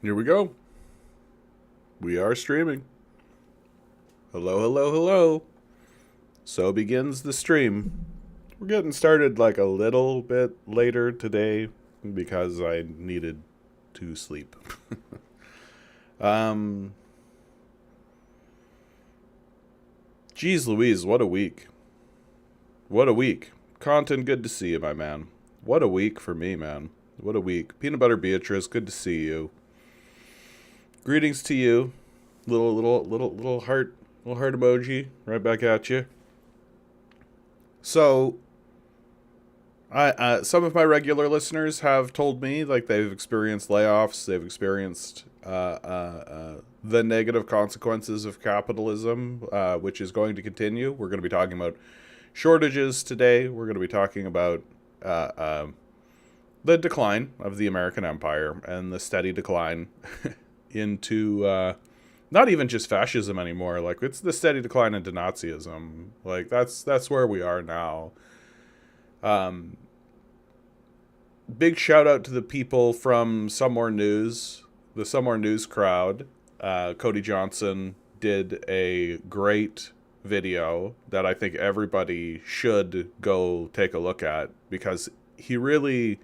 Here we go. We are streaming. Hello, hello, hello. So begins the stream. We're getting started like a little bit later today because I needed to sleep. um, Geez Louise, what a week. What a week. Content, good to see you, my man. What a week for me, man. What a week. Peanut Butter Beatrice, good to see you. Greetings to you. Little heart emoji right back at you. So, I some of my regular listeners have told me like they've experienced layoffs, they've experienced the negative consequences of capitalism, which is going to continue. We're going to be talking about shortages today. We're going to be talking about the decline of the American empire and the steady decline into not even just fascism anymore. Like, it's the steady decline into Nazism. Like, that's where we are now. Big shout out to the people from Some More News, the Some More News crowd. Cody Johnson did a great video that I think everybody should go take a look at because he really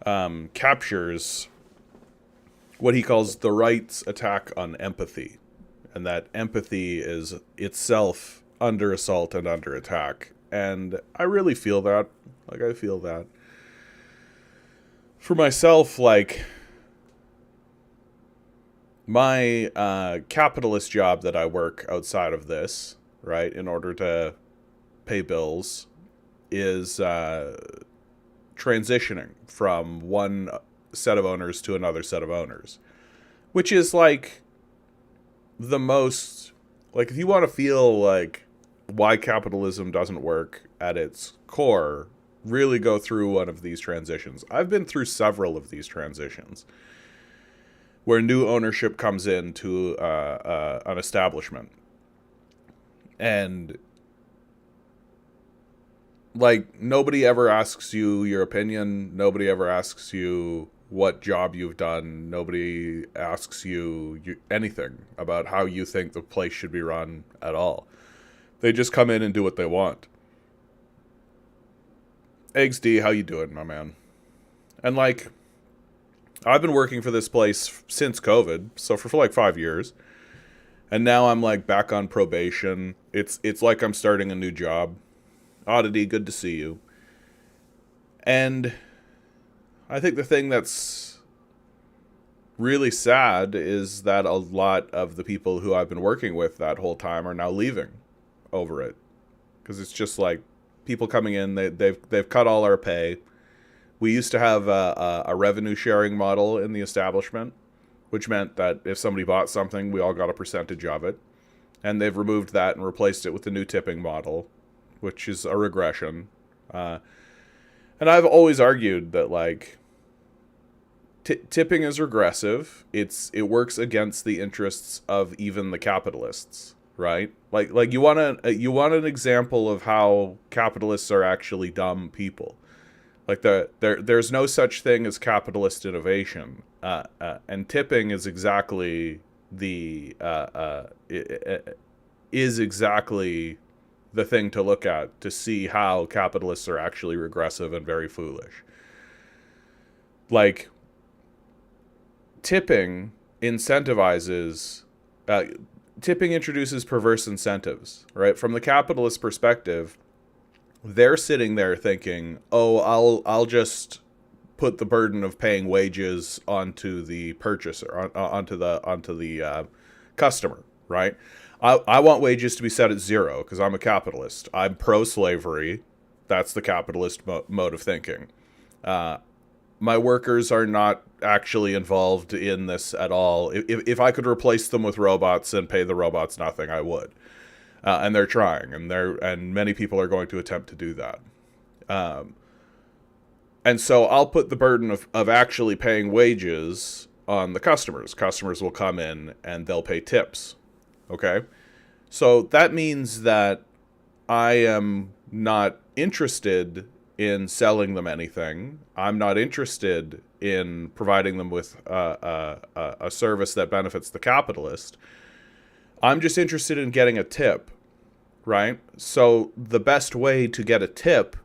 captures what he calls the right's attack on empathy, and that empathy is itself under assault and under attack. And I really feel that. Like, I feel that. For myself, like, my capitalist job that I work outside of this, right, in order to pay bills, is transitioning from one set of owners to another set of owners, which is like the most, like, if you want to feel like why capitalism doesn't work at its core, really go through one of these transitions. I've been through several of these transitions where new ownership comes into an establishment, and like, nobody ever asks you your opinion. Nobody ever asks you what job you've done. Nobody asks you anything about how you think the place should be run at all. They just come in and do what they want. Eggs D, how you doing, my man? And like, I've been working for this place since COVID, so for like 5 years. And now I'm like back on probation. It's like I'm starting a new job. Oddity, good to see you. And I think the thing that's really sad is that a lot of the people who I've been working with that whole time are now leaving over it. Because it's just like people coming in, they've cut all our pay. We used to have a revenue sharing model in the establishment, which meant that if somebody bought something, we all got a percentage of it. And they've removed that and replaced it with the new tipping model, which is a regression. And I've always argued that, like, tipping is regressive. It works against the interests of even the capitalists, right? Like you want an example of how capitalists are actually dumb people. Like, there's no such thing as capitalist innovation, and tipping is exactly the thing to look at to see how capitalists are actually regressive and very foolish. Like, tipping incentivizes, tipping introduces perverse incentives, right? From the capitalist perspective, they're sitting there thinking, oh, I'll just put the burden of paying wages onto the purchaser, onto the customer, right? I want wages to be set at zero because I'm a capitalist. I'm pro-slavery. That's the capitalist mode of thinking. My workers are not actually involved in this at all. If I could replace them with robots and pay the robots nothing, I would. And they're trying, and many people are going to attempt to do that. And so I'll put the burden of actually paying wages on the customers. Customers will come in and they'll pay tips. Okay? So that means that I am not interested in selling them anything. I'm not interested in providing them with a service that benefits the capitalist. I'm just interested in getting a tip, right? So the best way to get a tip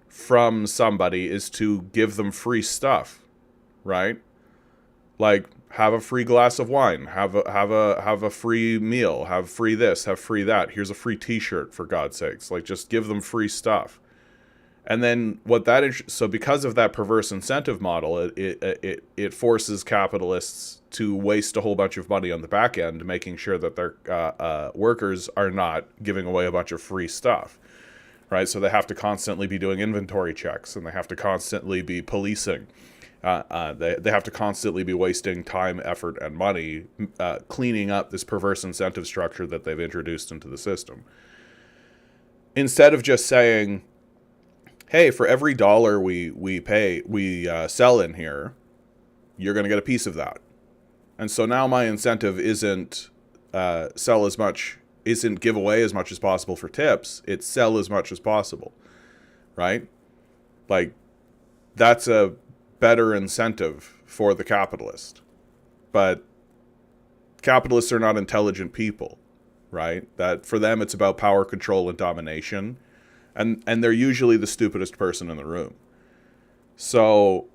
from somebody is to give them free stuff, right? Like, have a free glass of wine, have a free meal, have free this, have free that. Here's a free T-shirt, for God's sakes. Like, just give them free stuff. And then what that is, so because of that perverse incentive model, it forces capitalists to waste a whole bunch of money on the back end, making sure that their workers are not giving away a bunch of free stuff, right? So they have to constantly be doing inventory checks, and they have to constantly be policing. They have to constantly be wasting time, effort, and money cleaning up this perverse incentive structure that they've introduced into the system. Instead of just saying, hey, for every dollar we sell in here, you're going to get a piece of that. And so now my incentive isn't isn't give away as much as possible for tips. It's sell as much as possible, right? Like, that's a better incentive for the capitalist. But capitalists are not intelligent people, right? That for them, it's about power, control, and domination. And they're usually the stupidest person in the room. So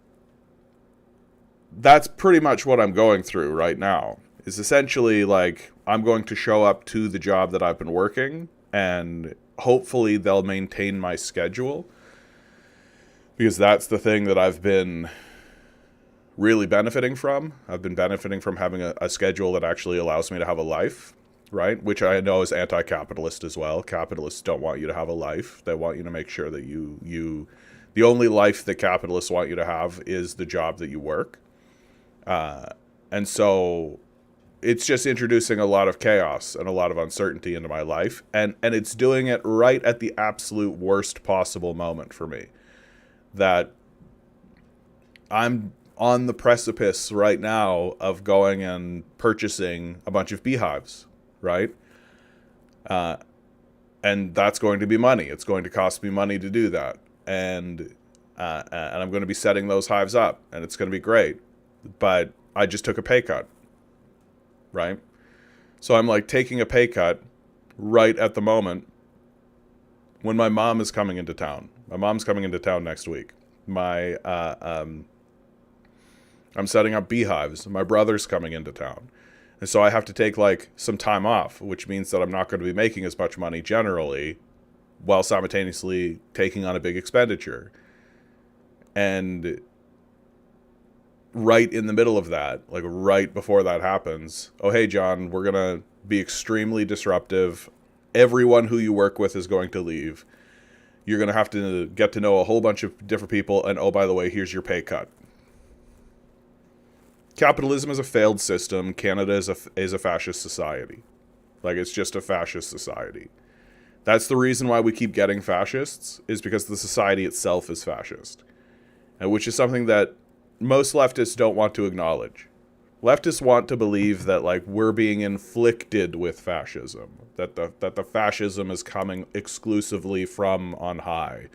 that's pretty much what I'm going through right now. Is essentially like, I'm going to show up to the job that I've been working, and hopefully they'll maintain my schedule. Because that's the thing that I've been really benefiting from. I've been benefiting from having a schedule that actually allows me to have a life. Right? Which I know is anti-capitalist as well. Capitalists don't want you to have a life. They want you to make sure that the only life that capitalists want you to have is the job that you work. And so it's just introducing a lot of chaos and a lot of uncertainty into my life. And it's doing it right at the absolute worst possible moment for me. That I'm on the precipice right now of going and purchasing a bunch of beehives. Right? And that's going to be money. It's going to cost me money to do that. And I'm going to be setting those hives up, and it's going to be great. But I just took a pay cut. Right? So I'm like taking a pay cut right at the moment when my mom is coming into town. My mom's coming into town next week. I'm setting up beehives. My brother's coming into town. And so I have to take like some time off, which means that I'm not going to be making as much money generally, while simultaneously taking on a big expenditure. And right in the middle of that, like right before that happens, oh, hey, John, we're going to be extremely disruptive. Everyone who you work with is going to leave. You're going to have to get to know a whole bunch of different people. And oh, by the way, here's your pay cut. Capitalism is a failed system. Canada is a fascist society. Like, it's just a fascist society. That's the reason why we keep getting fascists, is because the society itself is fascist. And which is something that most leftists don't want to acknowledge. Leftists want to believe that, like, we're being inflicted with fascism. That the fascism is coming exclusively from on high.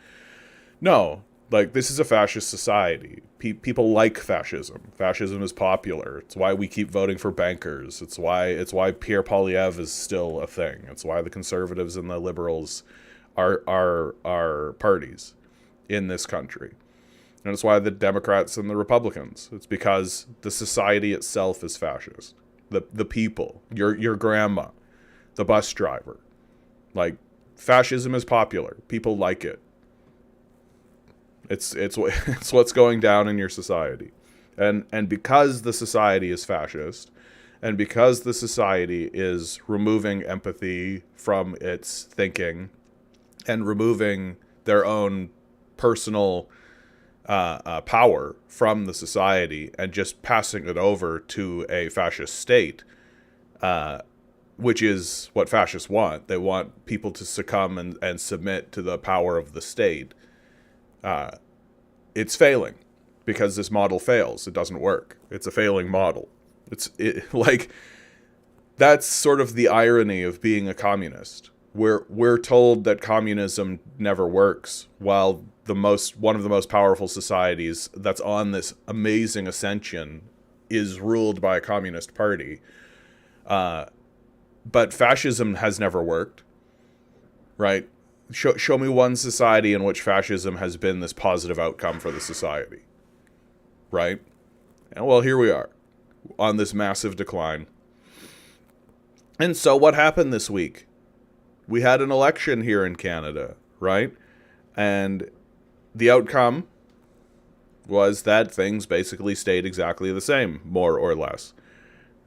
No. Like, this is a fascist society. People like fascism. Fascism is popular. It's why we keep voting for bankers. It's why Pierre Poilievre is still a thing. It's why the conservatives and the liberals are parties in this country. And it's why the Democrats and the Republicans. It's because the society itself is fascist. The people, your grandma, the bus driver. Like, fascism is popular. People like it. It's what's going down in your society. And because the society is fascist, and because the society is removing empathy from its thinking and removing their own personal power from the society and just passing it over to a fascist state, which is what fascists want. They want people to succumb and submit to the power of the state. It's failing because this model fails. It doesn't work. It's a failing model. Like, that's sort of the irony of being a communist, We're told that communism never works, while one of the most powerful societies that's on this amazing ascension is ruled by a communist party. But fascism has never worked, right? Show me one society in which fascism has been this positive outcome for the society, right? And well, here we are on this massive decline. And so what happened this week? We had an election here in Canada, right? And the outcome was that things basically stayed exactly the same, more or less.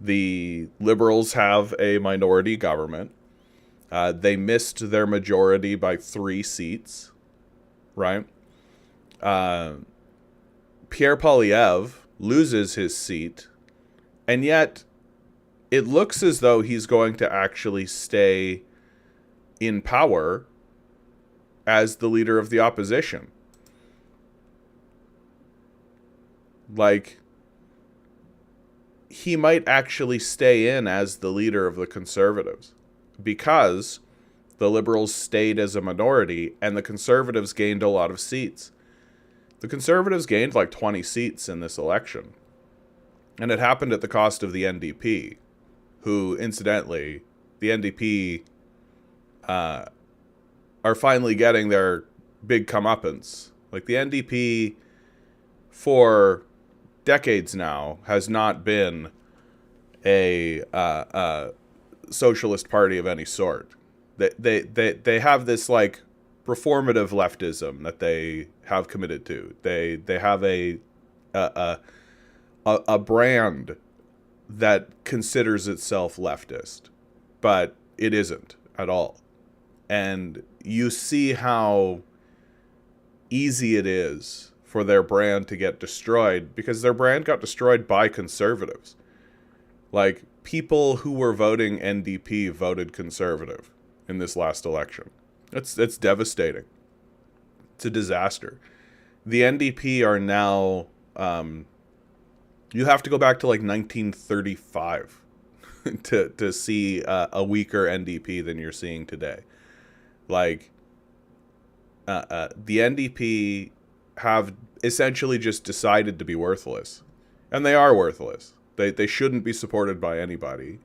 The Liberals have a minority government. They missed their majority by 3 seats, right? Pierre Poilievre loses his seat, and yet it looks as though he's going to actually stay in power as the leader of the opposition. Like, he might actually stay in as the leader of the Conservatives because the Liberals stayed as a minority and the Conservatives gained a lot of seats. The Conservatives gained like 20 seats in this election. And it happened at the cost of the NDP, who, incidentally, the NDP are finally getting their big comeuppance. Like, the NDP, for decades now, has not been a socialist party of any sort. They have this, like, performative leftism that they have committed to. They have a brand that considers itself leftist, but it isn't at all. And you see how easy it is for their brand to get destroyed, because their brand got destroyed by conservatives. Like, people who were voting NDP voted conservative in this last election. It's devastating. It's a disaster. The NDP are now, you have to go back to like 1935 to see a weaker NDP than you're seeing today. Like, the NDP have essentially just decided to be worthless. And they are worthless. They shouldn't be supported by anybody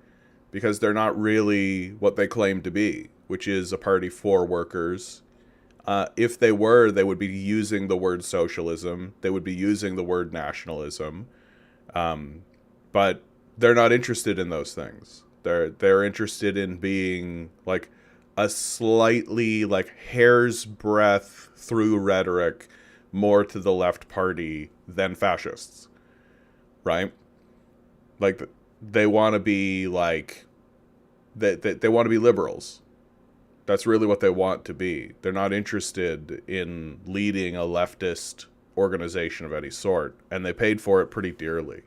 because they're not really what they claim to be, which is a party for workers. If they were, they would be using the word socialism. They would be using the word nationalism. But they're not interested in those things. They're interested in being like a slightly, like, hair's breadth through rhetoric more to the left party than fascists, right? Like, they want to be like, they want to be liberals. That's really what they want to be. They're not interested in leading a leftist organization of any sort, and they paid for it pretty dearly.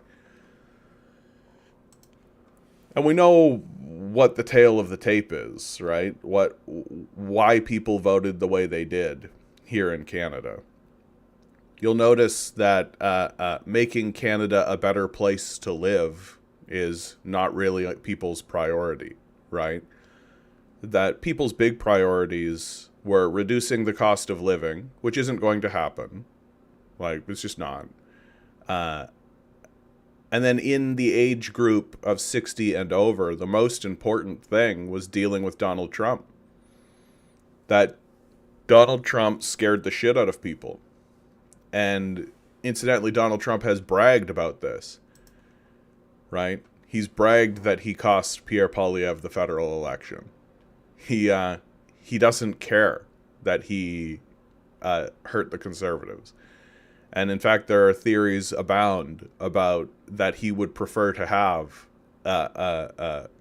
And we know what the tale of the tape is, right? Why people voted the way they did here in Canada. You'll notice that making Canada a better place to live is not really like people's priority, right? That people's big priorities were reducing the cost of living, which isn't going to happen. Like, it's just not. And then in the age group of 60 and over, the most important thing was dealing with Donald Trump. That Donald Trump scared the shit out of people. And incidentally, Donald Trump has bragged about this, right? He's bragged that he cost Pierre Poilievre the federal election. He doesn't care that he hurt the Conservatives. And in fact, there are theories abound about that he would prefer to have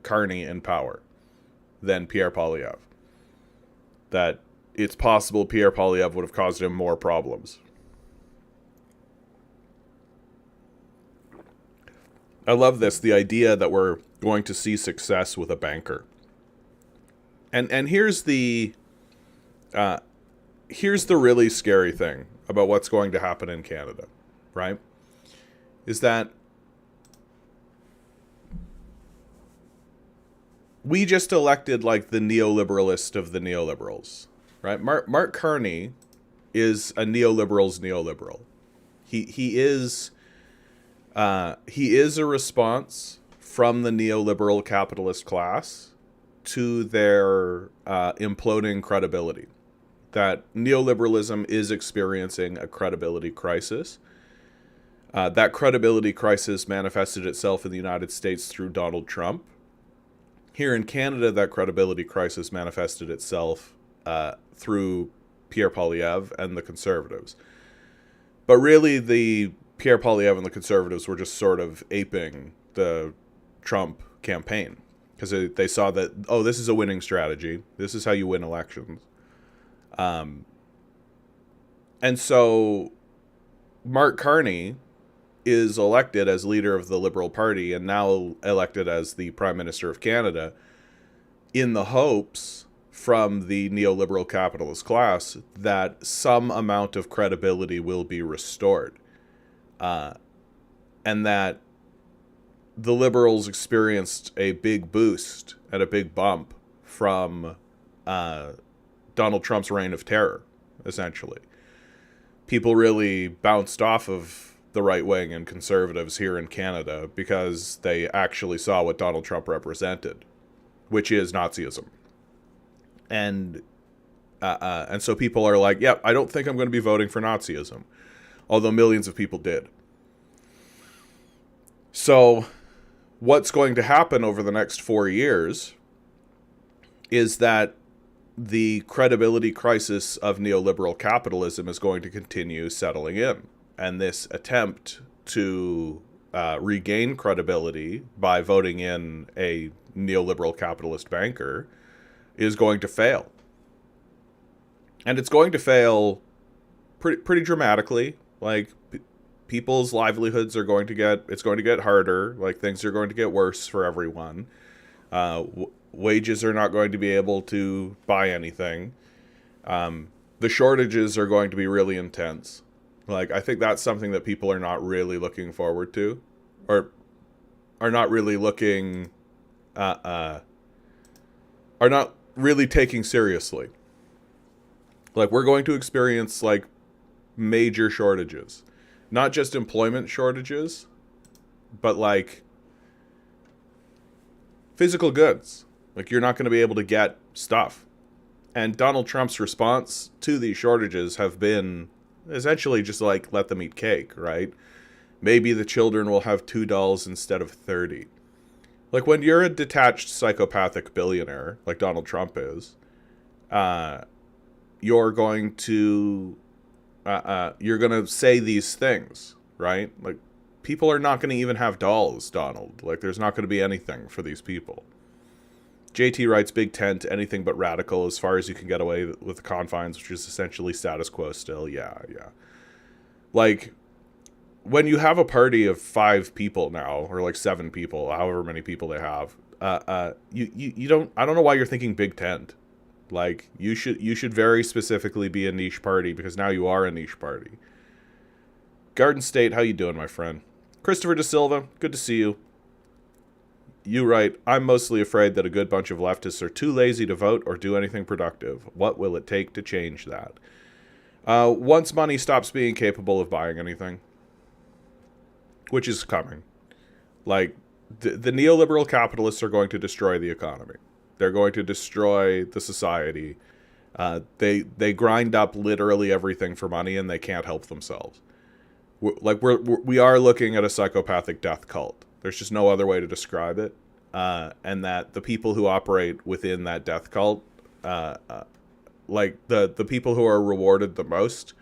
Carney in power than Pierre Poilievre. That it's possible Pierre Poilievre would have caused him more problems. I love this, the idea that we're going to see success with a banker. And here's the really scary thing about what's going to happen in Canada, right? Is that we just elected like the neoliberalist of the neoliberals, right? Mark Carney is a neoliberal's neoliberal. He is a response from the neoliberal capitalist class to their imploding credibility. That neoliberalism is experiencing a credibility crisis. That credibility crisis manifested itself in the United States through Donald Trump. Here in Canada, that credibility crisis manifested itself through Pierre Poilievre and the Conservatives. But really, the Pierre Poilievre and the Conservatives were just sort of aping the Trump campaign because they saw that, oh, this is a winning strategy. This is how you win elections. And so Mark Carney is elected as leader of the Liberal Party and now elected as the Prime Minister of Canada in the hopes from the neoliberal capitalist class that some amount of credibility will be restored. And that the Liberals experienced a big boost and a big bump from Donald Trump's reign of terror, essentially. People really bounced off of the right wing and conservatives here in Canada because they actually saw what Donald Trump represented, which is Nazism. And so people are like, yeah, I don't think I'm going to be voting for Nazism, although millions of people did. So what's going to happen over the next 4 years is that the credibility crisis of neoliberal capitalism is going to continue settling in. And this attempt to regain credibility by voting in a neoliberal capitalist banker is going to fail. And it's going to fail pretty dramatically. Like, people's livelihoods are going to get harder. Like, things are going to get worse for everyone. Wages are not going to be able to buy anything. The shortages are going to be really intense. Like, I think that's something that people are not really looking forward to, or are not really looking, are not really taking seriously. Like, we're going to experience, like, major shortages. Not just employment shortages, but, like, physical goods. Like, you're not going to be able to get stuff. And Donald Trump's response to these shortages have been essentially just like, let them eat cake, right? Maybe the children will have $2 instead of 30. Like, when you're a detached psychopathic billionaire, like Donald Trump is, you're going to say these things, right? Like, people are not going to even have dolls, Donald. Like, there's not going to be anything for these people. JT writes, big tent, anything but radical as far as you can get away with the confines, which is essentially status quo still. Yeah. Like, when you have a party of 5 people now, or like 7 people, however many people they have, you don't, I don't know why you're thinking big tent. Like, you should very specifically be a niche party, because now you are a niche party. Garden State, how you doing, my friend? Christopher Da Silva, good to see you. You write, I'm mostly afraid that a good bunch of leftists are too lazy to vote or do anything productive. What will it take to change that? Once money stops being capable of buying anything, which is coming. Like, the neoliberal capitalists are going to destroy the economy. They're going to destroy the society. They grind up literally everything for money, and they can't help themselves. We are looking at a psychopathic death cult. There's just no other way to describe it. And that the people who operate within that death cult, like the people who are rewarded the most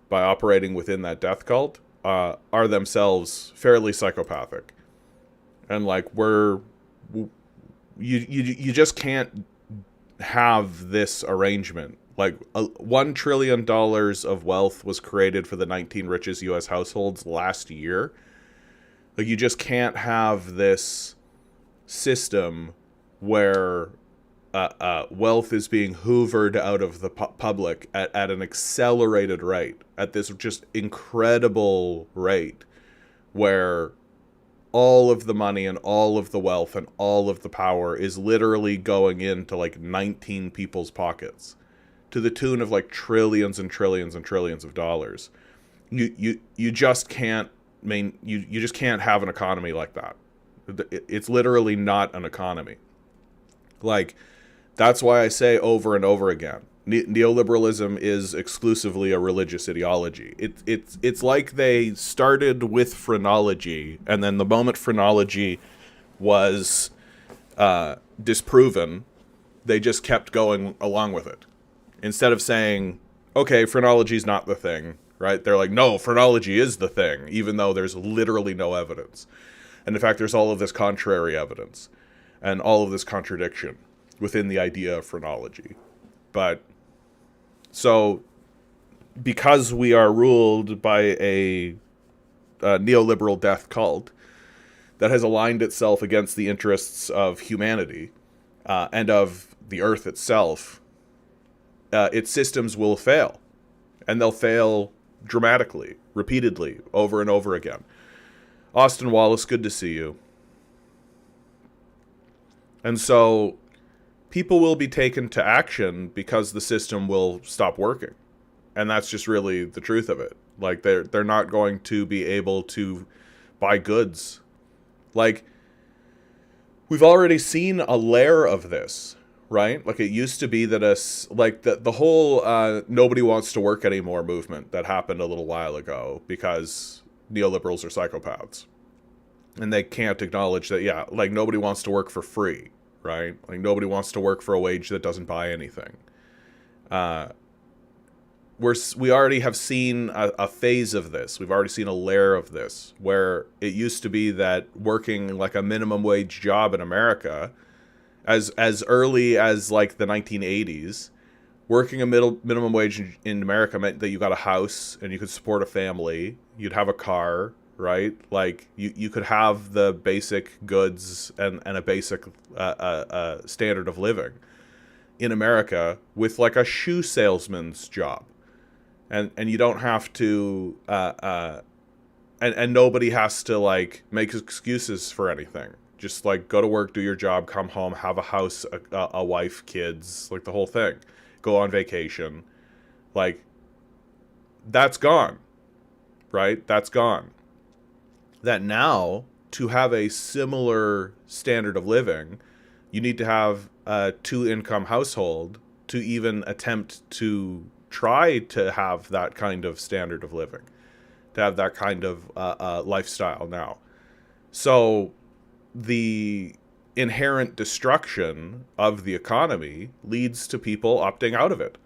by operating within that death cult, are themselves fairly psychopathic. And like, you just can't have this arrangement. Like, $1 trillion of wealth was created for the 19 richest U.S. households last year. Like, you just can't have this system where wealth is being hoovered out of the public at an accelerated rate, at this just incredible rate, where all of the money and all of the wealth and all of the power is literally going into like 19 people's pockets to the tune of like trillions and trillions and trillions of dollars. You just can't you just can't have an economy like that. It's literally not an economy. Like, that's why I say over and over again, neoliberalism is exclusively a religious ideology. It's like they started with phrenology, and then the moment phrenology was disproven, they just kept going along with it. Instead of saying, okay, phrenology is not the thing, right? They're like, no, phrenology is the thing, even though there's literally no evidence. And in fact, there's all of this contrary evidence and all of this contradiction within the idea of phrenology. But so because we are ruled by a neoliberal death cult that has aligned itself against the interests of humanity and of the earth itself, its systems will fail. And they'll fail dramatically, repeatedly, over and over again. Austin Wallace, good to see you. And so people will be taken to action because the system will stop working. And that's just really the truth of it. Like, they're not going to be able to buy goods. Like, we've already seen a layer of this, right? Like, it used to be that the whole nobody wants to work anymore movement that happened a little while ago because neoliberals are psychopaths. And they can't acknowledge that, yeah, like, nobody wants to work for free, right? Like, nobody wants to work for a wage that doesn't buy anything. We already have seen a phase of this. We've already seen a layer of this, where it used to be that working like a minimum wage job in America, as early as like the 1980s, working a minimum wage in America meant that you got a house and you could support a family, you'd have a car, right? Like, you could have the basic goods and a basic standard of living in America with like a shoe salesman's job. And you don't have to, and nobody has to like make excuses for anything. Just like go to work, do your job, come home, have a house, a wife, kids, like the whole thing. Go on vacation. Like, that's gone, right? That's gone. That now, to have a similar standard of living, you need to have a 2-income household to even attempt to try to have that kind of standard of living, to have that kind of lifestyle now. So the inherent destruction of the economy leads to people opting out of it,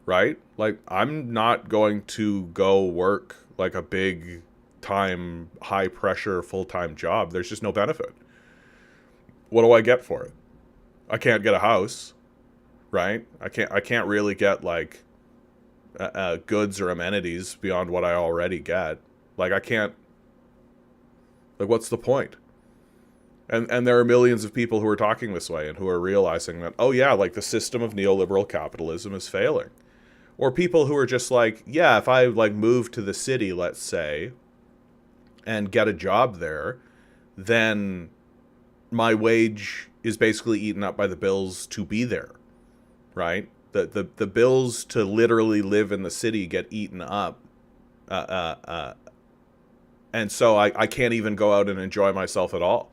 right? Like, I'm not going to go work like a big time, high pressure, full-time job. There's just no benefit. What do I get for it? I can't get a house, right? I can't really get like goods or amenities beyond what I already get. Like, I can't, like, what's the point? And there are millions of people who are talking this way and who are realizing that, oh yeah, like, the system of neoliberal capitalism is failing. Or people who are just like, yeah, if I like move to the city, let's say, and get a job there, then my wage is basically eaten up by the bills to be there, right? The bills to literally live in the city get eaten up. And so I can't even go out and enjoy myself at all.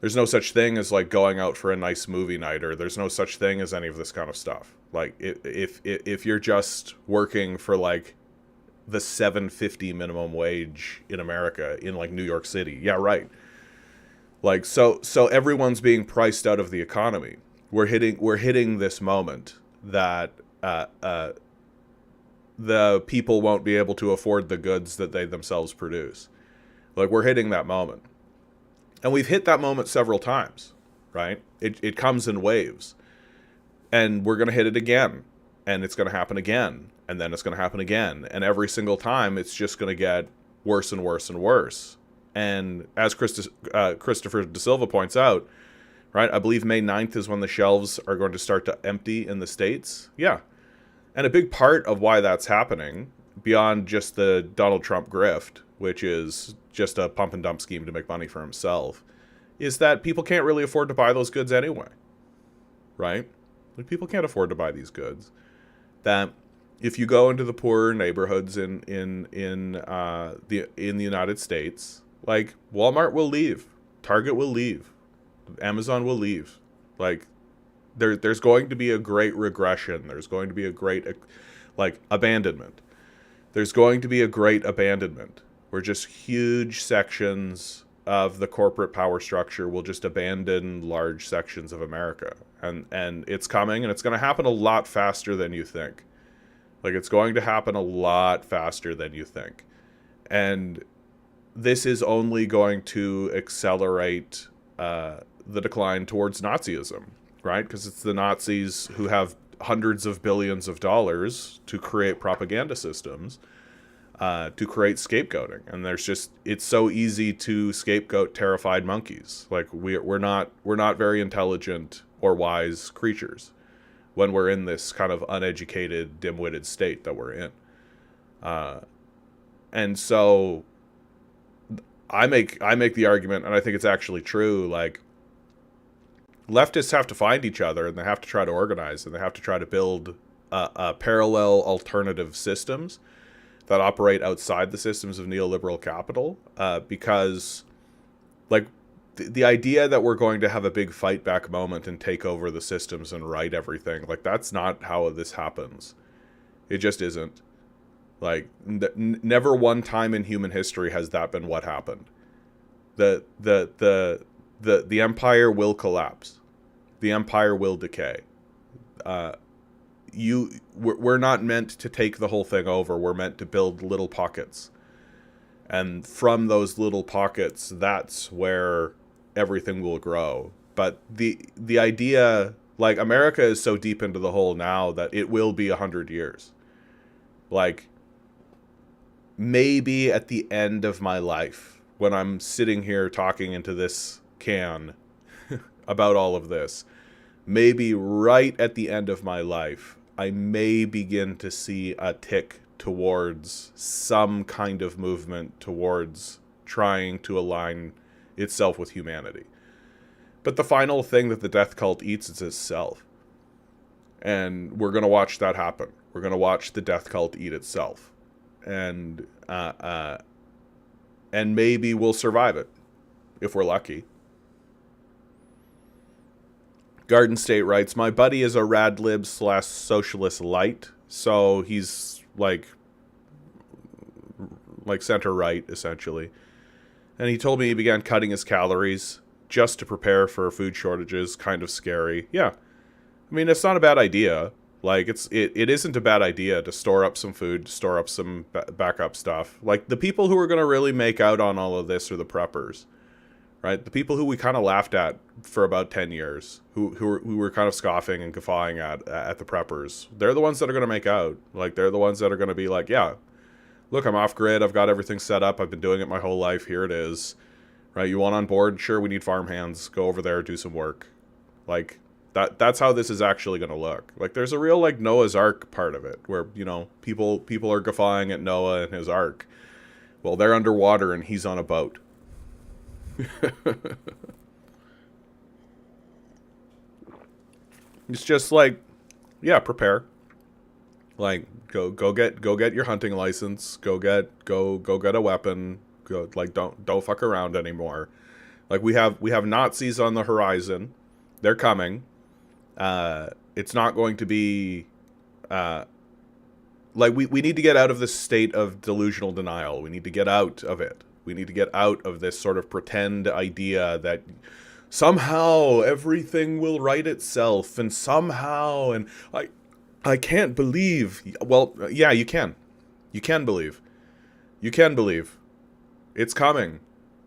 There's no such thing as like going out for a nice movie night, or there's no such thing as any of this kind of stuff. Like, if you're just working for like the $7.50 minimum wage in America in like New York City, yeah, right. Like, so everyone's being priced out of the economy. We're hitting this moment that the people won't be able to afford the goods that they themselves produce. Like, we're hitting that moment. And we've hit that moment several times, right? It comes in waves. And we're going to hit it again. And it's going to happen again. And then it's going to happen again. And every single time, it's just going to get worse and worse and worse. And as Christopher De Silva points out, right, I believe May 9th is when the shelves are going to start to empty in the States. Yeah. And a big part of why that's happening, beyond just the Donald Trump grift, which is just a pump and dump scheme to make money for himself, is that people can't really afford to buy those goods anyway, right? Like, people can't afford to buy these goods. That if you go into the poorer neighborhoods in the United States, like, Walmart will leave, Target will leave, Amazon will leave. Like, there's going to be a great regression. There's going to be a great, like, abandonment. There's going to be a great abandonment where just huge sections of the corporate power structure will just abandon large sections of America. And it's coming, and it's going to happen a lot faster than you think. Like, it's going to happen a lot faster than you think. And this is only going to accelerate the decline towards Nazism, right? Because it's the Nazis who have hundreds of billions of dollars to create propaganda systems, to create scapegoating. And it's so easy to scapegoat terrified monkeys. Like, we're not very intelligent or wise creatures when we're in this kind of uneducated, dim-witted state that we're in. And so I make the argument, and I think it's actually true, like, leftists have to find each other, and they have to try to organize, and they have to try to build parallel alternative systems that operate outside the systems of neoliberal capital, because, like, the idea that we're going to have a big fight back moment and take over the systems and right everything, like, that's not how this happens. It just isn't. Like, never one time in human history has that been what happened. The empire will collapse. The empire will decay. We're not meant to take the whole thing over. We're meant to build little pockets. And from those little pockets, that's where everything will grow. But the idea, like, America is so deep into the hole now that it will be 100 years. Like, maybe at the end of my life, when I'm sitting here talking into this can about all of this, maybe right at the end of my life, I may begin to see a tick towards some kind of movement towards trying to align itself with humanity. But the final thing that the death cult eats is itself. And we're going to watch that happen. We're going to watch the death cult eat itself. And maybe we'll survive it, if we're lucky. Garden State writes, my buddy is a radlib / socialist light, so he's like center right, essentially. And he told me he began cutting his calories just to prepare for food shortages. Kind of scary. Yeah. I mean, it's not a bad idea. Like, it isn't a bad idea to store up some food, to store up some backup stuff. Like, the people who are going to really make out on all of this are the preppers, right? The people who we kind of laughed at for about 10 years, who were kind of scoffing and guffawing at the preppers. They're the ones that are going to make out. Like, they're the ones that are going to be like, yeah, look, I'm off grid. I've got everything set up. I've been doing it my whole life. Here it is, right? You want on board? Sure, we need farm hands. Go over there, do some work. Like, that's how this is actually going to look. Like, there's a real, like, Noah's Ark part of it where, you know, people are guffawing at Noah and his ark. Well, they're underwater and he's on a boat. It's just like, yeah, prepare. Like, go get your hunting license. Go get a weapon. Go, like, don't fuck around anymore. Like, we have Nazis on the horizon. They're coming. It's not going to be, like, we need to get out of this state of delusional denial. We need to get out of it. We need to get out of this sort of pretend idea that somehow everything will right itself, and somehow, and I can't believe. Well, yeah, you can. You can believe. You can believe. It's coming.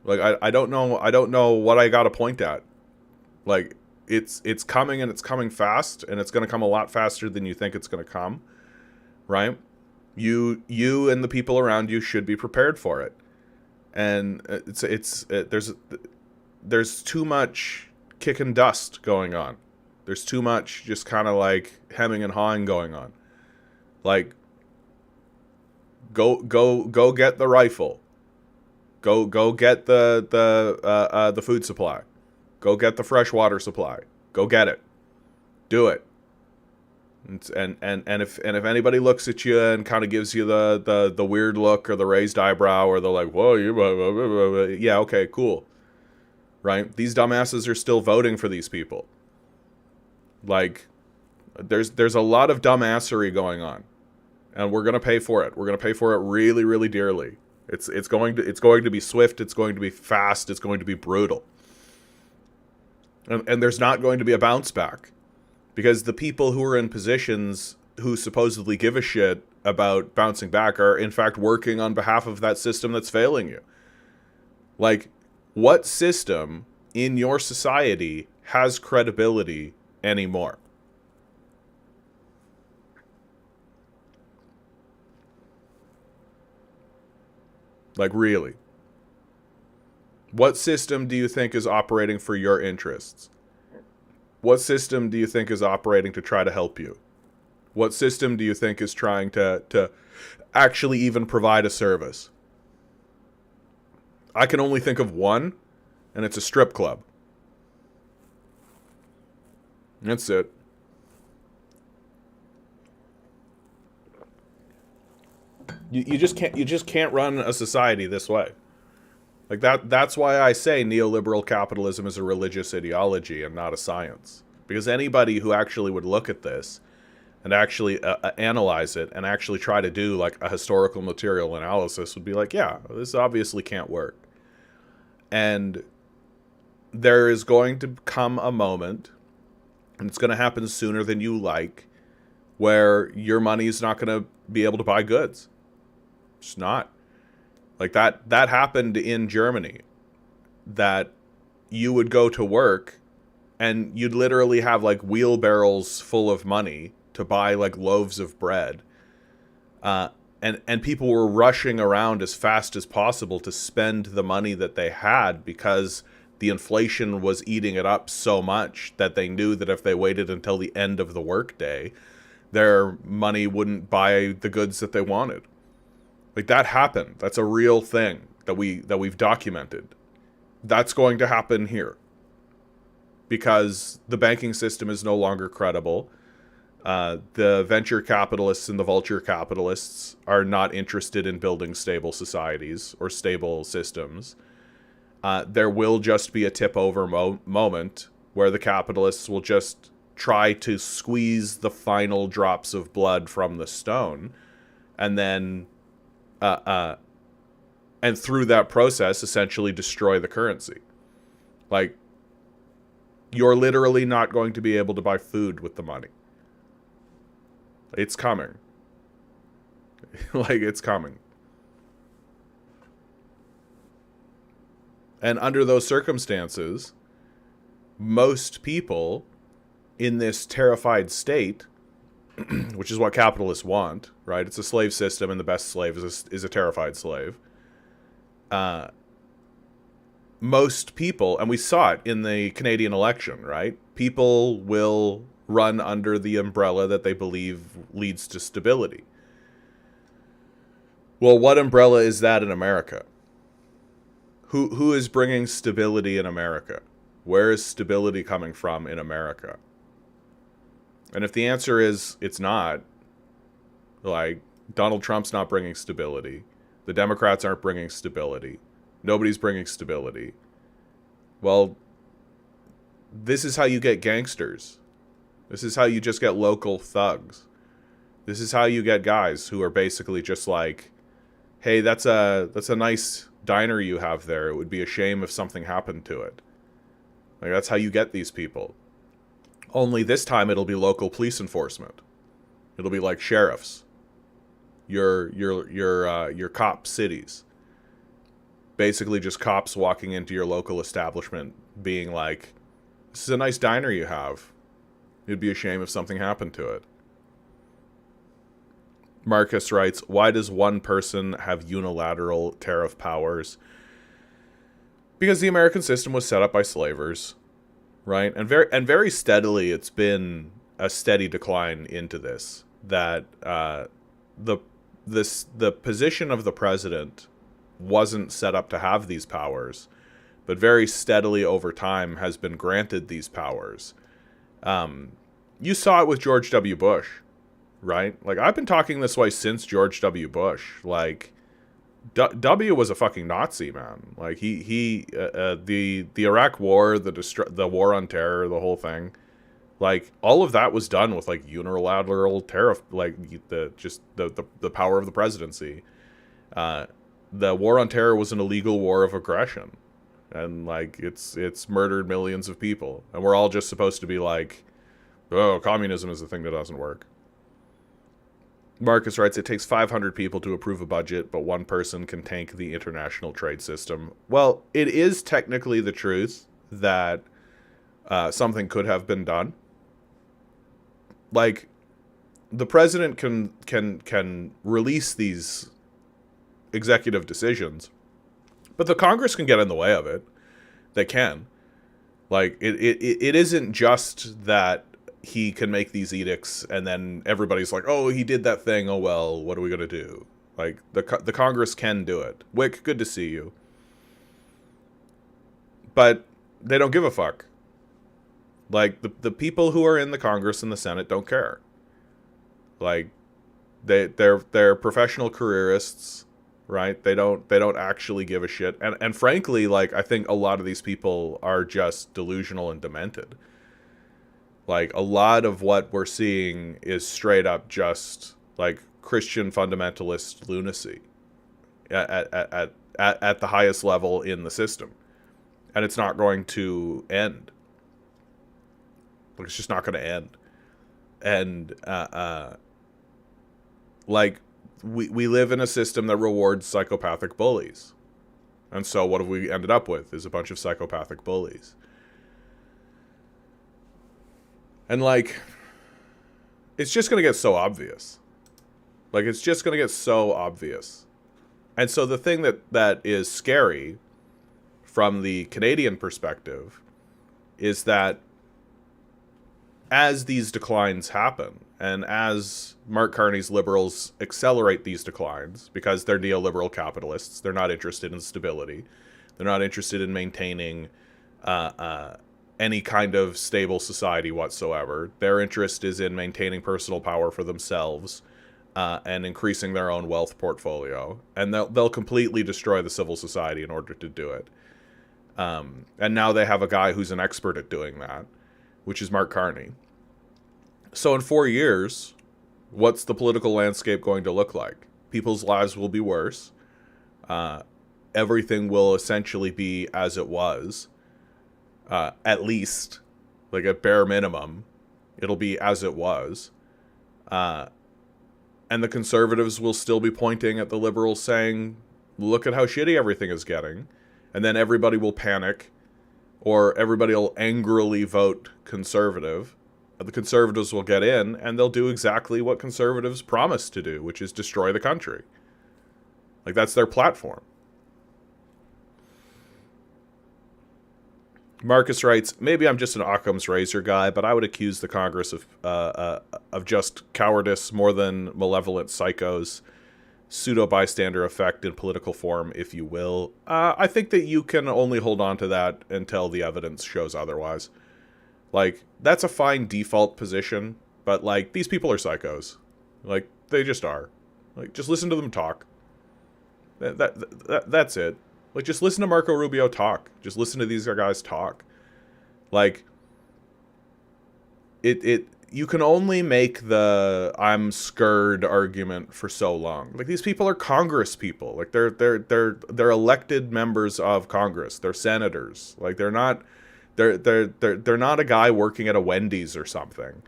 Like, I don't know what I got to point at. Like, it's coming, and it's coming fast, and it's going to come a lot faster than you think it's going to come, right? You and the people around you should be prepared for it. And there's too much kicking dust going on. There's too much just kind of like hemming and hawing going on. Like, go get the rifle. Go get the food supply. Go get the fresh water supply. Go get it. Do it. And if anybody looks at you and kind of gives you the weird look or the raised eyebrow or they're like, whoa, you blah, blah, blah, blah, blah. Yeah, okay, cool. Right? These dumbasses are still voting for these people. Like, there's a lot of dumbassery going on, and we're gonna pay for it. We're gonna pay for it really, really dearly. It's going to be swift. It's going to be fast. It's going to be brutal. And there's not going to be a bounce back, because the people who are in positions who supposedly give a shit about bouncing back are in fact working on behalf of that system that's failing you. Like, what system in your society has credibility anymore? Like, really? What system do you think is operating for your interests? What system do you think is operating to try to help you? What system do you think is trying to actually even provide a service? I can only think of one, and it's a strip club. That's it. You just can't run a society this way. Like that's why I say neoliberal capitalism is a religious ideology and not a science. Because anybody who actually would look at this and actually analyze it and actually try to do like a historical material analysis would be like, yeah, this obviously can't work. And there is going to come a moment, and it's going to happen sooner than you like, where your money is not going to be able to buy goods. It's not. Like that happened in Germany, that you would go to work and you'd literally have like wheelbarrows full of money to buy like loaves of bread. And people were rushing around as fast as possible to spend the money that they had, because the inflation was eating it up so much that they knew that if they waited until the end of the workday, their money wouldn't buy the goods that they wanted. Like, that happened. That's a real thing that we've documented. That's going to happen here, because the banking system is no longer credible. The venture capitalists and the vulture capitalists are not interested in building stable societies or stable systems. There will just be a tip-over moment where the capitalists will just try to squeeze the final drops of blood from the stone, and then and through that process essentially destroy the currency. Like, you're literally not going to be able to buy food with the money. It's coming. Like, it's coming. And under those circumstances, most people in this terrified state, which is what capitalists want, right? It's a slave system, and the best slave is a terrified slave. Most people, and we saw it in the Canadian election, right? People will run under the umbrella that they believe leads to stability. Well, what umbrella is that in America? Who is bringing stability in America? Where is stability coming from in America? And if the answer is it's not, like, Donald Trump's not bringing stability, the Democrats aren't bringing stability, nobody's bringing stability, well, this is how you get gangsters. This is how you just get local thugs. This is how you get guys who are basically just like, hey, that's a nice diner you have there. It would be a shame if something happened to it. Like, that's how you get these people. Only this time it'll be local police enforcement. It'll be like sheriffs. Your cop cities. Basically just cops walking into your local establishment being like, this is a nice diner you have. It'd be a shame if something happened to it. Marcus writes, why does one person have unilateral tariff powers? Because the American system was set up by slavers, right? And very steadily, it's been a steady decline into this. That the position of the president wasn't set up to have these powers, but very steadily over time has been granted these powers. You saw it with George W. Bush, right? Like, I've been talking this way since George W. Bush. Like, W was a fucking Nazi, man. Like, the Iraq War, the war on terror, the whole thing. Like, all of that was done with, like, unilateral tariff, like, the power of the presidency. The war on terror was an illegal war of aggression. And, like, it's murdered millions of people. And we're all just supposed to be like, oh, communism is the thing that doesn't work. Marcus writes, it takes 500 people to approve a budget, but one person can tank the international trade system. Well, it is technically the truth that something could have been done. Like, the president can release these executive decisions, but the Congress can get in the way of it. They can. Like, it isn't just that he can make these edicts and then everybody's like, oh, he did that thing. Oh, well, what are we going to do? Like, the Congress can do it. Wick, good to see you. But they don't give a fuck. Like, the people who are in the Congress and the Senate don't care. Like, they're professional careerists, right? They don't actually give a shit. And frankly, like, I think a lot of these people are just delusional and demented. Like, a lot of what we're seeing is straight up just, like, Christian fundamentalist lunacy at the highest level in the system. And it's not going to end. Like, it's just not going to end. And, like, we live in a system that rewards psychopathic bullies. And so what have we ended up with is a bunch of psychopathic bullies. And, like, it's just going to get so obvious. Like, it's just going to get so obvious. And so the thing that is scary from the Canadian perspective is that as these declines happen, and as Mark Carney's liberals accelerate these declines, because they're neoliberal capitalists, they're not interested in stability, they're not interested in maintaining any kind of stable society whatsoever. Their interest is in maintaining personal power for themselves and increasing their own wealth portfolio. And they'll completely destroy the civil society in order to do it. And now they have a guy who's an expert at doing that, which is Mark Carney. So in 4 years, what's the political landscape going to look like? People's lives will be worse. Everything will essentially be as it was. At least, like, at bare minimum, it'll be as it was. And the conservatives will still be pointing at the liberals saying, look at how shitty everything is getting. And then everybody will panic, or everybody will angrily vote conservative. The conservatives will get in, and they'll do exactly what conservatives promised to do, which is destroy the country. Like, that's their platform. Marcus writes, maybe I'm just an Occam's razor guy, but I would accuse the Congress of just cowardice more than malevolent psychos. Pseudo-bystander effect in political form, if you will. I think that you can only hold on to that until the evidence shows otherwise. Like, that's a fine default position, but, like, these people are psychos. Like, they just are. Like, just listen to them talk. That's it. Like, just listen to Marco Rubio talk. Just listen to these guys talk. Like, you can only make the I'm scared argument for so long. Like, these people are Congress people. Like, they're elected members of Congress. They're senators. Like, they're not a guy working at a Wendy's or something,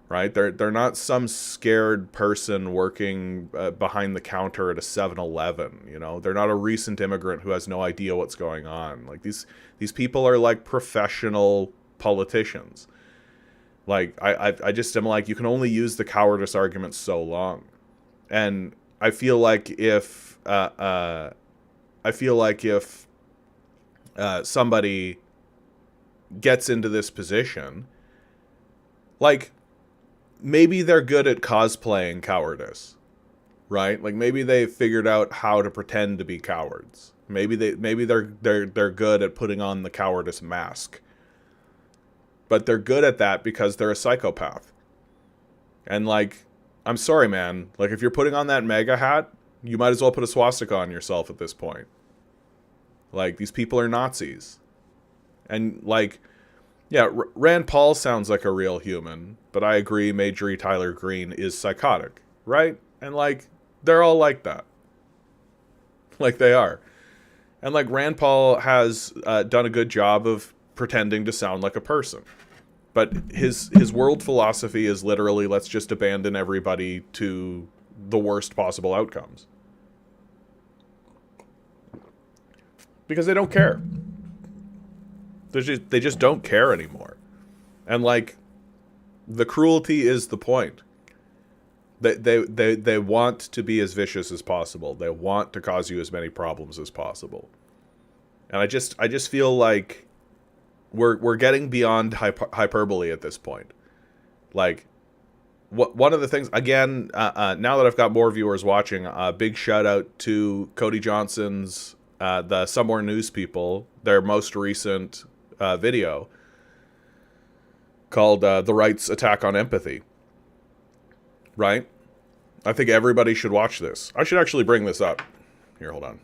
right? They're not some scared person working behind the counter at a 7-Eleven, you know? They're not a recent immigrant who has no idea what's going on. Like, these people are, like, professional politicians. Like, I just am like, you can only use the cowardice argument so long. And I feel like if somebody gets into this position, like, maybe they're good at cosplaying cowardice. right? Like maybe they figured out how to pretend to be cowards. Maybe they're good at putting on the cowardice mask. But they're good at that because they're a psychopath. And like, I'm sorry, man. Like if you're putting on that MAGA hat, you might as well put a swastika on yourself at this point. Like these people are Nazis. And like, yeah, Rand Paul sounds like a real human, but I agree Marjorie Tyler Greene is psychotic, right? And like, they're all like that. Like they are. And like Rand Paul has done a good job of pretending to sound like a person. But his world philosophy is literally, let's just abandon everybody to the worst possible outcomes. Because they don't care. They just don't care anymore. And like, the cruelty is the point. They want to be as vicious as possible. They want to cause you as many problems as possible. And I just feel like we're getting beyond hyperbole at this point. Like, one of the things, again, now that I've got more viewers watching, big shout out to Cody Johnson's the Somewhere News people, their most recent video called The Right's Attack on Empathy. Right? I think everybody should watch this. I should actually bring this up. Here, hold on.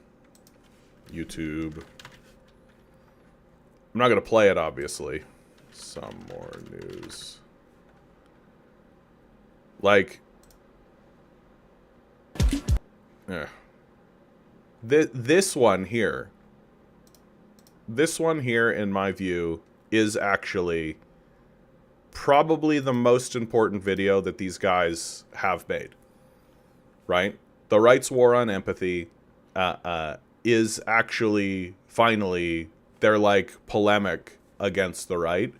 YouTube. I'm not going to play it, obviously. Some more news. Like, this one here, in my view, is actually probably the most important video that these guys have made. Right? The Right's War on Empathy is actually, finally, their, like, polemic against the right.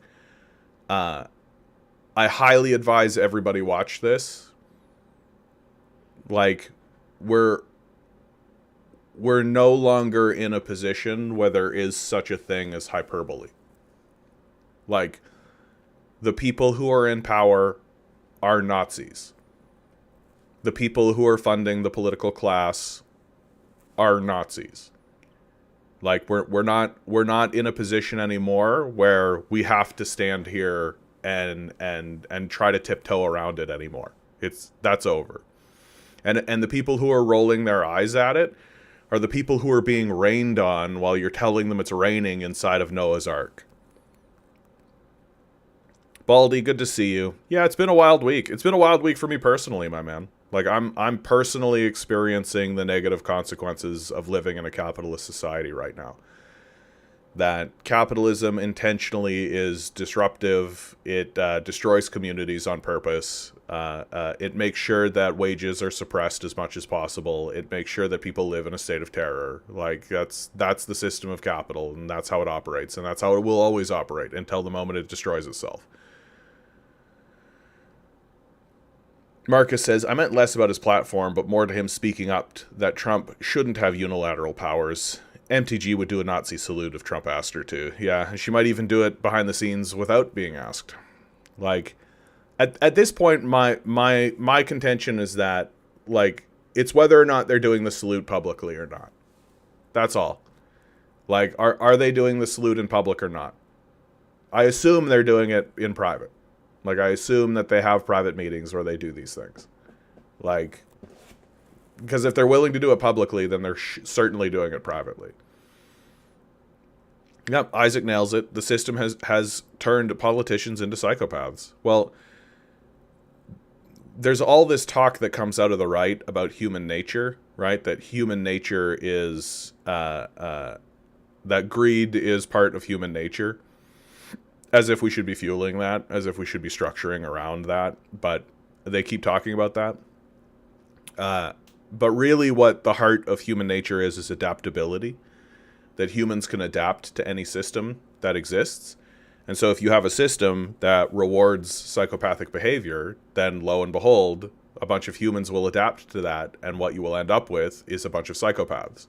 I highly advise everybody watch this. Like, we're no longer in a position where there is such a thing as hyperbole. Like, the people who are in power are Nazis. The people who are funding the political class are Nazis. Like, we're not in a position anymore where we have to stand here and try to tiptoe around it anymore. That's over. And the people who are rolling their eyes at it are the people who are being rained on while you're telling them it's raining inside of Noah's Ark. Baldy, good to see you. Yeah, it's been a wild week. It's been a wild week for me personally, my man. Like, I'm personally experiencing the negative consequences of living in a capitalist society right now. That capitalism intentionally is disruptive. It destroys communities on purpose. It makes sure that wages are suppressed as much as possible. It makes sure that people live in a state of terror. Like, that's the system of capital, and that's how it operates, and that's how it will always operate until the moment it destroys itself. Marcus says, I meant less about his platform, but more to him speaking up that Trump shouldn't have unilateral powers. MTG would do a Nazi salute if Trump asked her to. Yeah, she might even do it behind the scenes without being asked. Like, at this point, my contention is that, like, it's whether or not they're doing the salute publicly or not. That's all. Like, are they doing the salute in public or not? I assume they're doing it in private. Like, I assume that they have private meetings where they do these things. Like, because if they're willing to do it publicly, then they're certainly doing it privately. Yep, Isaac nails it. The system has turned politicians into psychopaths. Well, there's all this talk that comes out of the right about human nature, right? That human nature is, that greed is part of human nature. As if we should be fueling that, as if we should be structuring around that, but they keep talking about that. But really what the heart of human nature is adaptability, that humans can adapt to any system that exists. And so if you have a system that rewards psychopathic behavior, then lo and behold, a bunch of humans will adapt to that, and what you will end up with is a bunch of psychopaths.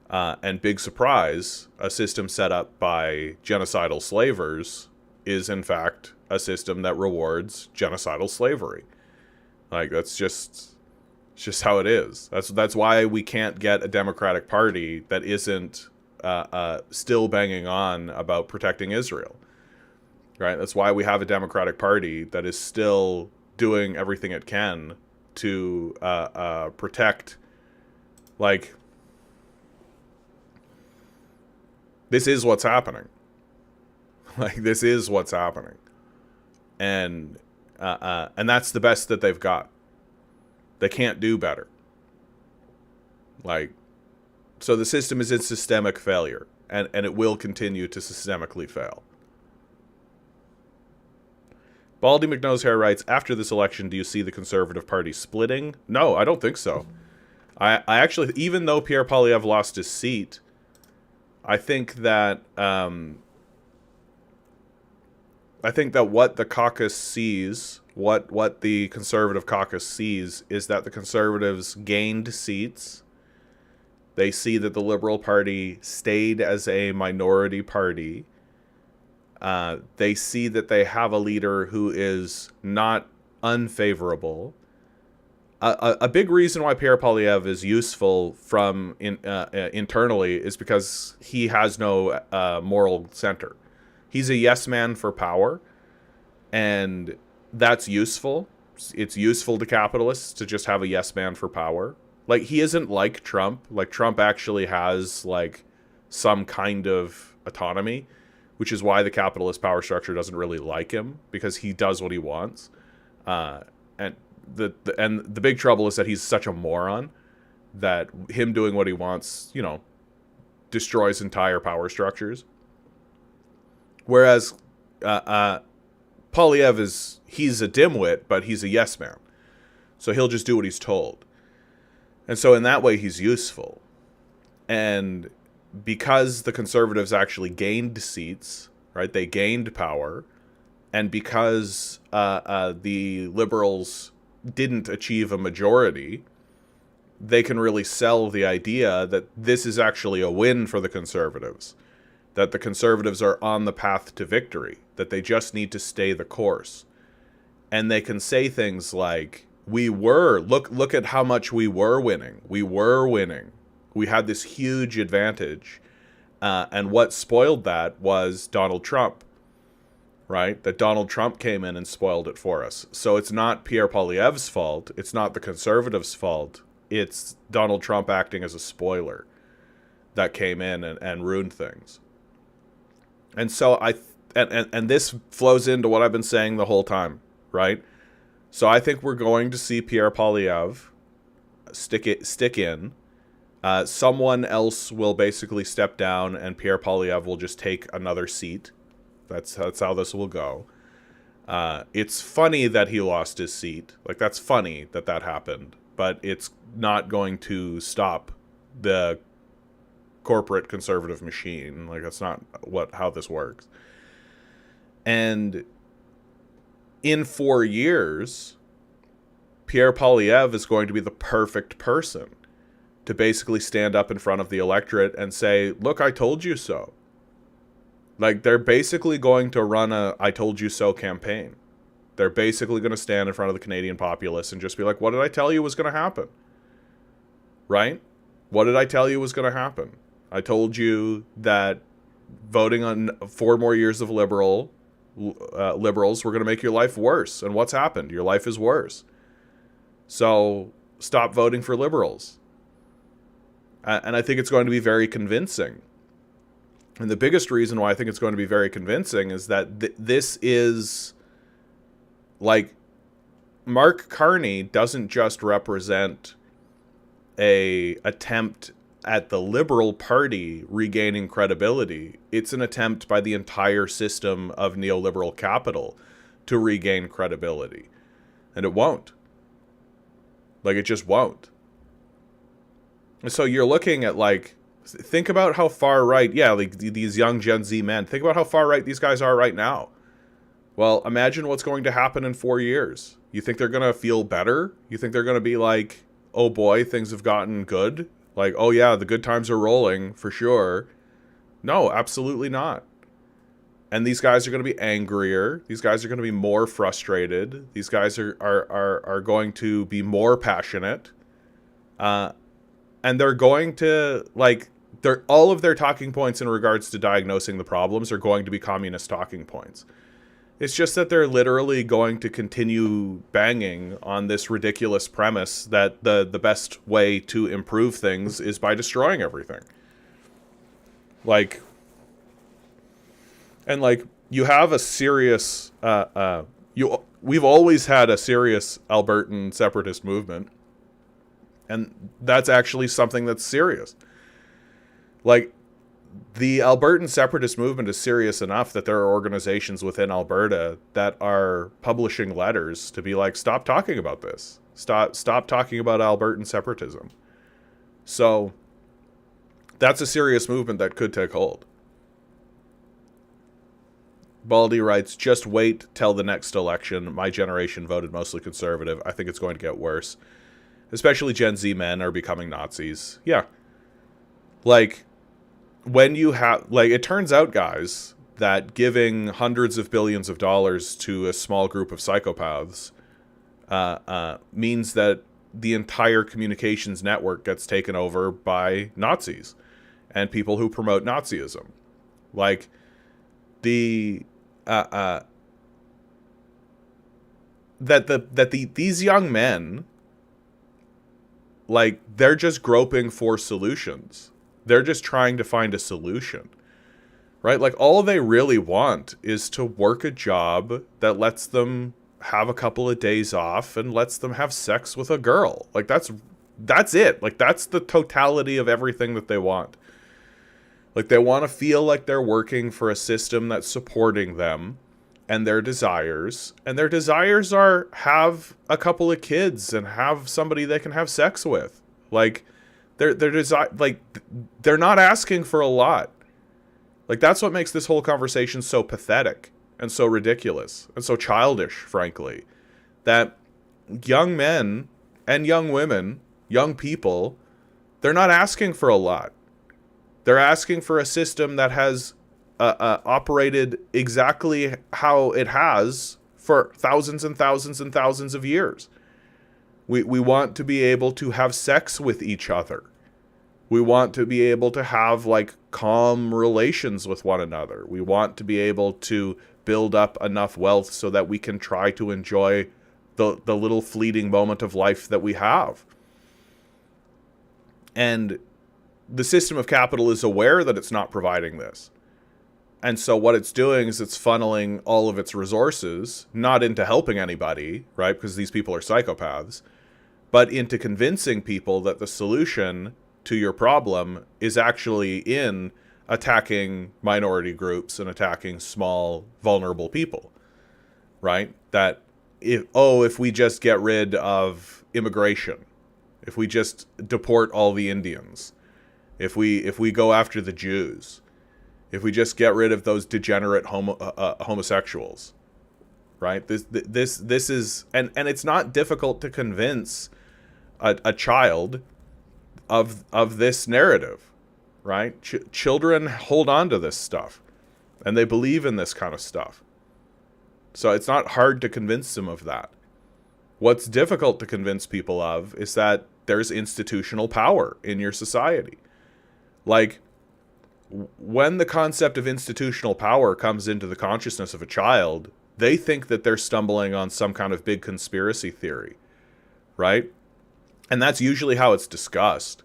And big surprise, a system set up by genocidal slavers is in fact a system that rewards genocidal slavery. Like, that's just, It's just how it is. That's why we can't get a Democratic Party that isn't still banging on about protecting Israel. Right? That's why we have a Democratic Party that is still doing everything it can to protect, like, this is what's happening. Like, this is what's happening. And that's the best that they've got. They can't do better. Like, so the system is in systemic failure, and it will continue to systemically fail. Baldy McNosehair writes, after this election, do you see the Conservative Party splitting? No, I don't think so. I actually, even though Pierre Poilievre lost his seat, I think that what the caucus sees, what the Conservative caucus sees, is that the Conservatives gained seats. They see that the Liberal Party stayed as a minority party. They see that they have a leader who is not unfavorable. A big reason why Pierre Poilievre is useful from internally is because he has no moral center. He's a yes man for power, and that's useful. It's useful to capitalists to just have a yes man for power. Like, he isn't like Trump. Like, Trump actually has, like, some kind of autonomy, which is why the capitalist power structure doesn't really like him, because he does what he wants. And the big trouble is that he's such a moron that him doing what he wants, you know, destroys entire power structures. Whereas Poilievre he's a dimwit, but he's a yes man. So he'll just do what he's told. And so in that way, he's useful. And because the Conservatives actually gained seats, right? They gained power. And because the Liberals didn't achieve a majority, they can really sell the idea that this is actually a win for the Conservatives. That the Conservatives are on the path to victory. That they just need to stay the course. And they can say things like, look at how much we were winning. We were winning. We had this huge advantage. And what spoiled that was Donald Trump, right? That Donald Trump came in and spoiled it for us. So it's not Pierre Poilievre's fault. It's not the Conservatives' fault. It's Donald Trump acting as a spoiler that came in and ruined things. And so and this flows into what I've been saying the whole time, right? So I think we're going to see Pierre Poilievre stick in. Someone else will basically step down, and Pierre Poilievre will just take another seat. That's how this will go. It's funny that he lost his seat. Like, that's funny that happened. But it's not going to stop the corporate conservative machine. Like, that's not how this works. And in 4 years, Pierre Poilievre is going to be the perfect person to basically stand up in front of the electorate and say, look, I told you so. Like, they're basically going to run a I told you so campaign. They're basically going to stand in front of the Canadian populace and just be like, what did I tell you was going to happen? Right? What did I tell you was going to happen? I told you that voting on 4 more years of liberals were going to make your life worse. And what's happened? Your life is worse. So stop voting for liberals. And I think it's going to be very convincing. And the biggest reason why I think it's going to be very convincing is that this is, like, Mark Carney doesn't just represent a attempt at the Liberal Party regaining credibility. It's an attempt by the entire system of neoliberal capital to regain credibility. And it won't. Like, it just won't. And so you're looking at, like, think about how far right, like these young Gen Z men, think about how far right these guys are right now. Well, imagine what's going to happen in 4 years. You think they're going to feel better? You think they're going to be like, oh boy, things have gotten good? Like, oh yeah, the good times are rolling for sure. No, absolutely not. And these guys are going to be angrier. These guys are going to be more frustrated. These guys are going to be more passionate. And they're going to, like, all of their talking points in regards to diagnosing the problems are going to be communist talking points. It's just that they're literally going to continue banging on this ridiculous premise that the best way to improve things is by destroying everything. Like, and like, you have a serious, we've always had a serious Albertan separatist movement. And that's actually something that's serious. Like, the Albertan separatist movement is serious enough that there are organizations within Alberta that are publishing letters to be like, stop talking about this. Stop talking about Albertan separatism. So that's a serious movement that could take hold. Baldy writes, just wait till the next election. My generation voted mostly conservative. I think it's going to get worse. Especially Gen Z men are becoming Nazis. Yeah. Like, when you have, like, it turns out, guys, that giving hundreds of billions of dollars to a small group of psychopaths means that the entire communications network gets taken over by Nazis and people who promote Nazism. Like, these young men, like, they're just groping for solutions. They're just trying to find a solution, right? Like, all they really want is to work a job that lets them have a couple of days off and lets them have sex with a girl. Like, that's it. Like, that's the totality of everything that they want. Like, they want to feel like they're working for a system that's supporting them and their desires. And their desires are have a couple of kids and have somebody they can have sex with. Like, they're not asking for a lot. Like, that's what makes this whole conversation so pathetic and so ridiculous and so childish, frankly. That young men and young women, young people, they're not asking for a lot. They're asking for a system that has operated exactly how it has for thousands and thousands and thousands of years. We want to be able to have sex with each other. We want to be able to have, like, calm relations with one another. We want to be able to build up enough wealth so that we can try to enjoy the little fleeting moment of life that we have. And the system of capital is aware that it's not providing this. And so what it's doing is it's funneling all of its resources, not into helping anybody, right? Because these people are psychopaths, but into convincing people that the solution to your problem is actually in attacking minority groups and attacking small, vulnerable people, right? That if we just get rid of immigration, if we just deport all the Indians, if we go after the Jews, if we just get rid of those degenerate homosexuals, right? This is, and it's not difficult to convince a child of this narrative, right? Children hold on to this stuff, and they believe in this kind of stuff. So it's not hard to convince them of that. What's difficult to convince people of is that there's institutional power in your society. Like, when the concept of institutional power comes into the consciousness of a child, they think that they're stumbling on some kind of big conspiracy theory, right? And that's usually how it's discussed.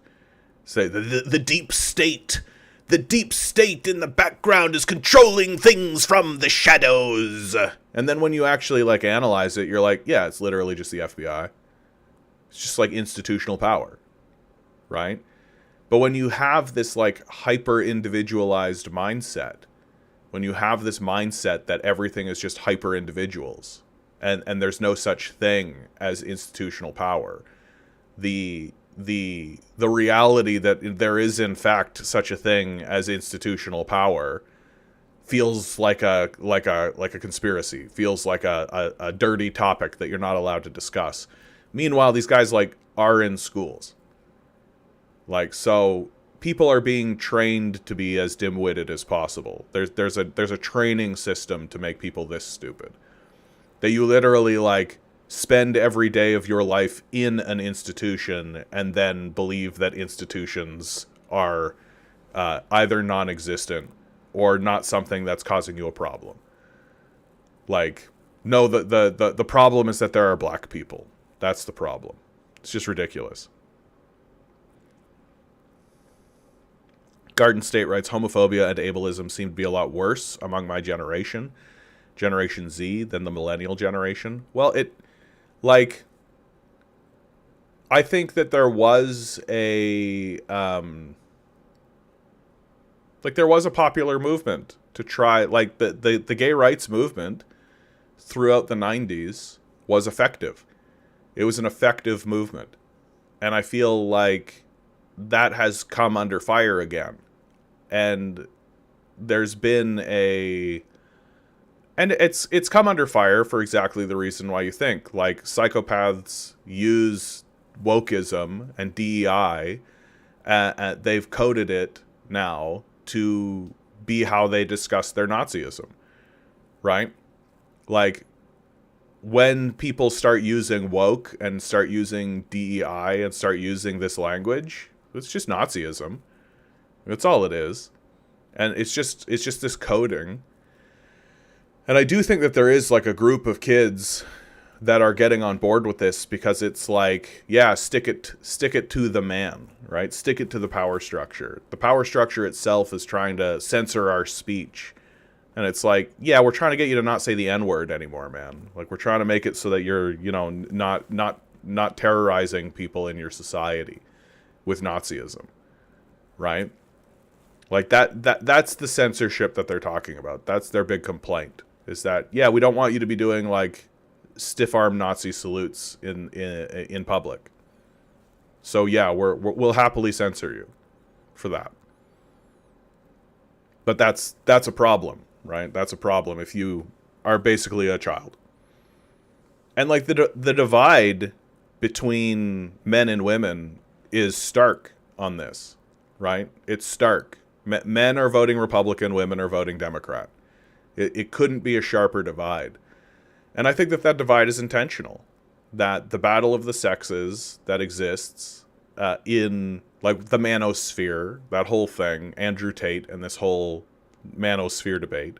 Say, the deep state. The deep state in the background is controlling things from the shadows. And then when you actually, like, analyze it, you're like, yeah, it's literally just the FBI. It's just, like, institutional power, right? But when you have this, like, hyper-individualized mindset, when you have this mindset that everything is just hyper-individuals, and there's no such thing as institutional power, the reality that there is, in fact, such a thing as institutional power feels like a conspiracy, feels like a dirty topic that you're not allowed to discuss. Meanwhile, these guys, like, are in schools. Like, so people are being trained to be as dim-witted as possible. There's a training system to make people this stupid. That you literally, like, spend every day of your life in an institution and then believe that institutions are either non-existent or not something that's causing you a problem. Like, no, the problem is that there are black people. That's the problem. It's just ridiculous. Garden State writes, homophobia and ableism seem to be a lot worse among my generation, Generation Z, than the millennial generation. Well, I think that there was there was a popular movement to try, like, the gay rights movement throughout the 90s was effective. It was an effective movement. And I feel like that has come under fire again. And there's been and it's come under fire for exactly the reason why you think. Like, psychopaths use wokeism and DEI, they've coded it now to be how they discuss their Nazism, right? Like, when people start using woke and start using DEI and start using this language, it's just Nazism. That's all it is. And it's just this coding. And I do think that there is, like, a group of kids that are getting on board with this, because it's like, yeah, stick it to the man, right? Stick it to the power structure. The power structure itself is trying to censor our speech. And it's like, yeah, we're trying to get you to not say the N-word anymore, man. Like, we're trying to make it so that you're, not terrorizing people in your society with Nazism, right? Like, that's the censorship that they're talking about. That's their big complaint, is that, yeah, we don't want you to be doing, like, stiff-arm Nazi salutes in public. So yeah, we'll happily censor you for that. But that's a problem, right? That's a problem if you are basically a child. And, like, the divide between men and women is stark on this, right? It's stark. Men are voting Republican, women are voting Democrat. It couldn't be a sharper divide. And I think that divide is intentional. That the battle of the sexes that exists in, like, the manosphere, that whole thing, Andrew Tate and this whole manosphere debate,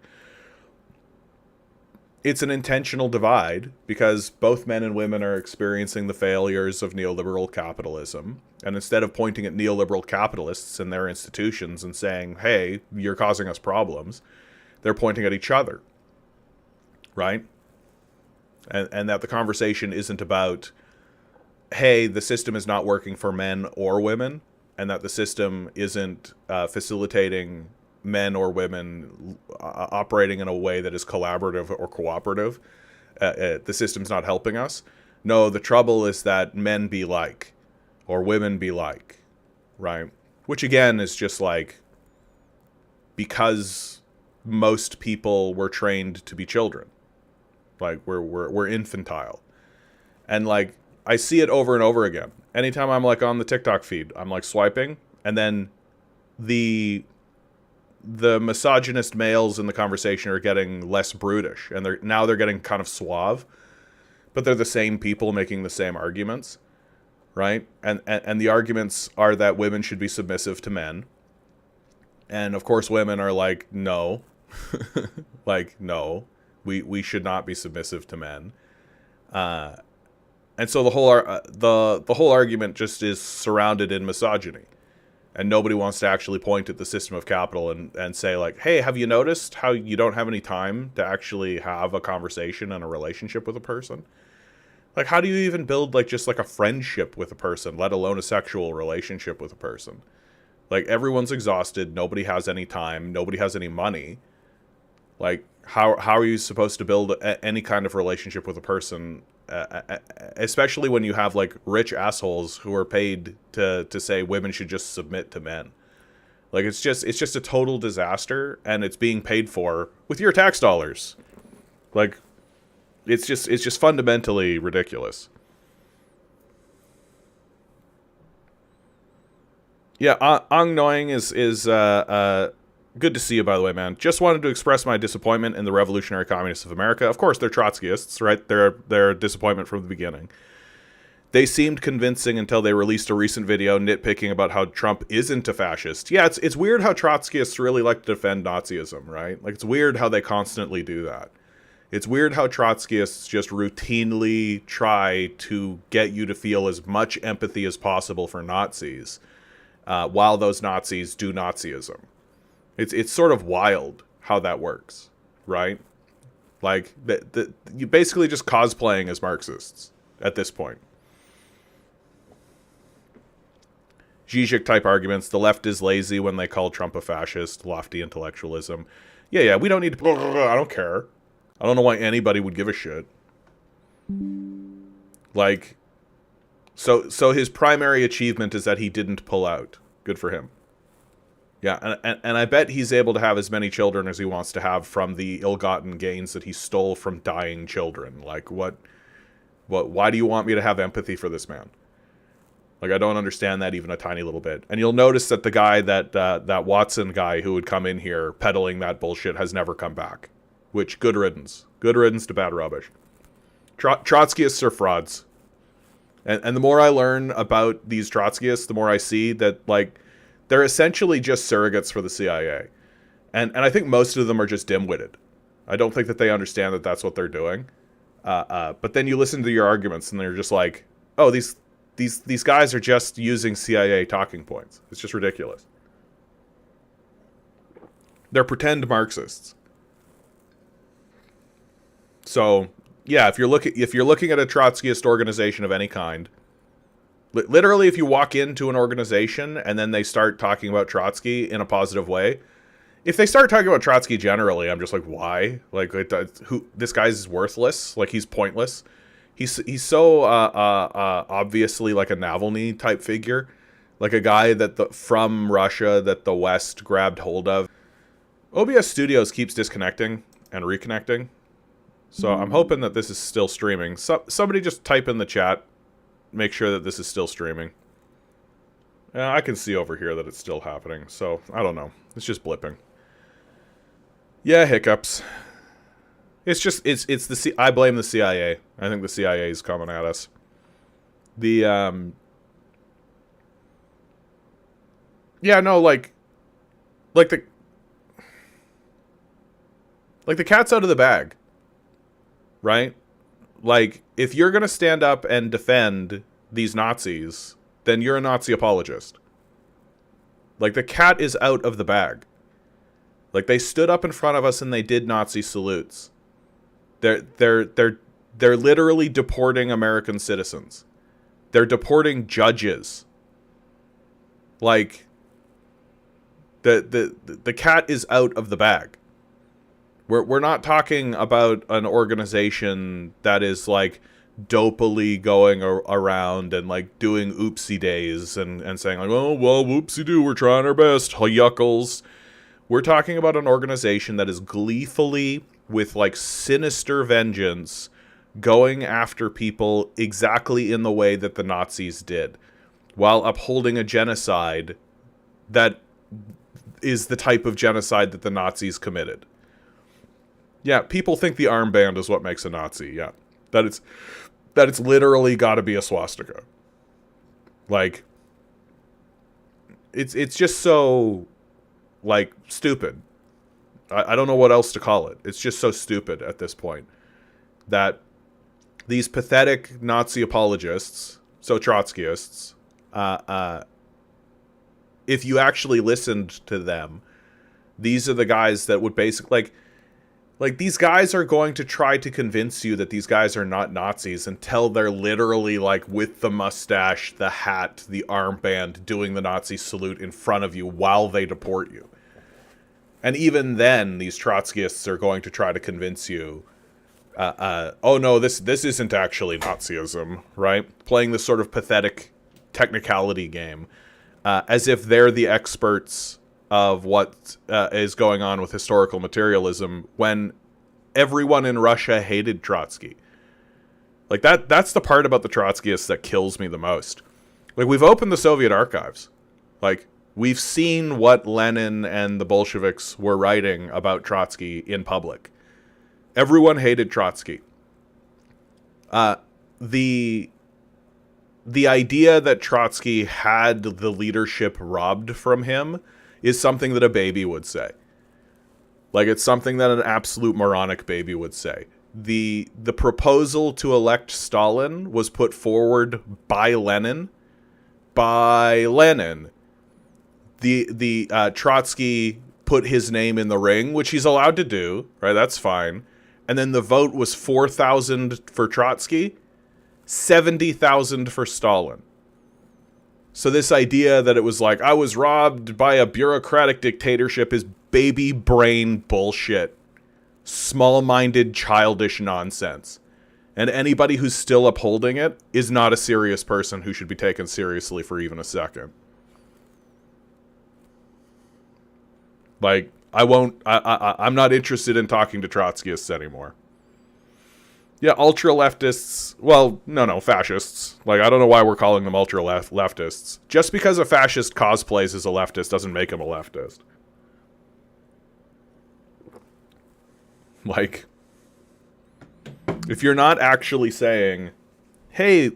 it's an intentional divide because both men and women are experiencing the failures of neoliberal capitalism. And instead of pointing at neoliberal capitalists and their institutions and saying, hey, you're causing us problems, they're pointing at each other, right? And that the conversation isn't about, hey, the system is not working for men or women, and that the system isn't facilitating men or women operating in a way that is collaborative or cooperative. The system's not helping us. No, the trouble is that men be like, or women be like, right? Which, again, is just like, because most people were trained to be children. Like, we're infantile. And, like, I see it over and over again. Anytime I'm, like, on the TikTok feed, I'm, like, swiping, and then the misogynist males in the conversation are getting less brutish, and they're getting kind of suave, but they're the same people making the same arguments, right? And the arguments are that women should be submissive to men. And, of course, women are like, no. Like, no. We should not be submissive to men, and so the whole argument just is surrounded in misogyny, and nobody wants to actually point at the system of capital and say, like, hey, have you noticed how you don't have any time to actually have a conversation and a relationship with a person? Like, how do you even build, like, just like a friendship with a person, let alone a sexual relationship with a person? Like, everyone's exhausted, nobody has any time, nobody has any money. Like, how are you supposed to build any kind of relationship with a person, especially when you have, like, rich assholes who are paid to say women should just submit to men? Like, it's just a total disaster, and it's being paid for with your tax dollars. Like, it's just fundamentally ridiculous. Yeah, Ang Noing is Good to see you, by the way, man. Just wanted to express my disappointment in the Revolutionary Communists of America. Of course, they're Trotskyists, right? They're a disappointment from the beginning. They seemed convincing until they released a recent video nitpicking about how Trump isn't a fascist. Yeah, it's weird how Trotskyists really like to defend Nazism, right? Like, it's weird how they constantly do that. It's weird how Trotskyists just routinely try to get you to feel as much empathy as possible for Nazis while those Nazis do Nazism. It's sort of wild how that works, right? Like, you basically just cosplaying as Marxists at this point. Zizek type arguments. The left is lazy when they call Trump a fascist. Lofty intellectualism. Yeah, we don't need to... I don't care. I don't know why anybody would give a shit. Like, so his primary achievement is that he didn't pull out. Good for him. Yeah, and I bet he's able to have as many children as he wants to have from the ill-gotten gains that he stole from dying children. Like, why do you want me to have empathy for this man? Like, I don't understand that even a tiny little bit. And you'll notice that the guy that Watson guy who would come in here peddling that bullshit has never come back. Which, good riddance. Good riddance to bad rubbish. Trotskyists are frauds. And the more I learn about these Trotskyists, the more I see that, like, they're essentially just surrogates for the CIA. And I think most of them are just dim-witted. I don't think that they understand that that's what they're doing. But then you listen to your arguments and they're just like, oh, these guys are just using CIA talking points. It's just ridiculous. They're pretend Marxists. So, yeah, if you're looking at a Trotskyist organization of any kind, literally if you walk into an organization and then they start talking about Trotsky in a positive way, if they start talking about Trotsky generally, I'm just like, why? Like, this guy's worthless. Like, he's pointless. He's so obviously like a Navalny type figure, like a guy that from Russia that the West grabbed hold of. OBS Studios keeps disconnecting and reconnecting, so I'm hoping that this is still streaming. Somebody just type in the chat, make sure that this is still streaming. I can see over here that it's still happening, so I don't know. It's just blipping. Yeah, hiccups. It's just, I blame the CIA. I think the CIA is coming at us. Yeah, no, like the cat's out of the bag, right? Like, if you're gonna stand up and defend these Nazis, then you're a Nazi apologist. Like, the cat is out of the bag. Like, they stood up in front of us and they did Nazi salutes. They're literally deporting American citizens. They're deporting judges. Like, the cat is out of the bag. We're not talking about an organization that is like dopily going around and like doing oopsie days and saying like, oh well, whoopsie doo, we're trying our best, yuckles. We're talking about an organization that is gleefully, with like sinister vengeance, going after people exactly in the way that the Nazis did, while upholding a genocide that is the type of genocide that the Nazis committed. Yeah, people think the armband is what makes a Nazi. Yeah, that it's literally got to be a swastika. Like, it's just so, like, stupid. I don't know what else to call it. It's just so stupid at this point that these pathetic Nazi apologists, so Trotskyists, if you actually listened to them, these are the guys that would basically, like these guys are going to try to convince you that these guys are not Nazis until they're literally like with the mustache, the hat, the armband, doing the Nazi salute in front of you while they deport you. And even then, these Trotskyists are going to try to convince you, oh no, this isn't actually Nazism, right? Playing this sort of pathetic technicality game, as if they're the experts of what is going on with historical materialism, when everyone in Russia hated Trotsky. Like, that's the part about the Trotskyists that kills me the most. Like, we've opened the Soviet archives. Like, We've seen what Lenin and the Bolsheviks were writing about Trotsky in public. Everyone hated Trotsky. The idea that Trotsky had the leadership robbed from him is something that a baby would say. Like, it's something that an absolute moronic baby would say. The proposal to elect Stalin was put forward by Lenin. The Trotsky put his name in the ring, which he's allowed to do, right? That's fine. And then the vote was 4,000 for Trotsky, 70,000 for Stalin. So this idea that it was like, I was robbed by a bureaucratic dictatorship is baby brain bullshit. Small-minded, childish nonsense. And anybody who's still upholding it is not a serious person who should be taken seriously for even a second. Like, I'm not interested in talking to Trotskyists anymore. Yeah, ultra-leftists, well, no, fascists. Like, I don't know why we're calling them ultra-leftists. Just because a fascist cosplays as a leftist doesn't make him a leftist. Like, if you're not actually saying, hey,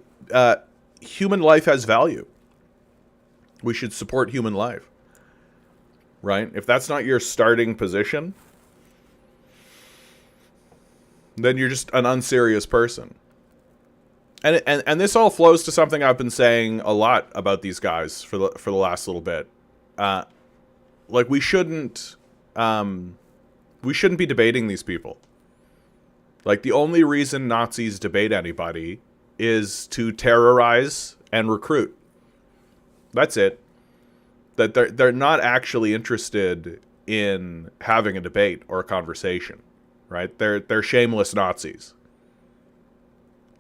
human life has value, we should support human life, right? If that's not your starting position, then you're just an unserious person. And this all flows to something I've been saying a lot about these guys for the last little bit. Like, we shouldn't be debating these people. Like, the only reason Nazis debate anybody is to terrorize and recruit. That's it. That they're not actually interested in having a debate or a conversation, right? They're shameless Nazis.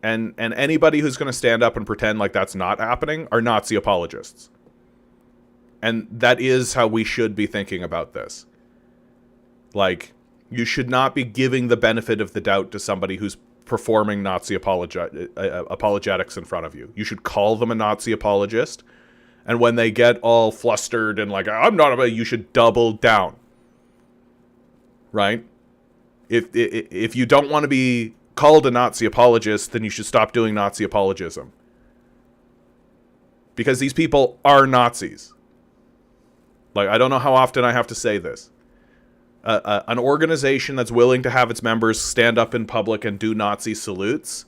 And anybody who's going to stand up and pretend like that's not happening are Nazi apologists. And that is how we should be thinking about this. Like, you should not be giving the benefit of the doubt to somebody who's performing Nazi apologetics in front of you. You should call them a Nazi apologist. And when they get all flustered and like, I'm not about, you should double down. Right? If you don't want to be called a Nazi apologist, then you should stop doing Nazi apologism. Because these people are Nazis. Like, I don't know how often I have to say this. An organization that's willing to have its members stand up in public and do Nazi salutes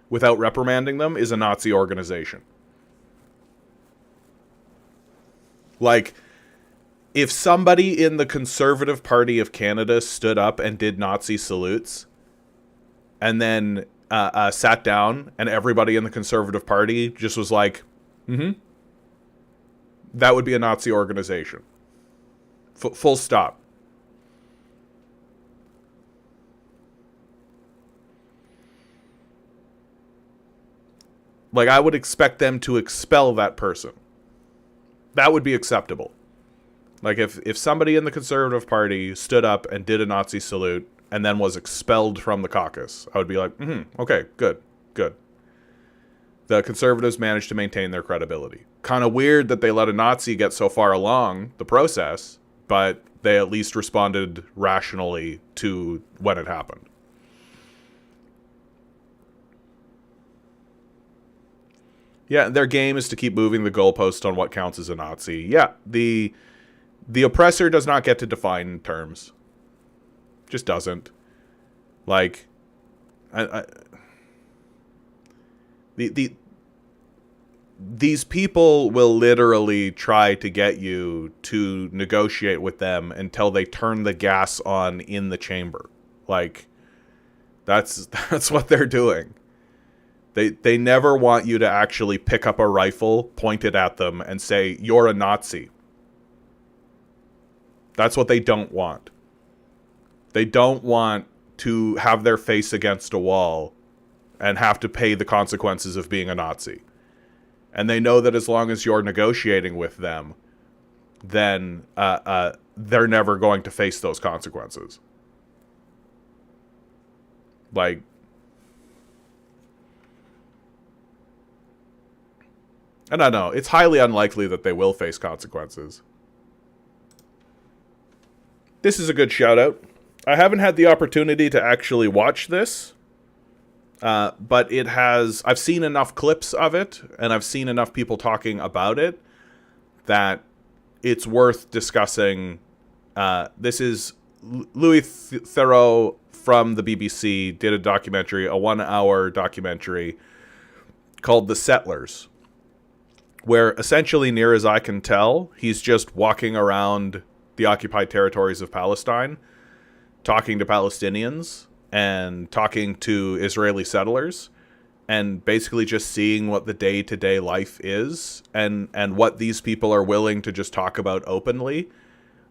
without reprimanding them is a Nazi organization. Like, if somebody in the Conservative Party of Canada stood up and did Nazi salutes and then sat down and everybody in the Conservative Party just was like, that would be a Nazi organization. Full stop. Like, I would expect them to expel that person. That would be acceptable. Like, if somebody in the Conservative Party stood up and did a Nazi salute and then was expelled from the caucus, I would be like, okay, good. The Conservatives managed to maintain their credibility. Kind of weird that they let a Nazi get so far along the process, but they at least responded rationally to when it happened. Yeah, their game is to keep moving the goalpost on what counts as a Nazi. Yeah, the oppressor does not get to define terms. Just doesn't. Like, these people will literally try to get you to negotiate with them until they turn the gas on in the chamber. Like, that's what they're doing. They never want you to actually pick up a rifle, point it at them, and say, you're a Nazi. That's what they don't want. They don't want to have their face against a wall and have to pay the consequences of being a Nazi. And they know that as long as you're negotiating with them, then they're never going to face those consequences. Like, I don't know. It's highly unlikely that they will face consequences. this is a good shout out. I haven't had the opportunity to actually watch this, but it has. I've seen enough clips of it, and I've seen enough people talking about it that it's worth discussing. This is Louis Theroux from the BBC did a documentary, a 1-hour documentary called The Settlers, where essentially, near as I can tell, he's just walking around the occupied territories of Palestine, talking to Palestinians and talking to Israeli settlers, and basically just seeing what the day-to-day life is and what these people are willing to just talk about openly.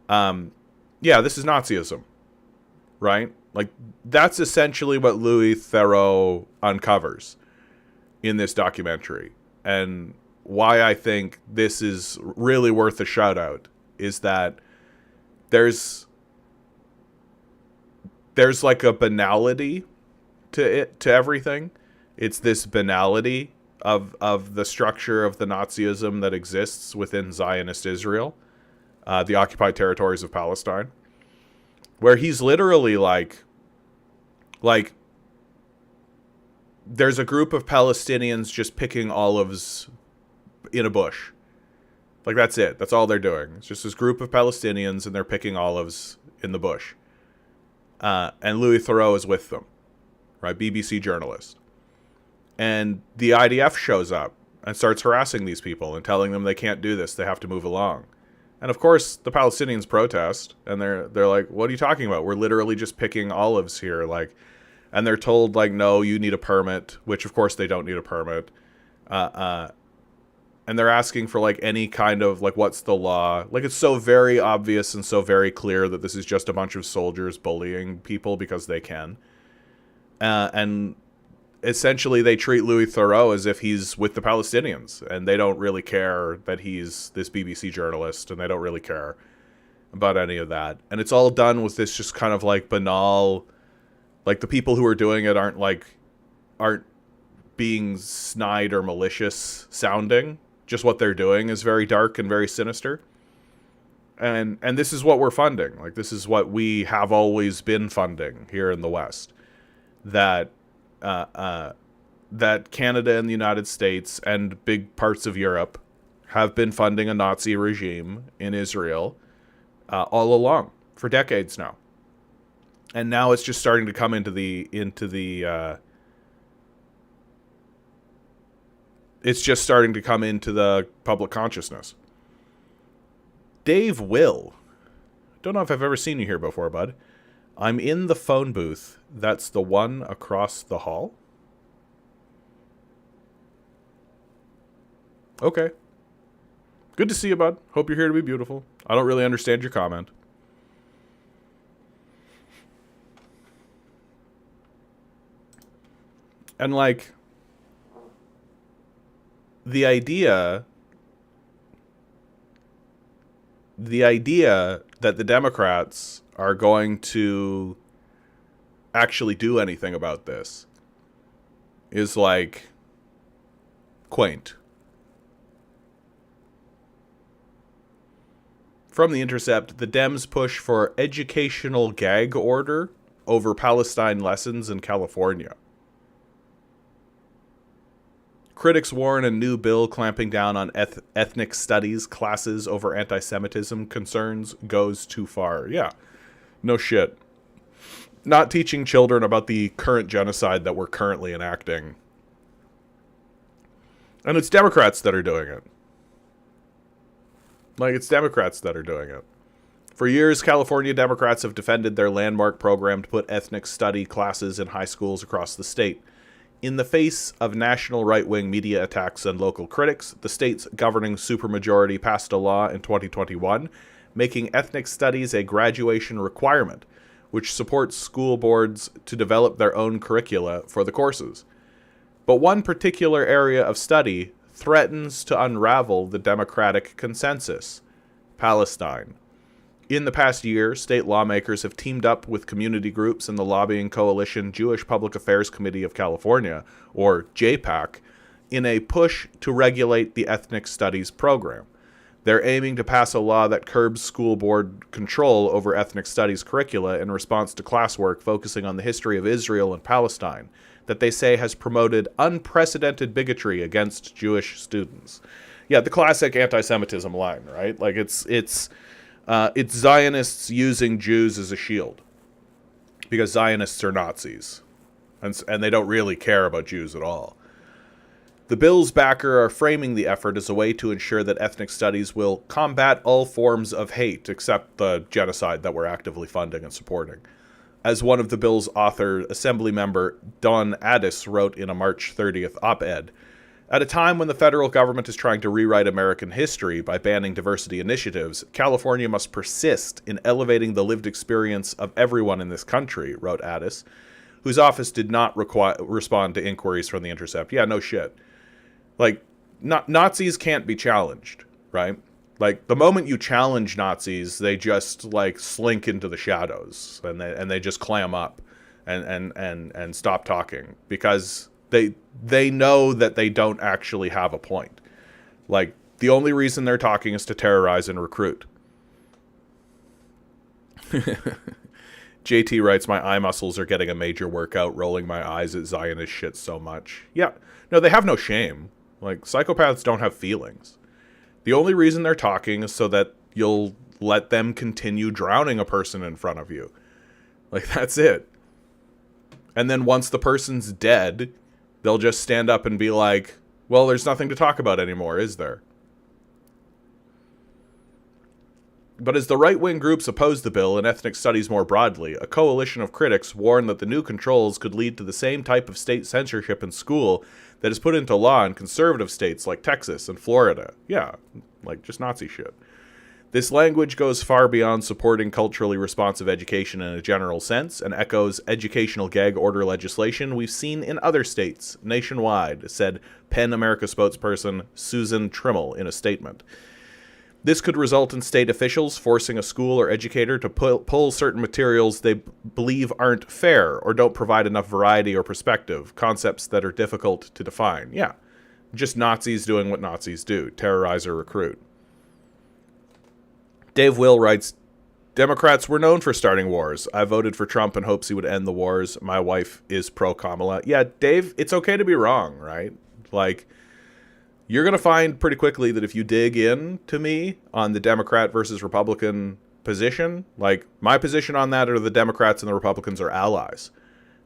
Yeah, this is Nazism, right? Like, that's essentially what Louis Theroux uncovers in this documentary. And why I think this is really worth a shout out is that there's like a banality to everything. It's this banality of the structure of the Nazism that exists within Zionist Israel, the occupied territories of Palestine, where he's literally like there's a group of Palestinians just picking olives in a bush. Like, that's it. That's all they're doing. It's just this group of Palestinians, and they're picking olives in the bush. And Louis Theroux is with them, right? BBC journalist. And the IDF shows up and starts harassing these people and telling them they can't do this. They have to move along. And of course, the Palestinians protest, and they're like, "What are you talking about? We're literally just picking olives here." Like, and they're told, like, "No, you need a permit," which of course they don't need a permit. And they're asking for, like, any kind of, like, what's the law? Like, it's so very obvious and so very clear that this is just a bunch of soldiers bullying people because they can. And essentially they treat Louis Theroux as if he's with the Palestinians, and they don't really care that he's this BBC journalist, and they don't really care about any of that. And it's all done with this just kind of, like, banal, like, the people who are doing it aren't being snide or malicious sounding. Just what they're doing is very dark and very sinister. And this is what we're funding. Like, this is what we have always been funding here in the West. That Canada and the United States and big parts of Europe have been funding a Nazi regime in Israel all along for decades now. And now it's just starting to come into the it's just starting to come into the public consciousness. Dave Will. Don't know if I've ever seen you here before, bud. I'm in the phone booth. That's the one across the hall? Okay. Good to see you, bud. Hope you're here to be beautiful. I don't really understand your comment. And, like, the idea that the Democrats are going to actually do anything about this is, like, quaint. From The Intercept, the Dems push for educational gag order over Palestine lessons in California. Critics warn a new bill clamping down on ethnic studies classes over anti-Semitism concerns goes too far. Yeah, no shit. Not teaching children about the current genocide that we're currently enacting. And it's Democrats that are doing it. Like, it's Democrats that are doing it. For years, California Democrats have defended their landmark program to put ethnic study classes in high schools across the state. In the face of national right-wing media attacks and local critics, the state's governing supermajority passed a law in 2021 making ethnic studies a graduation requirement, which supports school boards to develop their own curricula for the courses. But one particular area of study threatens to unravel the democratic consensus: Palestine. In the past year, state lawmakers have teamed up with community groups and the lobbying coalition Jewish Public Affairs Committee of California, or JPAC, in a push to regulate the ethnic studies program. They're aiming to pass a law that curbs school board control over ethnic studies curricula in response to classwork focusing on the history of Israel and Palestine, that they say has promoted unprecedented bigotry against Jewish students. Yeah, the classic anti-Semitism line, right? Like it's Zionists using Jews as a shield, because Zionists are Nazis, and they don't really care about Jews at all. The bill's backer are framing the effort as a way to ensure that ethnic studies will combat all forms of hate, except the genocide that we're actively funding and supporting. As one of the bill's author, Assembly member Don Addis wrote in a March 30th op-ed, at a time when the federal government is trying to rewrite American history by banning diversity initiatives, California must persist in elevating the lived experience of everyone in this country, wrote Addis, whose office did not respond to inquiries from The Intercept. Yeah, no shit. Like, Nazis can't be challenged, right? Like, the moment you challenge Nazis, they just, like, slink into the shadows, and they just clam up and stop talking, because they know that they don't actually have a point. Like, the only reason they're talking is to terrorize and recruit. JT writes, my eye muscles are getting a major workout rolling my eyes at Zionist shit so much. Yeah, no, they have no shame. Like, psychopaths don't have feelings. The only reason they're talking is so that you'll let them continue drowning a person in front of you. Like, that's it. And then once the person's dead, they'll just stand up and be like, well, there's nothing to talk about anymore, is there? But as the right-wing groups oppose the bill and ethnic studies more broadly, a coalition of critics warn that the new controls could lead to the same type of state censorship in school that is put into law in conservative states like Texas and Florida. Yeah, like just Nazi shit. This language goes far beyond supporting culturally responsive education in a general sense and echoes educational gag order legislation we've seen in other states nationwide, said PEN America spokesperson Susan Trimmel in a statement. This could result in state officials forcing a school or educator to pull certain materials they believe aren't fair or don't provide enough variety or perspective, concepts that are difficult to define. Yeah, just Nazis doing what Nazis do, terrorize or recruit. Dave Will writes, Democrats were known for starting wars. I voted for Trump in hopes he would end the wars. My wife is pro-Kamala. Yeah, Dave, it's okay to be wrong, right? Like, you're going to find pretty quickly that if you dig in to me on the Democrat versus Republican position, like, my position on that are the Democrats and the Republicans are allies,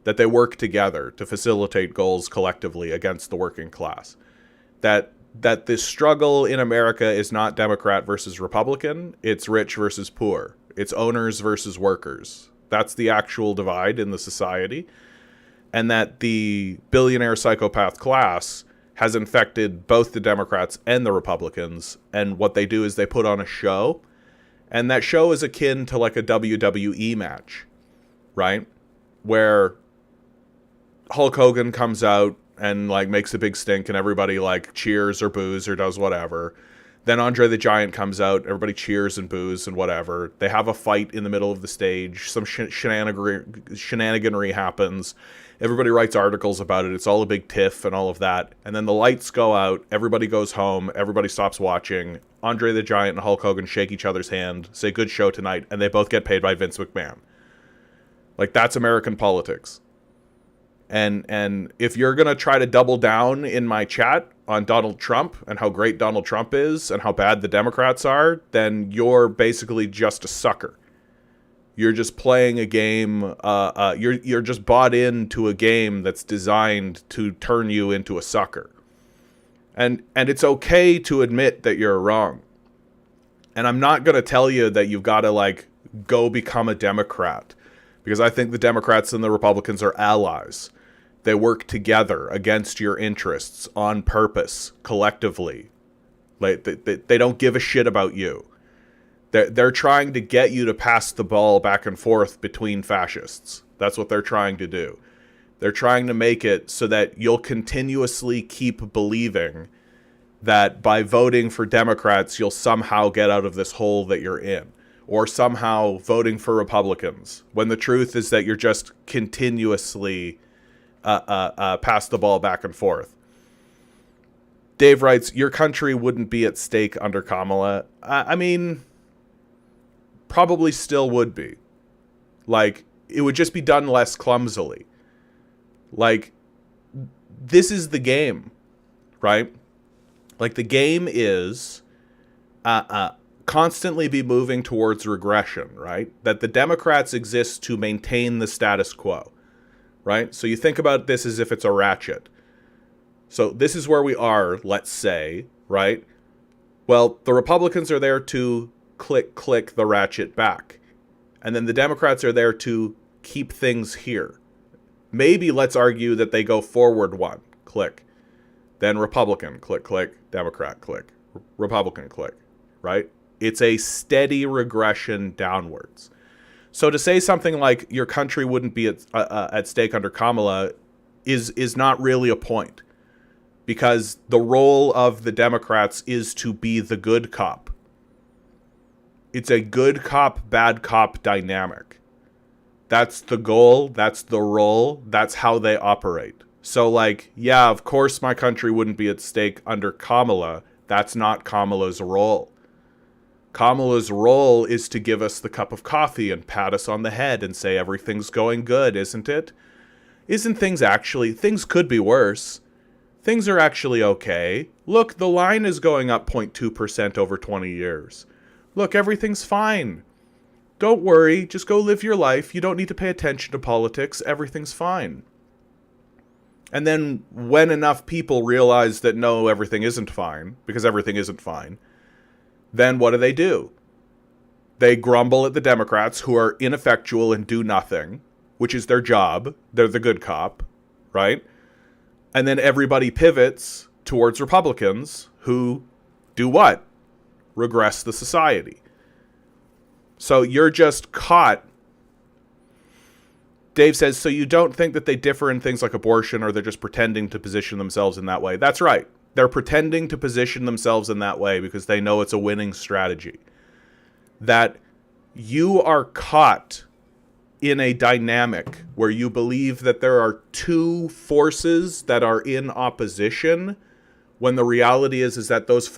that they work together to facilitate goals collectively against the working class. That this struggle in America is not Democrat versus Republican, it's rich versus poor. It's owners versus workers. That's the actual divide in the society. And that the billionaire psychopath class has infected both the Democrats and the Republicans. And what they do is they put on a show. And that show is akin to like a WWE match, right? Where Hulk Hogan comes out and like makes a big stink and everybody like cheers or boos or does whatever. Then Andre the Giant comes out, everybody cheers and boos and whatever. They have a fight in the middle of the stage. Some shenaniganry happens. Everybody writes articles about it. It's all a big tiff and all of that. And then the lights go out. Everybody goes home. Everybody stops watching. Andre the Giant and Hulk Hogan shake each other's hand, say good show tonight, and they both get paid by Vince McMahon. Like, that's American politics. And if you're going to try to double down in my chat on Donald Trump and how great Donald Trump is and how bad the Democrats are, then you're basically just a sucker. You're just playing a game. You're just bought into a game that's designed to turn you into a sucker. And it's okay to admit that you're wrong. And I'm not going to tell you that you've got to like go become a Democrat, because I think the Democrats and the Republicans are allies. They work together against your interests on purpose, collectively. Like, they don't give a shit about you. They're trying to get you to pass the ball back and forth between fascists. That's what they're trying to do. They're trying to make it so that you'll continuously keep believing that by voting for Democrats, you'll somehow get out of this hole that you're in, or somehow voting for Republicans, when the truth is that you're just continuously pass the ball back and forth. Dave writes, your country wouldn't be at stake under Kamala. I mean, probably still would be. Like, it would just be done less clumsily. Like, this is the game, right? Like, the game is constantly be moving towards regression, right? That the Democrats exist to maintain the status quo, right? So you think about this as if it's a ratchet. So this is where we are, let's say, right? Well, the Republicans are there to click the ratchet back. And then the Democrats are there to keep things here. Maybe let's argue that they go forward one, click. Then Republican, click, Democrat, click. Republican, click, right? It's a steady regression downwards. So to say something like your country wouldn't be at stake under Kamala is not really a point. Because the role of the Democrats is to be the good cop. It's a good cop, bad cop dynamic. That's the goal. That's the role. That's how they operate. So, like, yeah, of course my country wouldn't be at stake under Kamala. That's not Kamala's role. Kamala's role is to give us the cup of coffee and pat us on the head and say everything's going good, isn't it? Isn't things could be worse. Things are actually okay. Look, the line is going up 0.2% over 20 years. Look, everything's fine. Don't worry, just go live your life. You don't need to pay attention to politics. Everything's fine. And then when enough people realize that no, everything isn't fine, because everything isn't fine, then what do? They grumble at the Democrats, who are ineffectual and do nothing, which is their job. They're the good cop, right? And then everybody pivots towards Republicans, who do what? Regress the society. So you're just caught. Dave says, so you don't think that they differ in things like abortion, or they're just pretending to position themselves in that way? That's right. They're pretending to position themselves in that way because they know it's a winning strategy. That you are caught in a dynamic where you believe that there are two forces that are in opposition, when the reality is that those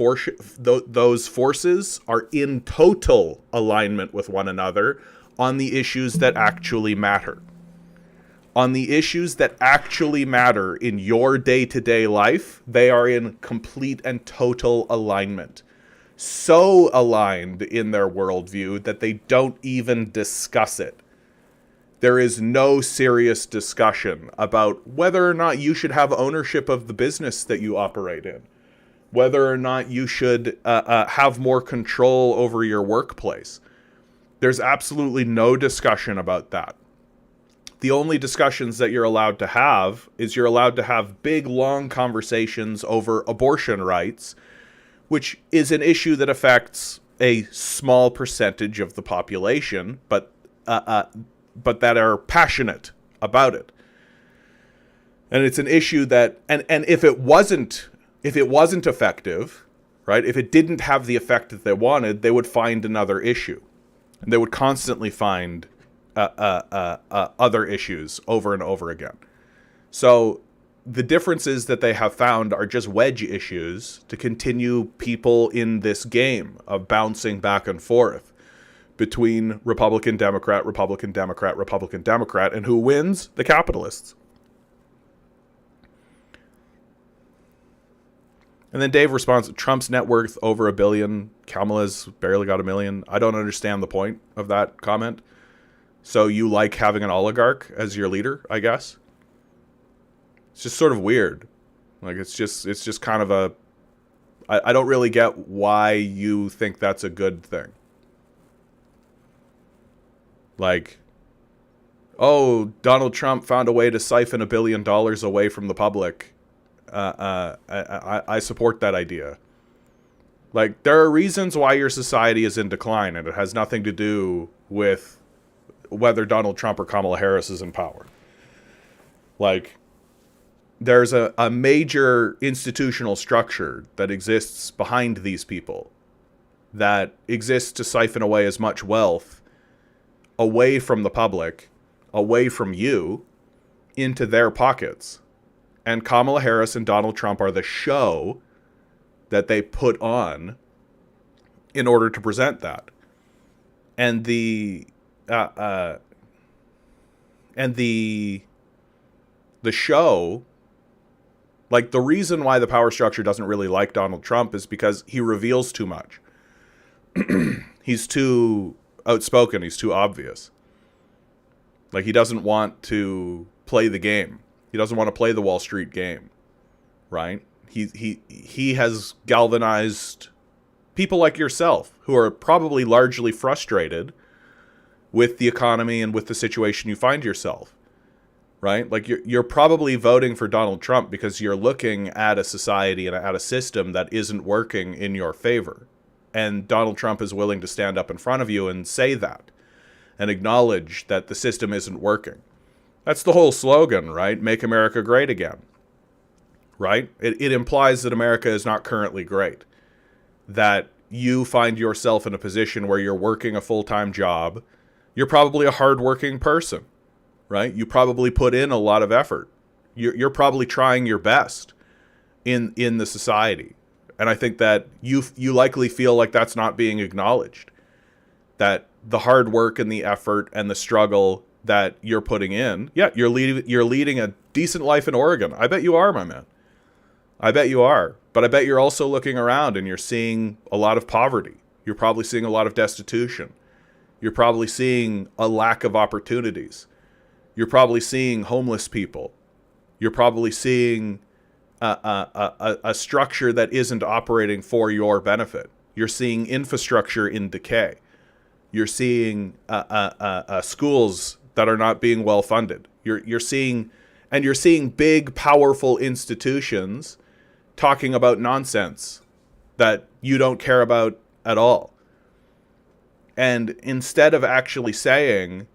forces are in total alignment with one another on the issues that actually matter. On the issues that actually matter in your day-to-day life, they are in complete and total alignment. So aligned in their worldview that they don't even discuss it. There is no serious discussion about whether or not you should have ownership of the business that you operate in, whether or not you should have more control over your workplace. There's absolutely no discussion about that. The only discussions that you're allowed to have is you're allowed to have big, long conversations over abortion rights, which is an issue that affects a small percentage of the population, but that are passionate about it. And it's an issue that, and if it wasn't effective, right? If it didn't have the effect that they wanted, they would find another issue. And they would constantly find other issues over and over again. So the differences that they have found are just wedge issues to continue people in this game of bouncing back and forth between Republican, Democrat, Republican, Democrat, Republican, Democrat, and who wins? The capitalists. And then Dave responds, Trump's net worth over $1 billion. Kamala's barely got $1 million. I don't understand the point of that comment. So you like having an oligarch as your leader, I guess? It's just sort of weird. Like, it's just kind of I don't really get why you think that's a good thing. Like, oh, Donald Trump found a way to siphon $1 billion away from the public. I support that idea. Like, there are reasons why your society is in decline, and it has nothing to do with whether Donald Trump or Kamala Harris is in power. Like, there's a major institutional structure that exists behind these people that exists to siphon away as much wealth away from the public, away from you, into their pockets. And Kamala Harris and Donald Trump are the show that they put on in order to present that. And the show, like, the reason why the power structure doesn't really like Donald Trump is because he reveals too much. He's too outspoken. He's too obvious. Like, he doesn't want to play the game. He doesn't want to play the Wall Street game, right? He has galvanized people like yourself who are probably largely frustrated with the economy and with the situation you find yourself, right? Like, you're probably voting for Donald Trump because you're looking at a society and at a system that isn't working in your favor. And Donald Trump is willing to stand up in front of you and say that and acknowledge that the system isn't working. That's the whole slogan, right? Make America great again, right? It implies that America is not currently great, that you find yourself in a position where you're working a full-time job. You're probably a hardworking person, right? You probably put in a lot of effort. You're probably trying your best in the society. And I think that you likely feel like that's not being acknowledged, that the hard work and the effort and the struggle that you're putting in, yeah, you're leading a decent life in Oregon. I bet you are, my man. I bet you are. But I bet you're also looking around and you're seeing a lot of poverty. You're probably seeing a lot of destitution. You're probably seeing a lack of opportunities. You're probably seeing homeless people. You're probably seeing a structure that isn't operating for your benefit. You're seeing infrastructure in decay. You're seeing schools that are not being well funded. You're seeing big, powerful institutions talking about nonsense that you don't care about at all. And instead of actually saying,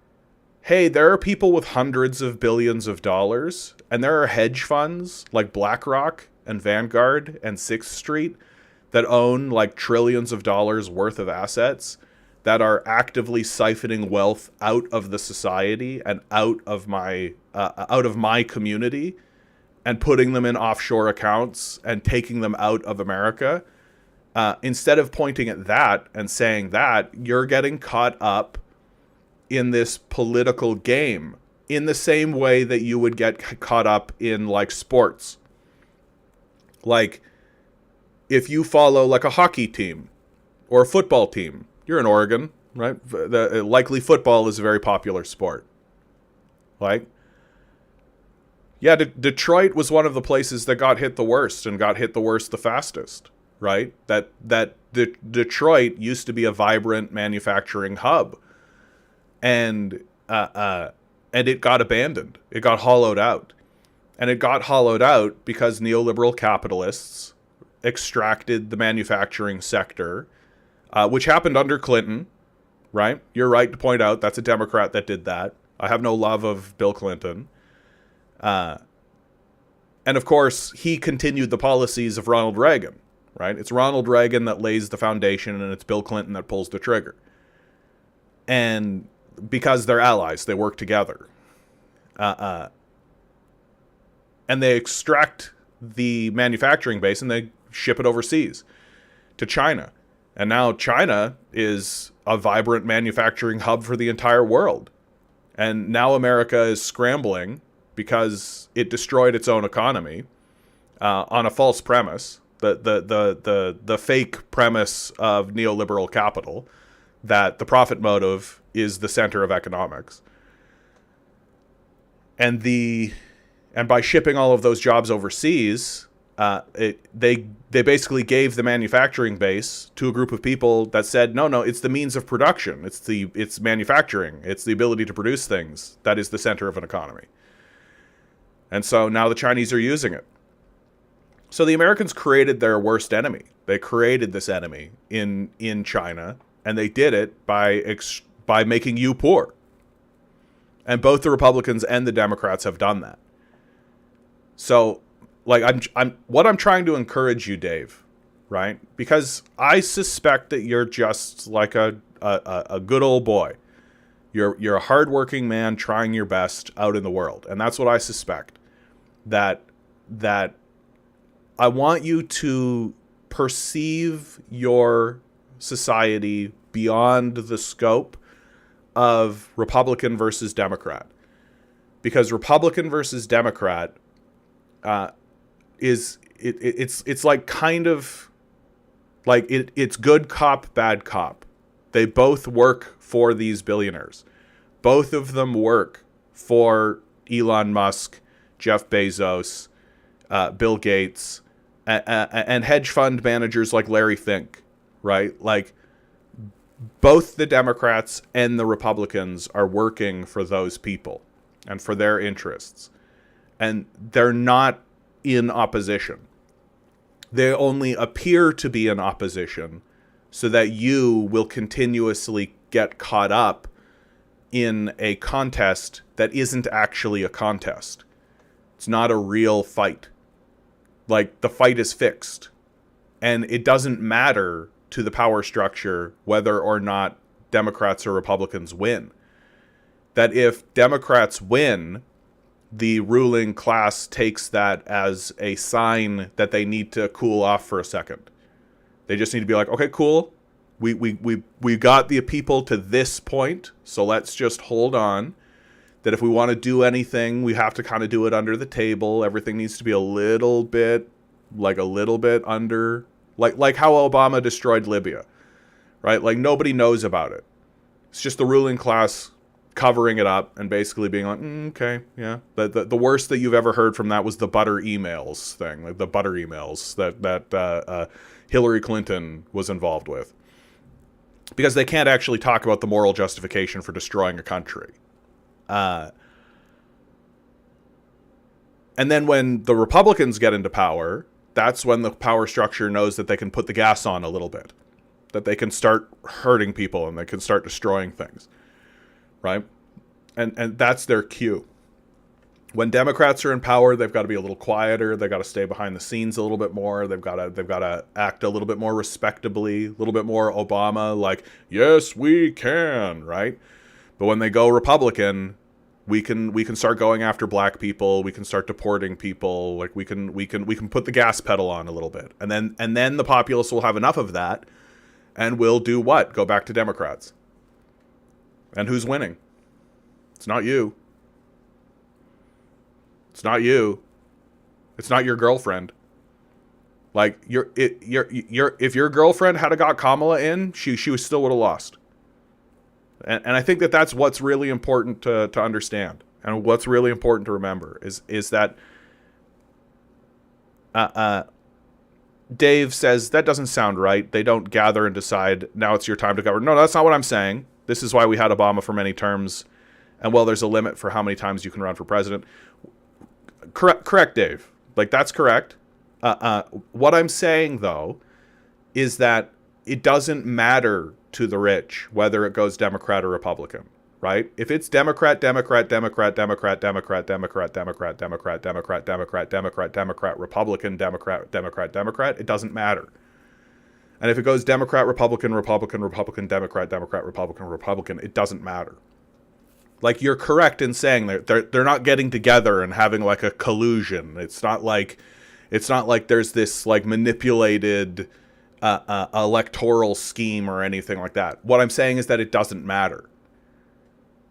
hey, there are people with hundreds of billions of dollars, and there are hedge funds like BlackRock and Vanguard and Sixth Street that own like trillions of dollars worth of assets that are actively siphoning wealth out of the society and out of my community and putting them in offshore accounts and taking them out of America. Instead of pointing at that and saying that, you're getting caught up in this political game in the same way that you would get caught up in like sports. Like, if you follow like a hockey team or a football team, you're in Oregon, right? Likely football is a very popular sport. Like, yeah, Detroit was one of the places that got hit the worst and got hit the worst the fastest, right? That Detroit used to be a vibrant manufacturing hub, and it got abandoned. It got hollowed out, and it got hollowed out because neoliberal capitalists extracted the manufacturing sector, which happened under Clinton, right? You're right to point out that's a Democrat that did that. I have no love of Bill Clinton. And of course, he continued the policies of Ronald Reagan, right? It's Ronald Reagan that lays the foundation, and it's Bill Clinton that pulls the trigger. And because they're allies, they work together. And they extract the manufacturing base and they ship it overseas to China. And now China is a vibrant manufacturing hub for the entire world. And now America is scrambling because it destroyed its own economy on a false premise, the fake premise of neoliberal capital, that the profit motive is the center of economics. And by shipping all of those jobs overseas, they basically gave the manufacturing base to a group of people that said, no, it's the means of production. It's manufacturing. It's the ability to produce things that is the center of an economy. And so now the Chinese are using it. So the Americans created their worst enemy. They created this enemy in China, and they did it by making you poor. And both the Republicans and the Democrats have done that. So, like, I'm trying to encourage you, Dave, right? Because I suspect that you're just like a good old boy. You're a hardworking man trying your best out in the world, and that's what I suspect. That I want you to perceive your society beyond the scope of Republican versus Democrat. Because Republican versus Democrat it's like kind of like it's good cop, bad cop. They both work for these billionaires. Both of them work for Elon Musk, Jeff Bezos, Bill Gates, and hedge fund managers like Larry Fink, right? Like, both the Democrats and the Republicans are working for those people and for their interests. And they're not in opposition. They only appear to be in opposition so that you will continuously get caught up in a contest that isn't actually a contest. It's not a real fight. Like, the fight is fixed. And it doesn't matter to the power structure whether or not Democrats or Republicans win. That if Democrats win, the ruling class takes that as a sign that they need to cool off for a second. They just need to be like, okay, cool. We got the people to this point, so let's just hold on. That if we want to do anything, we have to kind of do it under the table. Everything needs to be a little bit under, like how Obama destroyed Libya, right? Like, nobody knows about it. It's just the ruling class covering it up and basically being like, okay, yeah. The worst that you've ever heard from that was the butter emails thing, like the butter emails that Hillary Clinton was involved with. Because they can't actually talk about the moral justification for destroying a country. And then when the Republicans get into power, that's when the power structure knows that they can put the gas on a little bit. That they can start hurting people and they can start destroying things. Right? And that's their cue. When Democrats are in power, they've got to be a little quieter. They've got to stay behind the scenes a little bit more. They've got to act a little bit more respectably, a little bit more Obama, like, yes, we can, right? But when they go Republican, we can start going after black people. We can start deporting people. Like, we can put the gas pedal on a little bit, and then the populace will have enough of that, and will do what? Go back to Democrats. And who's winning? It's not you. It's not you. It's not your girlfriend. Like, if your girlfriend had got Kamala in, she still would have lost. And I think that's what's really important to understand, and what's really important to remember is that Dave says that doesn't sound right. They don't gather and decide, now it's your time to govern. No, that's not what I'm saying. This is why we had Obama for many terms, and well, there's a limit for how many times you can run for president. Correct, Dave. Like, that's correct. What I'm saying, though, is that it doesn't matter to the rich whether it goes Democrat or Republican, right? If it's Democrat, Republican, Democrat, it doesn't matter. And if it goes Democrat, Republican, Democrat, Republican, it doesn't matter. Like, you're correct in saying they're not getting together and having like a collusion. It's not like there's this like manipulated electoral scheme or anything like that. What I'm saying is that it doesn't matter.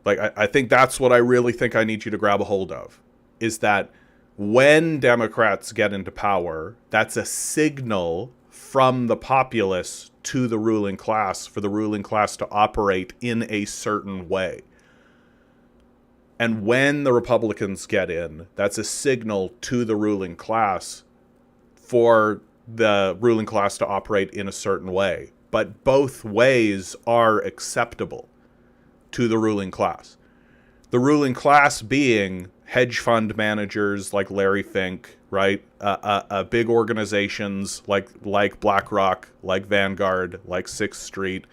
Like, I think that's what I really think I need you to grab a hold of, is that when Democrats get into power, that's a signal from the populace to the ruling class for the ruling class to operate in a certain way. And when the Republicans get in, that's a signal to the ruling class for the ruling class to operate in a certain way. But both ways are acceptable to the ruling class. The ruling class being hedge fund managers like Larry Fink, right? Big organizations like BlackRock, like Vanguard, like Sixth Street.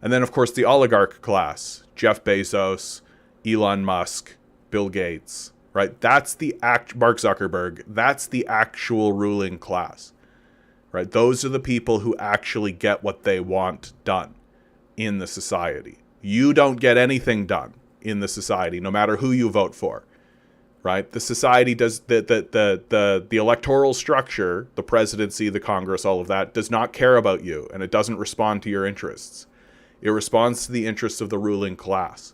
And then, of course, the oligarch class, Jeff Bezos, Elon Musk, Bill Gates, right? That's the Mark Zuckerberg. That's the actual ruling class, right? Those are the people who actually get what they want done in the society. You don't get anything done in the society, no matter who you vote for, right? The society does the electoral structure, the presidency, the Congress, all of that does not care about you, and it doesn't respond to your interests. It responds to the interests of the ruling class.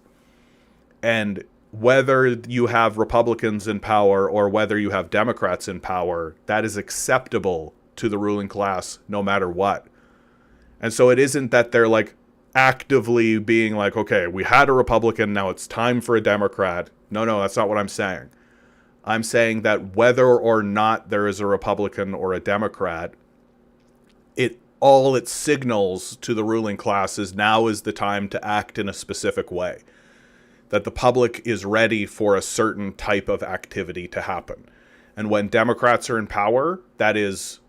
And whether you have Republicans in power or whether you have Democrats in power, that is acceptable to the ruling class no matter what. And so it isn't that they're like actively being like, okay, we had a Republican, now it's time for a Democrat. No, that's not what I'm saying. I'm saying that whether or not there is a Republican or a Democrat, all it signals to the ruling class is now is the time to act in a specific way. That the public is ready for a certain type of activity to happen. And when Democrats are in power, that is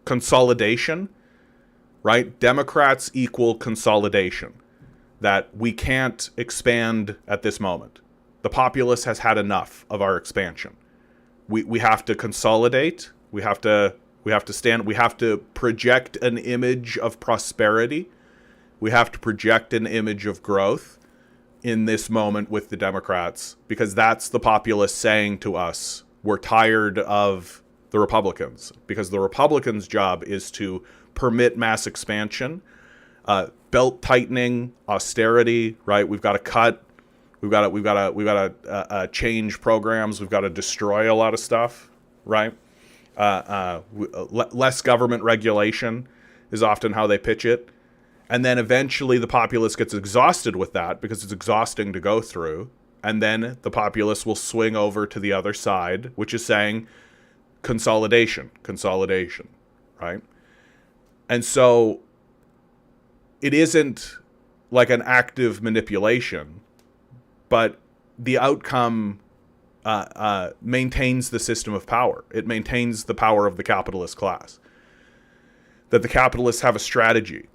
consolidation, right? Democrats equal consolidation. That we can't expand at this moment. The populace has had enough of our expansion. We have to consolidate. We have to project an image of prosperity. We have to project an image of growth in this moment with the Democrats, because that's the populace saying to us, we're tired of the Republicans, because the Republicans' job is to permit mass expansion, belt tightening, austerity, right? We've got to cut. We've got to change programs. We've got to destroy a lot of stuff, right? Less government regulation is often how they pitch it. And then eventually the populace gets exhausted with that because it's exhausting to go through. And then the populace will swing over to the other side, which is saying consolidation, right? And so it isn't like an active manipulation, but the outcome maintains the system of power. It maintains the power of the capitalist class. That the capitalists have a strategy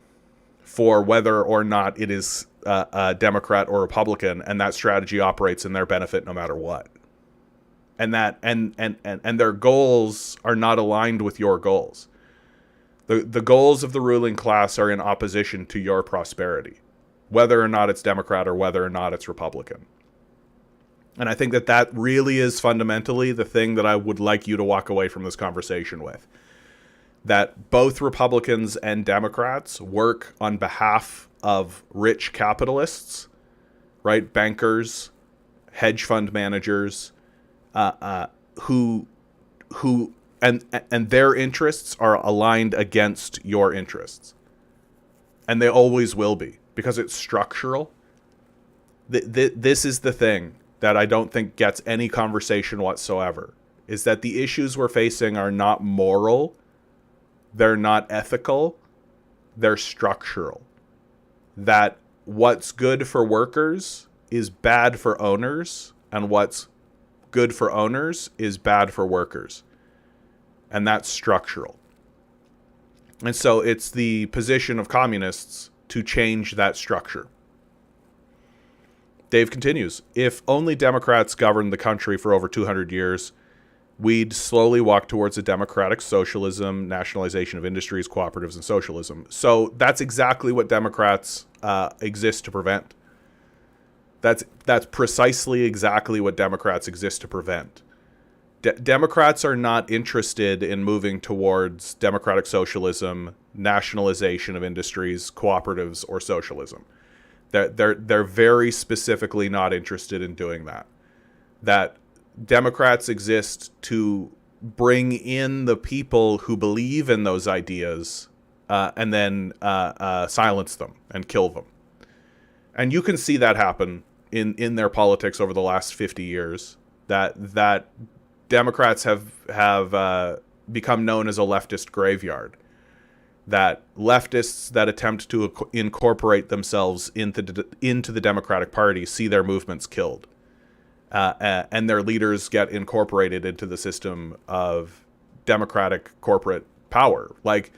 for whether or not it is a Democrat or Republican, and that strategy operates in their benefit no matter what. And that and their goals are not aligned with your goals. The goals of the ruling class are in opposition to your prosperity, whether or not it's Democrat or whether or not it's Republican. And I think that really is fundamentally the thing that I would like you to walk away from this conversation with. That both Republicans and Democrats work on behalf of rich capitalists, right? Bankers, hedge fund managers, who their interests are aligned against your interests. And they always will be, because it's structural. This is the thing that I don't think gets any conversation whatsoever, is that the issues we're facing are not moral, they're not ethical, they're structural. That what's good for workers is bad for owners, and what's good for owners is bad for workers. And that's structural. And so it's the position of communists to change that structure. Dave continues, if only Democrats governed the country for over 200 years, we'd slowly walk towards a democratic socialism, nationalization of industries, cooperatives, and socialism. So that's exactly what Democrats exist to prevent. That's precisely exactly what Democrats exist to prevent. Democrats are not interested in moving towards democratic socialism, nationalization of industries, cooperatives, or socialism. They're very specifically not interested in doing that. That Democrats exist to bring in the people who believe in those ideas and then silence them and kill them. And you can see that happen in their politics over the last 50 years. That Democrats have become known as a leftist graveyard. That leftists that attempt to incorporate themselves into the Democratic Party see their movements killed. And their leaders get incorporated into the system of democratic corporate power. Like,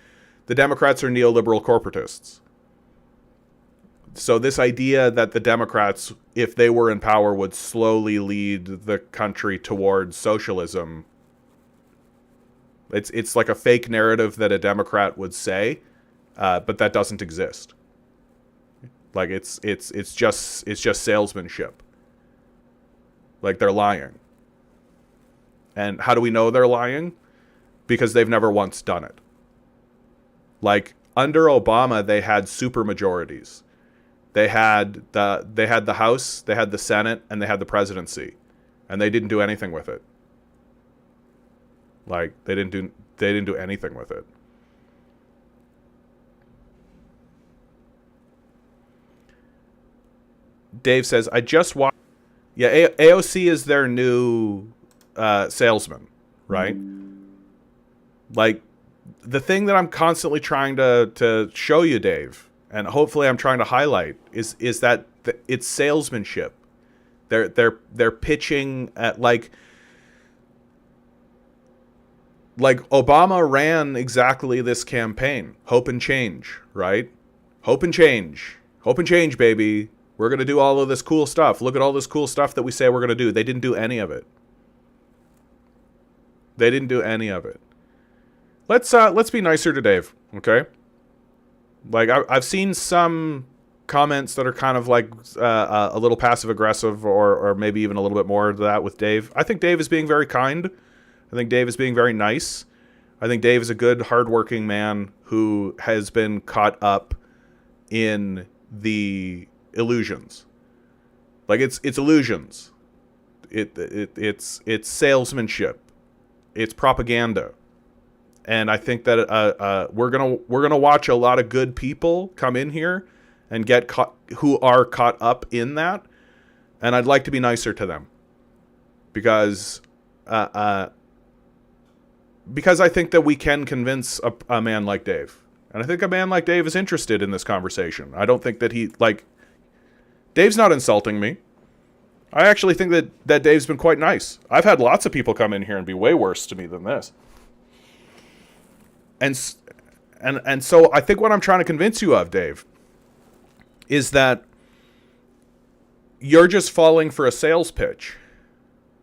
the Democrats are neoliberal corporatists. So this idea that the Democrats, if they were in power, would slowly lead the country towards socialism, it's like a fake narrative that a Democrat would say, but that doesn't exist. Like it's just salesmanship. Like they're lying. And how do we know they're lying? Because they've never once done it. Like under Obama, they had super majorities. They had the House, they had the Senate, and they had the presidency, and they didn't do anything with it. Like they didn't do anything with it. Dave says, I just watched. Yeah, AOC is their new salesman, right? Like, the thing that I'm constantly trying to show you, Dave, and hopefully I'm trying to highlight, is that it's salesmanship. They're pitching at like Obama ran exactly this campaign. Hope and change, right? Hope and change. Hope and change, baby. We're going to do all of this cool stuff. Look at all this cool stuff that we say we're going to do. They didn't do any of it. They didn't do any of it. Let's be nicer to Dave, okay? Like I've seen some comments that are kind of like a little passive aggressive, or maybe even a little bit more of that with Dave. I think Dave is being very kind. I think Dave is being very nice. I think Dave is a good, hardworking man who has been caught up in the illusions. Like it's illusions. It's salesmanship. It's propaganda. And I think that we're gonna watch a lot of good people come in here and get caught, who are caught up in that. And I'd like to be nicer to them, because I think that we can convince a man like Dave, and I think a man like Dave is interested in this conversation. I don't think that Dave's not insulting me. I actually think that Dave's been quite nice. I've had lots of people come in here and be way worse to me than this. And so I think what I'm trying to convince you of, Dave, is that you're just falling for a sales pitch,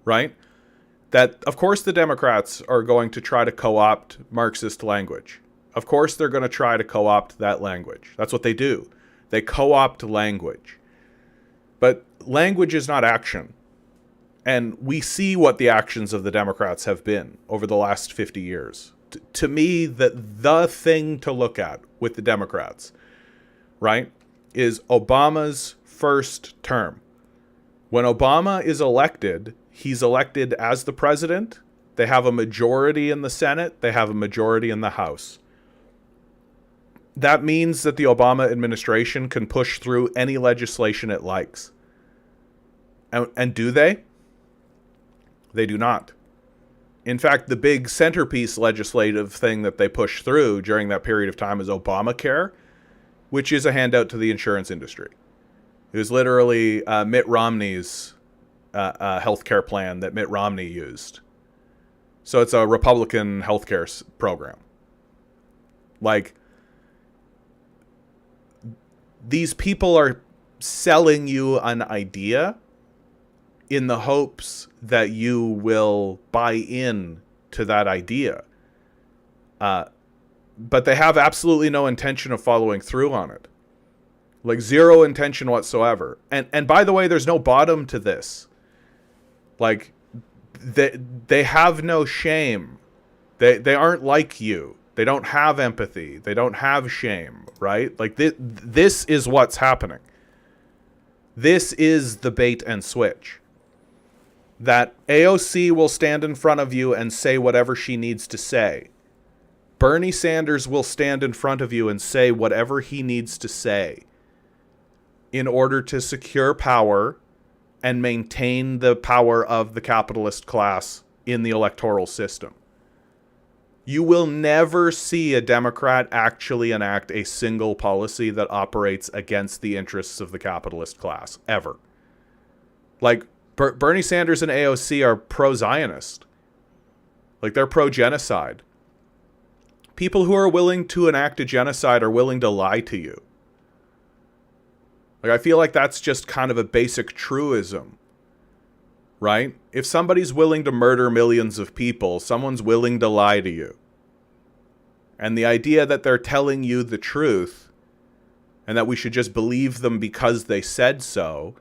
right? That, of course, the Democrats are going to try to co-opt Marxist language. Of course, they're going to try to co-opt that language. That's what they do. They co-opt language. But language is not action. And we see what the actions of the Democrats have been over the last 50 years. To me, the thing to look at with the Democrats, right, is Obama's first term. When Obama is elected, he's elected as the president. They have a majority in the Senate. They have a majority in the House. That means that the Obama administration can push through any legislation it likes. And do they? They do not. In fact, the big centerpiece legislative thing that they pushed through during that period of time is Obamacare, which is a handout to the insurance industry. It was literally Mitt Romney's healthcare plan that Mitt Romney used. So it's a Republican healthcare program. Like, these people are selling you an idea in the hopes that you will buy in to that idea. But they have absolutely no intention of following through on it. Like, zero intention whatsoever. And by the way, there's no bottom to this. Like, they have no shame. They aren't like you. They don't have empathy. They don't have shame, right? Like, this is what's happening. This is the bait and switch. That AOC will stand in front of you and say whatever she needs to say. Bernie Sanders will stand in front of you and say whatever he needs to say in order to secure power and maintain the power of the capitalist class in the electoral system. You will never see a Democrat actually enact a single policy that operates against the interests of the capitalist class, ever. Like, Bernie Sanders and AOC are pro-Zionist. Like, they're pro-genocide. People who are willing to enact a genocide are willing to lie to you. Like, I feel like that's just kind of a basic truism, right? If somebody's willing to murder millions of people, someone's willing to lie to you. And the idea that they're telling you the truth and that we should just believe them because they said so,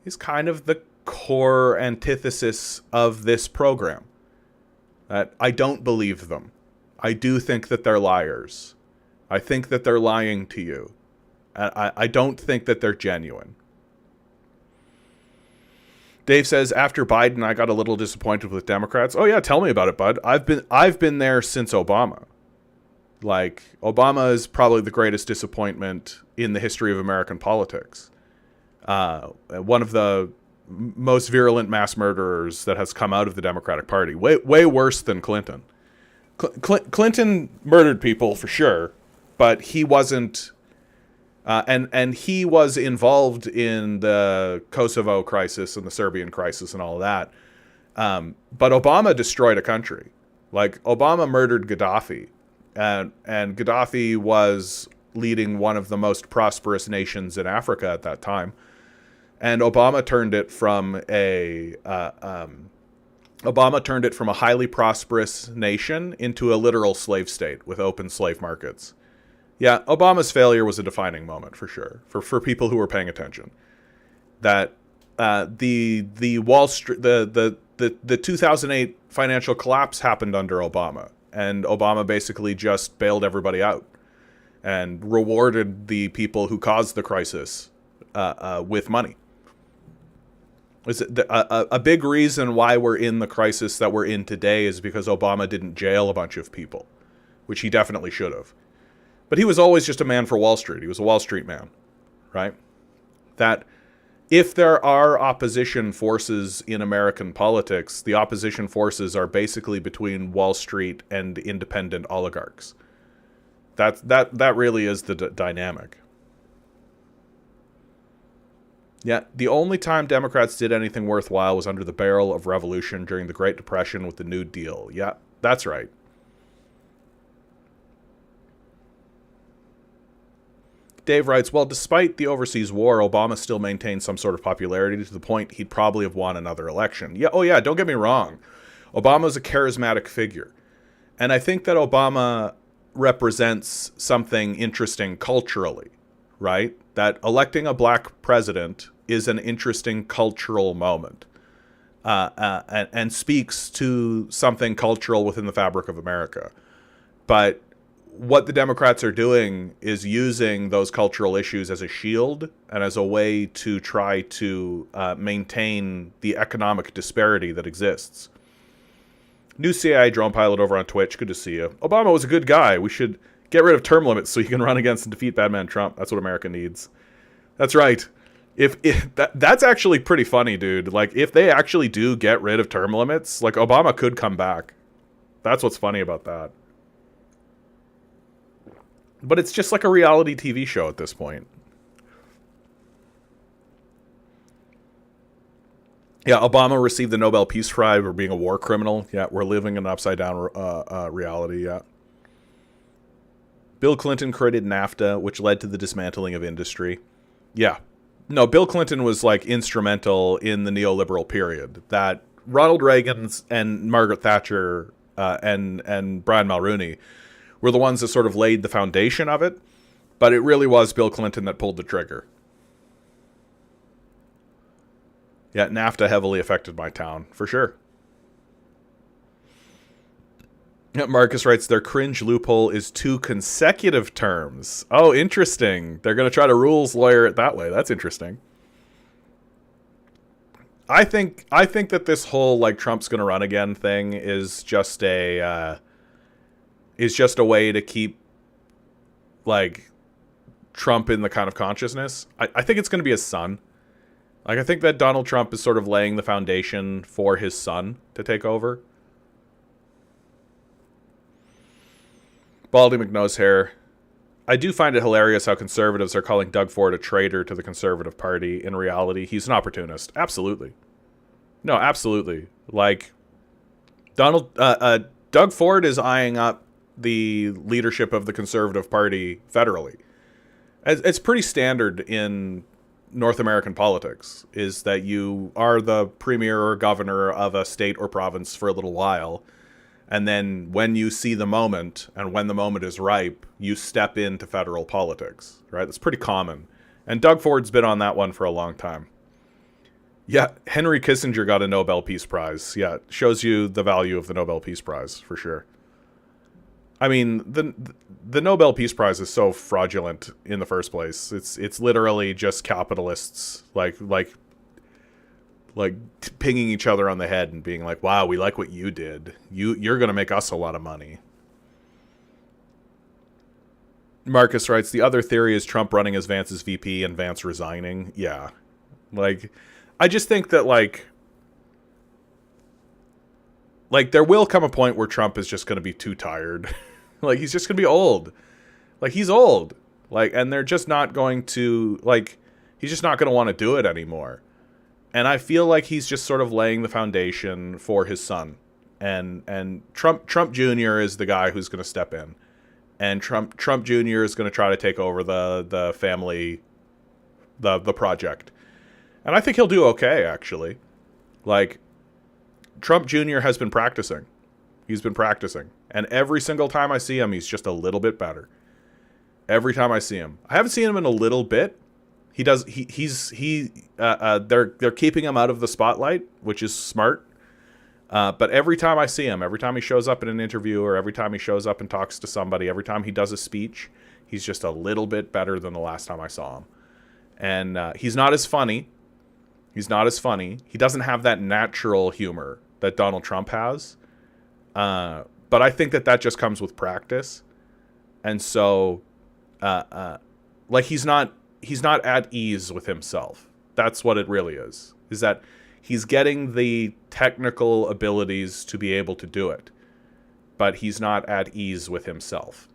is kind of the core antithesis of this program. That I don't believe them. I do think that they're liars. I think that they're lying to you. I don't think that they're genuine. Dave says, after Biden, I got a little disappointed with Democrats. Oh yeah, tell me about it, bud. I've been there since Obama. Like, Obama is probably the greatest disappointment in the history of American politics. One of the most virulent mass murderers that has come out of the Democratic Party. Way worse than Clinton. Clinton murdered people for sure, but he wasn't. And he was involved in the Kosovo crisis and the Serbian crisis and all of that. But Obama destroyed a country. Like, Obama murdered Gaddafi. And Gaddafi was leading one of the most prosperous nations in Africa at that time. And Obama turned it from a highly prosperous nation into a literal slave state with open slave markets. Yeah, Obama's failure was a defining moment for sure for people who were paying attention. That the Wall Street the 2008 financial collapse happened under Obama, and Obama basically just bailed everybody out and rewarded the people who caused the crisis with money. A big reason why we're in the crisis that we're in today is because Obama didn't jail a bunch of people, which he definitely should have. But he was always just a man for Wall Street. He was a Wall Street man, right? That if there are opposition forces in American politics, the opposition forces are basically between Wall Street and independent oligarchs. That really is the dynamic. Yeah, the only time Democrats did anything worthwhile was under the barrel of revolution during the Great Depression with the New Deal. Yeah, that's right. Dave writes, well, despite the overseas war, Obama still maintained some sort of popularity to the point he'd probably have won another election. Yeah, oh yeah, don't get me wrong. Obama's a charismatic figure. And I think that Obama represents something interesting culturally, right? That electing a black president is an interesting cultural moment and speaks to something cultural within the fabric of America. But what the Democrats are doing is using those cultural issues as a shield and as a way to try to maintain the economic disparity that exists. New CIA drone pilot over on Twitch. Good to see you. Obama was a good guy. We should get rid of term limits so he can run against and defeat bad man Trump. That's what America needs. That's right. If that's actually pretty funny, dude. Like, if they actually do get rid of term limits, like, Obama could come back. That's what's funny about that. But it's just like a reality TV show at this point. Yeah, Obama received the Nobel Peace Prize for being a war criminal. Yeah, we're living in an upside-down reality, yeah. Bill Clinton created NAFTA, which led to the dismantling of industry. Yeah. No, Bill Clinton was, like, instrumental in the neoliberal period. That Ronald Reagan and Margaret Thatcher and Brian Mulroney were the ones that sort of laid the foundation of it, but it really was Bill Clinton that pulled the trigger. Yeah, NAFTA heavily affected my town, for sure. Yeah, Marcus writes, their cringe loophole is 2 consecutive terms. Oh, interesting. They're going to try to rules lawyer it that way. That's interesting. I think that this whole, like, Trump's going to run again thing is just a way to keep, like, Trump in the kind of consciousness. I think it's going to be his son. Like, I think that Donald Trump is sort of laying the foundation for his son to take over. Baldy McNosehair. I do find it hilarious how conservatives are calling Doug Ford a traitor to the Conservative Party. In reality, he's an opportunist. Absolutely. No, absolutely. Like, Doug Ford is eyeing up the leadership of the Conservative Party federally. It's pretty standard in North American politics, is that you are the premier or governor of a state or province for a little while, And then when you see the moment and when the moment is ripe, you step into federal politics, right? That's pretty common. And Doug Ford's been on that one for a long time. Yeah, Henry Kissinger got a Nobel Peace Prize. Yeah, shows you the value of the Nobel Peace Prize, for sure. I mean, the Nobel Peace Prize is so fraudulent in the first place. It's literally just capitalists like pinging each other on the head and being like, "Wow, we like what you did. You're going to make us a lot of money." Marcus writes, "The other theory is Trump running as Vance's VP and Vance resigning." Yeah. Like, I just think that like there will come a point where Trump is just going to be too tired. Like, he's just going to be old. Like, he's old. Like, and they're just not going to, like, he's just not going to want to do it anymore. And I feel like he's just sort of laying the foundation for his son. And Trump Jr. is the guy who's going to step in. And Trump Jr. is going to try to take over the family, the project. And I think he'll do okay, actually. Like, Trump Jr. has been practicing. He's been practicing. And every single time I see him, he's just a little bit better. Every time I see him. I haven't seen him in a little bit. They're keeping him out of the spotlight, which is smart. But every time I see him, every time he shows up in an interview, or every time he shows up and talks to somebody, every time he does a speech, he's just a little bit better than the last time I saw him. And he's not as funny. He doesn't have that natural humor that Donald Trump has. But I think that just comes with practice. And so, like, he's not at ease with himself. That's what it really is that he's getting the technical abilities to be able to do it, but he's not at ease with himself.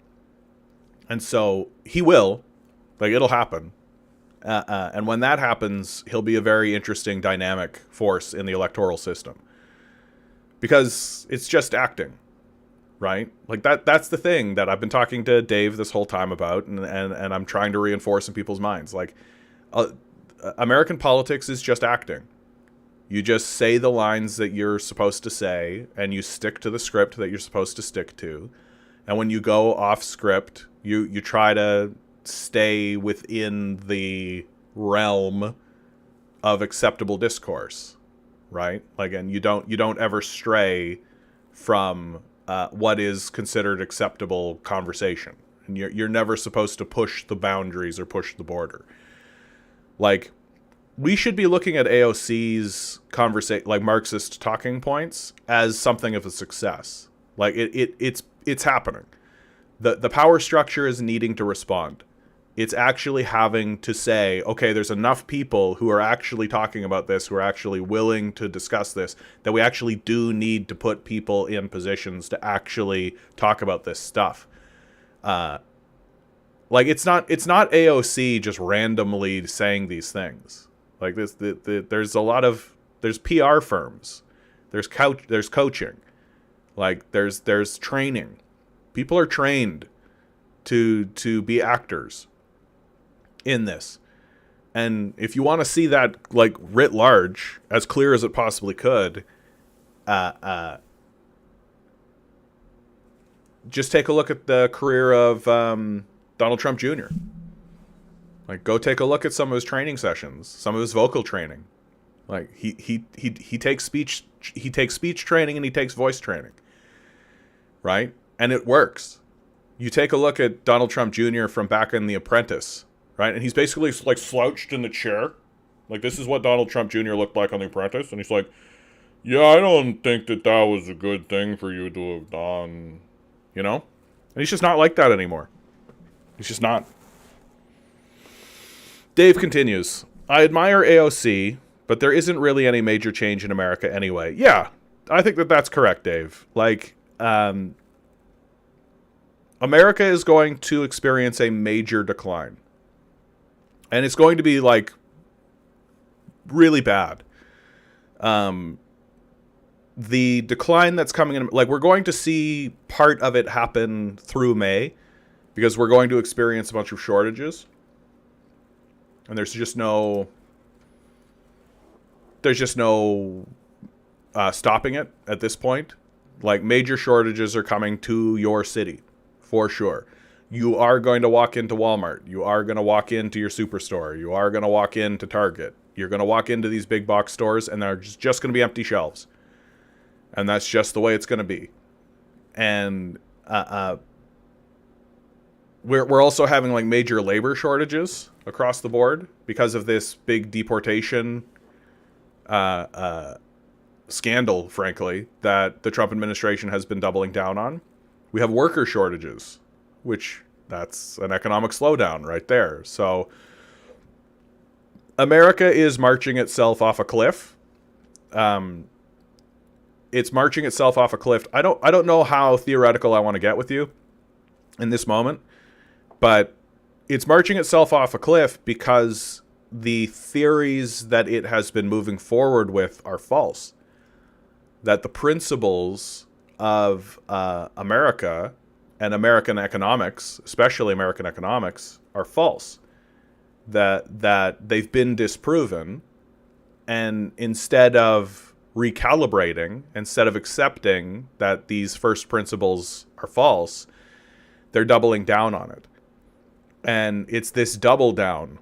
And so he will, like, it'll happen. And when that happens, he'll be a very interesting dynamic force in the electoral system, because it's just acting, right? Like, that's the thing that I've been talking to Dave this whole time about, and I'm trying to reinforce in people's minds. Like, American politics is just acting. You just say the lines that you're supposed to say, and you stick to the script that you're supposed to stick to. And when you go off script, you try to stay within the realm of acceptable discourse, right? Like, and you don't ever stray from what is considered acceptable conversation. And you're never supposed to push the boundaries or push the border. Like, we should be looking at AOC's like Marxist talking points as something of a success. Like, it's happening. The power structure is needing to respond. It's actually having to say, okay, there's enough people who are actually talking about this, who are actually willing to discuss this, that we actually do need to put people in positions to actually talk about this stuff. Like, it's not AOC just randomly saying these things. Like, there's PR firms, there's coaching, like there's training. People are trained to be actors in this. And if you want to see that, like, writ large, as clear as it possibly could, just take a look at the career of Donald Trump Jr. Like, go take a look at some of his training sessions, some of his vocal training. Like, he takes speech training, and he takes voice training, right? And it works. You take a look at Donald Trump Jr. from back in The Apprentice, right? And he's basically, like, slouched in the chair. Like, this is what Donald Trump Jr. looked like on The Apprentice. And he's like, yeah, I don't think that was a good thing for you to have done, you know? And he's just not like that anymore. He's just not. Dave continues, I admire AOC, but there isn't really any major change in America anyway. Yeah, I think that's correct, Dave. Like, America is going to experience a major decline. And it's going to be, like, really bad. The decline that's coming in, like, we're going to see part of it happen through May, because we're going to experience a bunch of shortages. And there's just no stopping it at this point. Like, major shortages are coming to your city, for sure. You are going to walk into Walmart. You are going to walk into your superstore. You are going to walk into Target. You're going to walk into these big box stores, and there's just going to be empty shelves. And that's just the way it's going to be. And we're also having like major labor shortages across the board because of this big deportation scandal, frankly, that the Trump administration has been doubling down on. We have worker shortages, which that's an economic slowdown right there. So America is marching itself off a cliff. It's marching itself off a cliff. I don't know how theoretical I want to get with you in this moment, but it's marching itself off a cliff because the theories that it has been moving forward with are false. That the principles of America and American economics, especially American economics, are false. That they've been disproven, and instead of recalibrating, instead of accepting that these first principles are false, they're doubling down on it. And it's this double down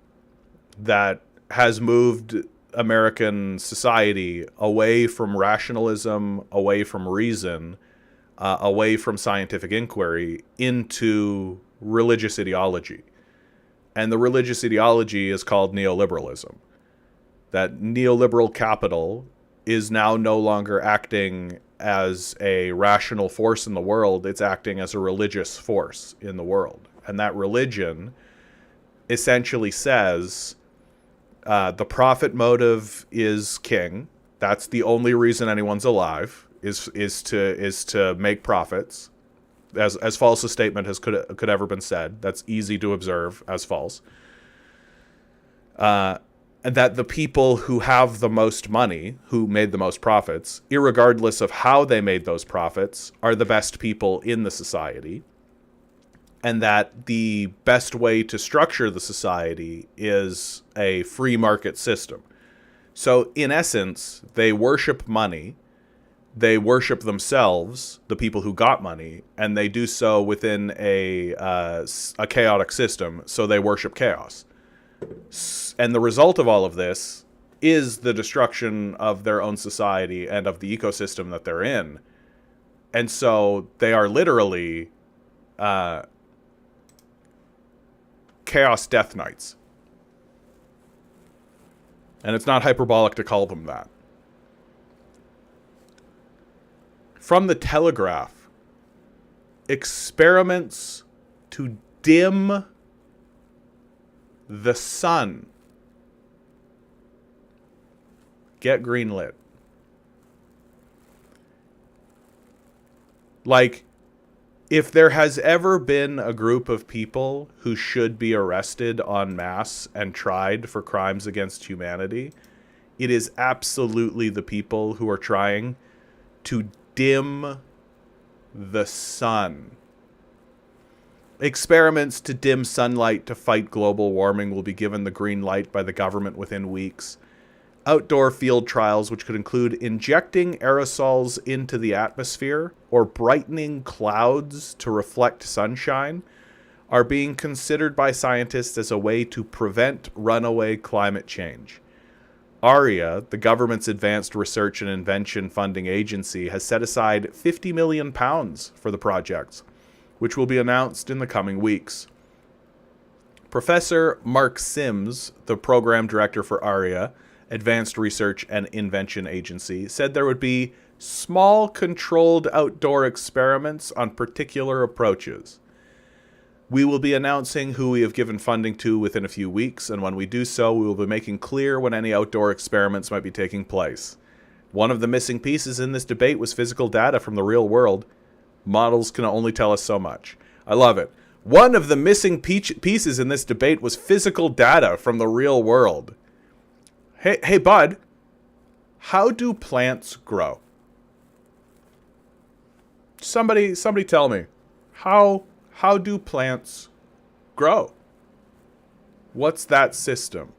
that has moved American society away from rationalism, away from reason, away from scientific inquiry, into religious ideology. And the religious ideology is called neoliberalism. That neoliberal capital is now no longer acting as a rational force in the world. It's acting as a religious force in the world. And that religion essentially says the profit motive is king. That's the only reason anyone's alive, is to make profits. As false a statement as could ever been said. That's easy to observe as false. And that the people who have the most money, who made the most profits, irregardless of how they made those profits, are the best people in the society. And that the best way to structure the society is a free market system. So in essence, they worship money. They worship themselves, the people who got money, and they do so within a chaotic system, so they worship chaos. And the result of all of this is the destruction of their own society and of the ecosystem that they're in. And so they are literally chaos death knights. And it's not hyperbolic to call them that. From the Telegraph, experiments to dim the sun get greenlit. Like, if there has ever been a group of people who should be arrested en masse and tried for crimes against humanity, it is absolutely the people who are trying to dim the sun. Experiments to dim sunlight to fight global warming will be given the green light by the government within weeks. Outdoor field trials, which could include injecting aerosols into the atmosphere or brightening clouds to reflect sunshine, are being considered by scientists as a way to prevent runaway climate change. ARIA, the government's Advanced Research and Invention Funding Agency, has set aside £50 million for the projects, which will be announced in the coming weeks. Professor Mark Sims, the program director for ARIA, Advanced Research and Invention Agency, said there would be small, controlled outdoor experiments on particular approaches. We will be announcing who we have given funding to within a few weeks, and when we do so, we will be making clear when any outdoor experiments might be taking place. One of the missing pieces in this debate was physical data from the real world. Models can only tell us so much. I love it. One of the missing pieces in this debate was physical data from the real world. Hey, bud, how do plants grow? Somebody tell me. How do plants grow? What's that system?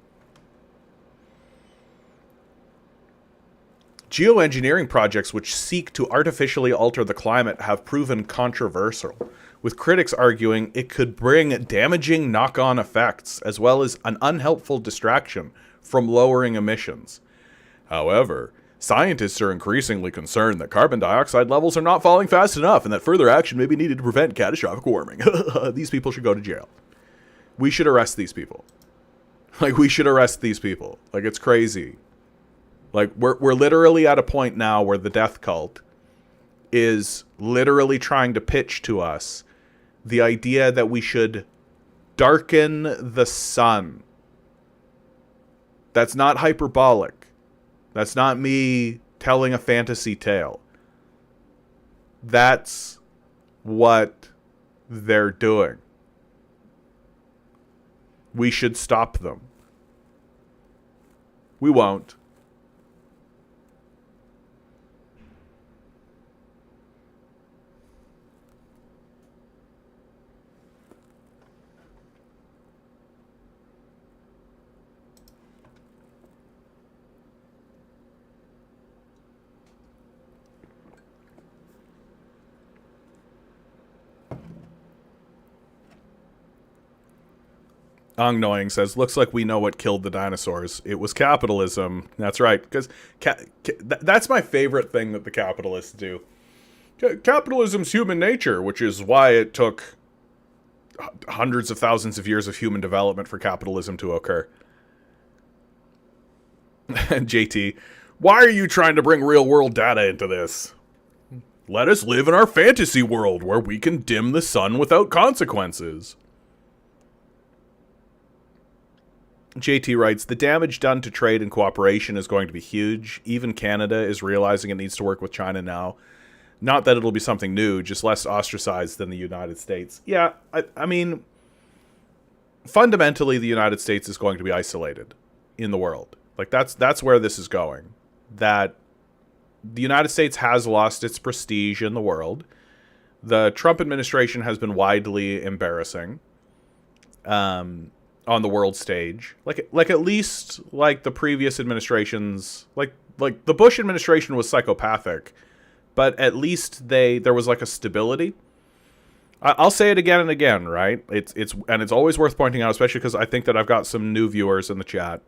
Geoengineering projects which seek to artificially alter the climate have proven controversial, with critics arguing it could bring damaging knock-on effects as well as an unhelpful distraction from lowering emissions. However, scientists are increasingly concerned that carbon dioxide levels are not falling fast enough and that further action may be needed to prevent catastrophic warming. These people should go to jail. We should arrest these people. We should arrest these people. It's crazy. We're literally at a point now where the death cult is literally trying to pitch to us the idea that we should darken the sun. That's not hyperbolic. That's not me telling a fantasy tale. That's what they're doing. We should stop them. We won't. Annoying says, looks like we know what killed the dinosaurs. It was capitalism. That's right. Because that's my favorite thing that the capitalists do. Capitalism's human nature, which is why it took hundreds of thousands of years of human development for capitalism to occur. And JT, why are you trying to bring real world data into this? Let us live in our fantasy world where we can dim the sun without consequences. JT writes, the damage done to trade and cooperation is going to be huge. Even Canada is realizing it needs to work with China now. Not that it'll be something new, just less ostracized than the United States. Yeah, I mean, fundamentally, the United States is going to be isolated in the world. That's where this is going. That the United States has lost its prestige in the world. The Trump administration has been widely embarrassing. On the world stage, at least the previous administrations, like the Bush administration was psychopathic, but at least there was a stability. I'll say it again and again, right? It's always worth pointing out, especially because I think that I've got some new viewers in the chat.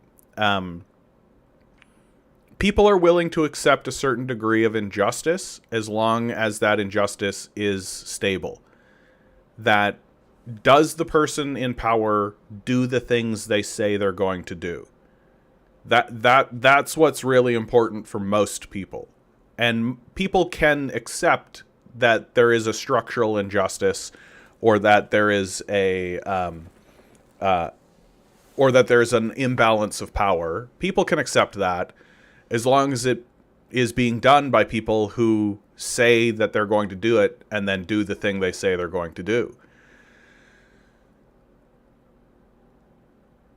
People are willing to accept a certain degree of injustice as long as that injustice is stable. That does the person in power do the things they say they're going to do? That's what's really important for most people. And people can accept that there is a structural injustice, or that there is or that there's an imbalance of power. People can accept that as long as it is being done by people who say that they're going to do it and then do the thing they say they're going to do.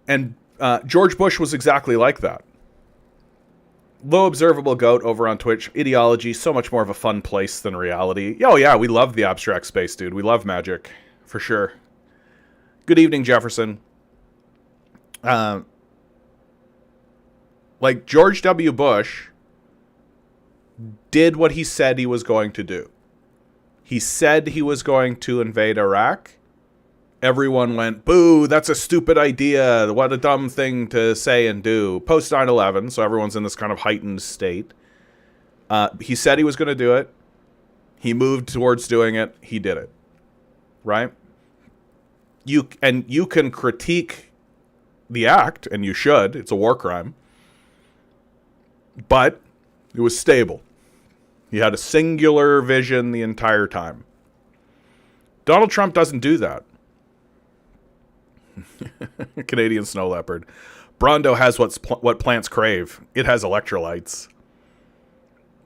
And George Bush was exactly like that. Low Observable Goat over on Twitch. Ideology, so much more of a fun place than reality. Oh yeah, we love the abstract space, dude. We love magic, for sure. Good evening, Jefferson. George W. Bush did what he said he was going to do. He said he was going to invade Iraq. Everyone went, boo, that's a stupid idea. What a dumb thing to say and do. Post 9/11, so everyone's in this kind of heightened state. He said he was going to do it. He moved towards doing it. He did it. Right? You can critique the act, and you should. It's a war crime. But it was stable. He had a singular vision the entire time. Donald Trump doesn't do that. Canadian snow leopard. Brondo has what plants crave. It has electrolytes.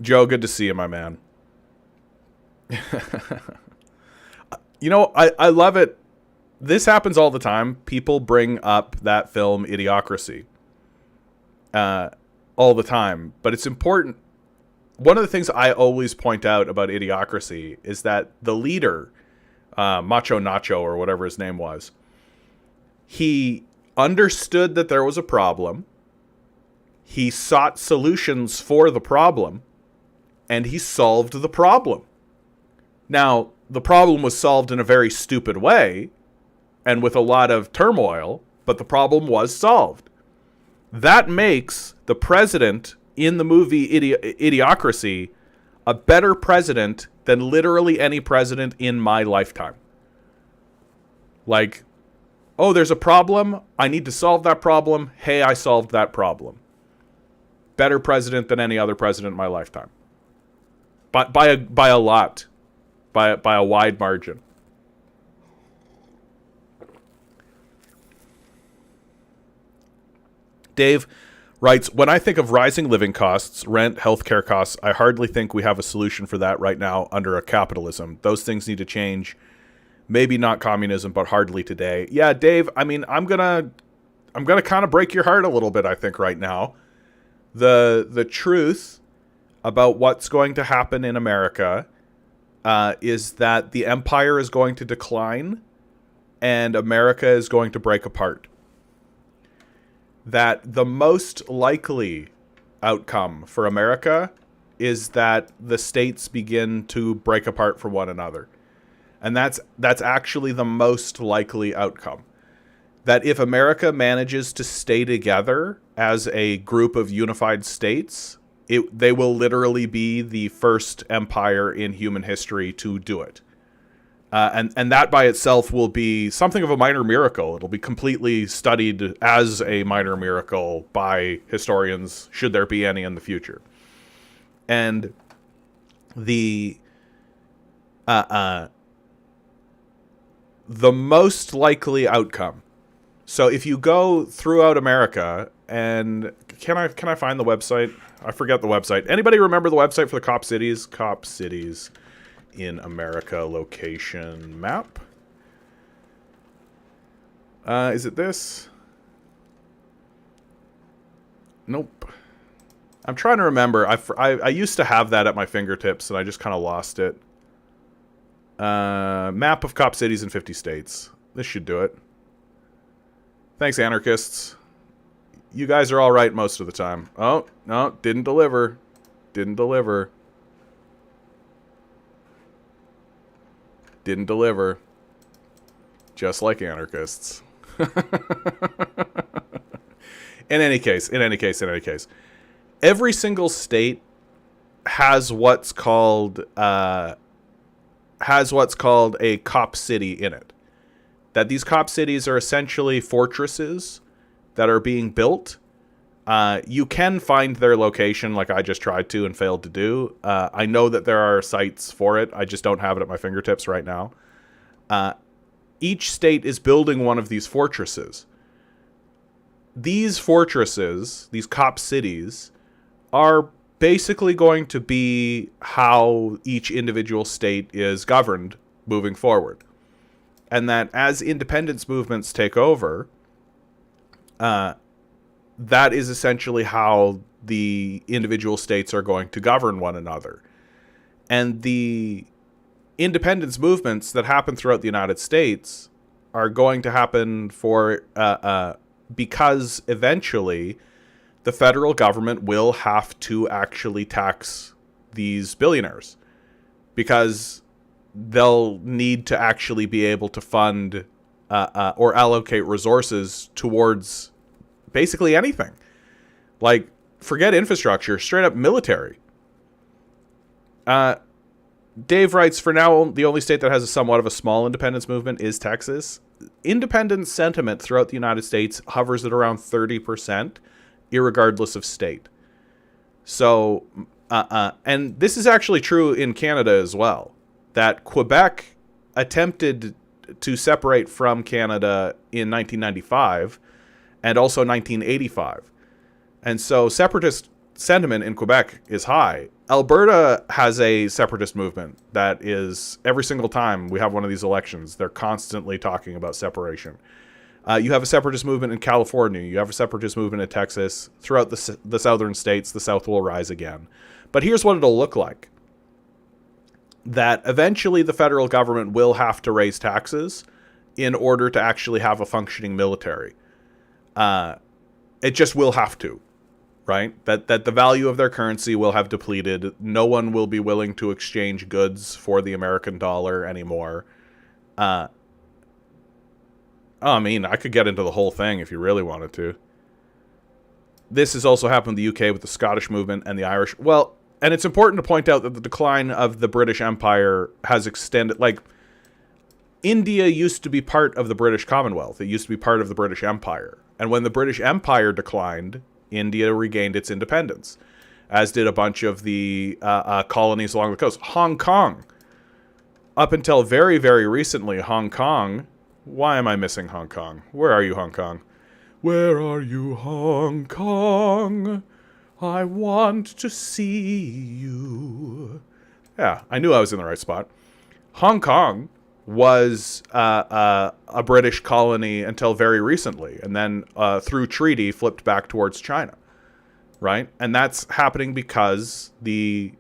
Joe, good to see you, my man. I love it. This happens all the time. People bring up that film Idiocracy all the time. But it's important. One of the things I always point out about Idiocracy is that the leader, Macho Nacho or whatever his name was, he understood that there was a problem. He sought solutions for the problem, and he solved the problem. Now, the problem was solved in a very stupid way and with a lot of turmoil, but the problem was solved. That makes the president in the movie Idiocracy a better president than literally any president in my lifetime. Like, oh, there's a problem. I need to solve that problem. Hey, I solved that problem. Better president than any other president in my lifetime. But by a lot. By a wide margin. Dave writes, when I think of rising living costs, rent, healthcare costs, I hardly think we have a solution for that right now under a capitalism. Those things need to change. Maybe not communism, but hardly today. Yeah, Dave, I mean, I'm gonna kind of break your heart a little bit, I think, right now. The truth about what's going to happen in America is that the empire is going to decline and America is going to break apart. That the most likely outcome for America is that the states begin to break apart from one another. And that's actually the most likely outcome. That if America manages to stay together as a group of unified states, they will literally be the first empire in human history to do it. And that by itself will be something of a minor miracle. It'll be completely studied as a minor miracle by historians, should there be any in the future. And the most likely outcome. So if you go throughout America, and can I find the website? I forget the website. Anybody remember the website for the Cop Cities? Cop Cities in America location map. Is it this? Nope. I'm trying to remember. I used to have that at my fingertips, and I just kind of lost it. Map of cop cities in 50 states. This should do it. Thanks, anarchists. You guys are all right most of the time. Oh, no, didn't deliver. Didn't deliver. Didn't deliver. Just like anarchists. In any case. Every single state has what's called a cop city in it. That these cop cities are essentially fortresses that are being built. You can find their location, like I just tried to and failed to do. I know that there are sites for it. I just don't have it at my fingertips right now. Each state is building one of these fortresses. These fortresses, these cop cities, are basically going to be how each individual state is governed moving forward. And that as independence movements take over, that is essentially how the individual states are going to govern one another. And the independence movements that happen throughout the United States are going to happen because eventually the federal government will have to actually tax these billionaires, because they'll need to actually be able to fund or allocate resources towards basically anything. Like, forget infrastructure, straight up military. Dave writes, for now, the only state that has a somewhat of a small independence movement is Texas. Independence sentiment throughout the United States hovers at around 30%, irregardless of state. So, and this is actually true in Canada as well, that Quebec attempted to separate from Canada in 1995 and also 1985. And so separatist sentiment in Quebec is high. Alberta has a separatist movement that is, every single time we have one of these elections, they're constantly talking about separation. You have a separatist movement in California. You have a separatist movement in Texas. Throughout the southern states, the South will rise again. But here's what it'll look like. That eventually the federal government will have to raise taxes in order to actually have a functioning military. It just will have to. right? That the value of their currency will have depleted. No one will be willing to exchange goods for the American dollar anymore. I mean, I could get into the whole thing if you really wanted to. This has also happened in the UK with the Scottish movement and the Irish. Well, and it's important to point out that the decline of the British Empire has extended. Like, India used to be part of the British Commonwealth. It used to be part of the British Empire. And when the British Empire declined, India regained its independence, as did a bunch of the colonies along the coast. Hong Kong. Up until very, very recently, Hong Kong... Why am I missing Hong Kong? Where are you, Hong Kong? Where are you, Hong Kong? I want to see you. Yeah, I knew I was in the right spot. Hong Kong was a British colony until very recently, and then through treaty flipped back towards China, right? And that's happening because the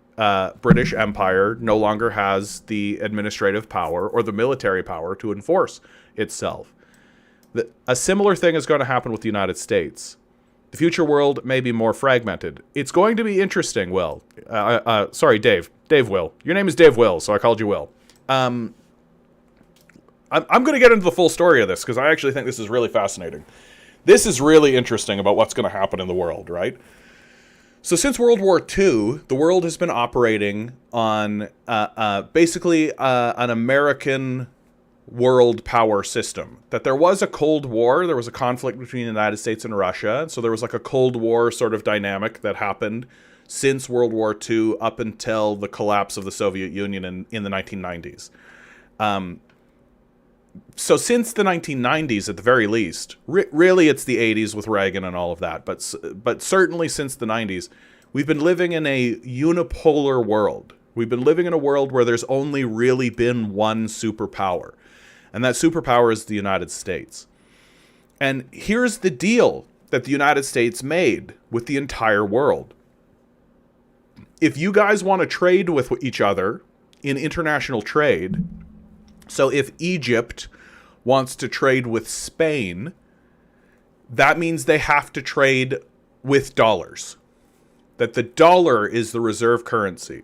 British Empire no longer has the administrative power or the military power to enforce itself. A similar thing is going to happen with the United States. The future world may be more fragmented. It's going to be interesting, Will. Sorry, Dave. Dave Will. Your name is Dave Will, so I called you Will. I'm going to get into the full story of this because I actually think this is really fascinating. This is really interesting about what's going to happen in the world, right? So since World War II, the world has been operating on basically an American world power system. That there was a Cold War, there was a conflict between the United States and Russia, so there was like a Cold War sort of dynamic that happened since World War II up until the collapse of the Soviet Union in the 1990s. So since the 1990s, at the very least, really it's the 80s with Reagan and all of that, but certainly since the 90s, we've been living in a unipolar world. We've been living in a world where there's only really been one superpower, and that superpower is the United States. And here's the deal that the United States made with the entire world. If you guys want to trade with each other in international trade, so if Egypt wants to trade with Spain, that means they have to trade with dollars. That the dollar is the reserve currency.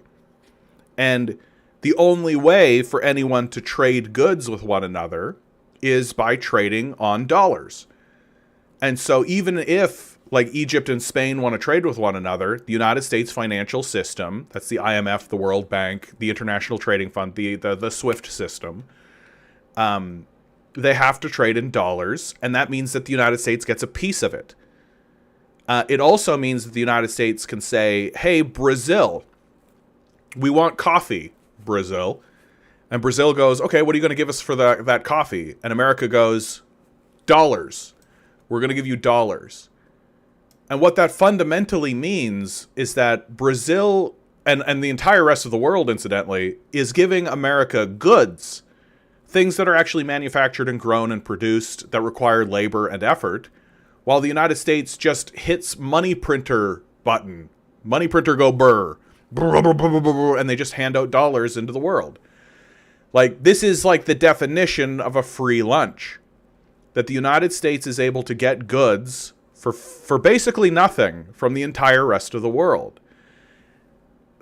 And the only way for anyone to trade goods with one another is by trading on dollars. And so even if, like, Egypt and Spain want to trade with one another, the United States financial system, that's the IMF, the World Bank, the International Trading Fund, the SWIFT system, they have to trade in dollars, and that means that the United States gets a piece of it. It also means that the United States can say, hey, Brazil, we want coffee, Brazil. And Brazil goes, okay, what are you going to give us for that coffee? And America goes, dollars. We're going to give you dollars. And what that fundamentally means is that Brazil, and the entire rest of the world, incidentally, is giving America goods, things that are actually manufactured and grown and produced that require labor and effort, while the United States just hits money printer button. Money printer go burr. And they just hand out dollars into the world. Like, this is like the definition of a free lunch. That the United States is able to get goods for basically nothing from the entire rest of the world.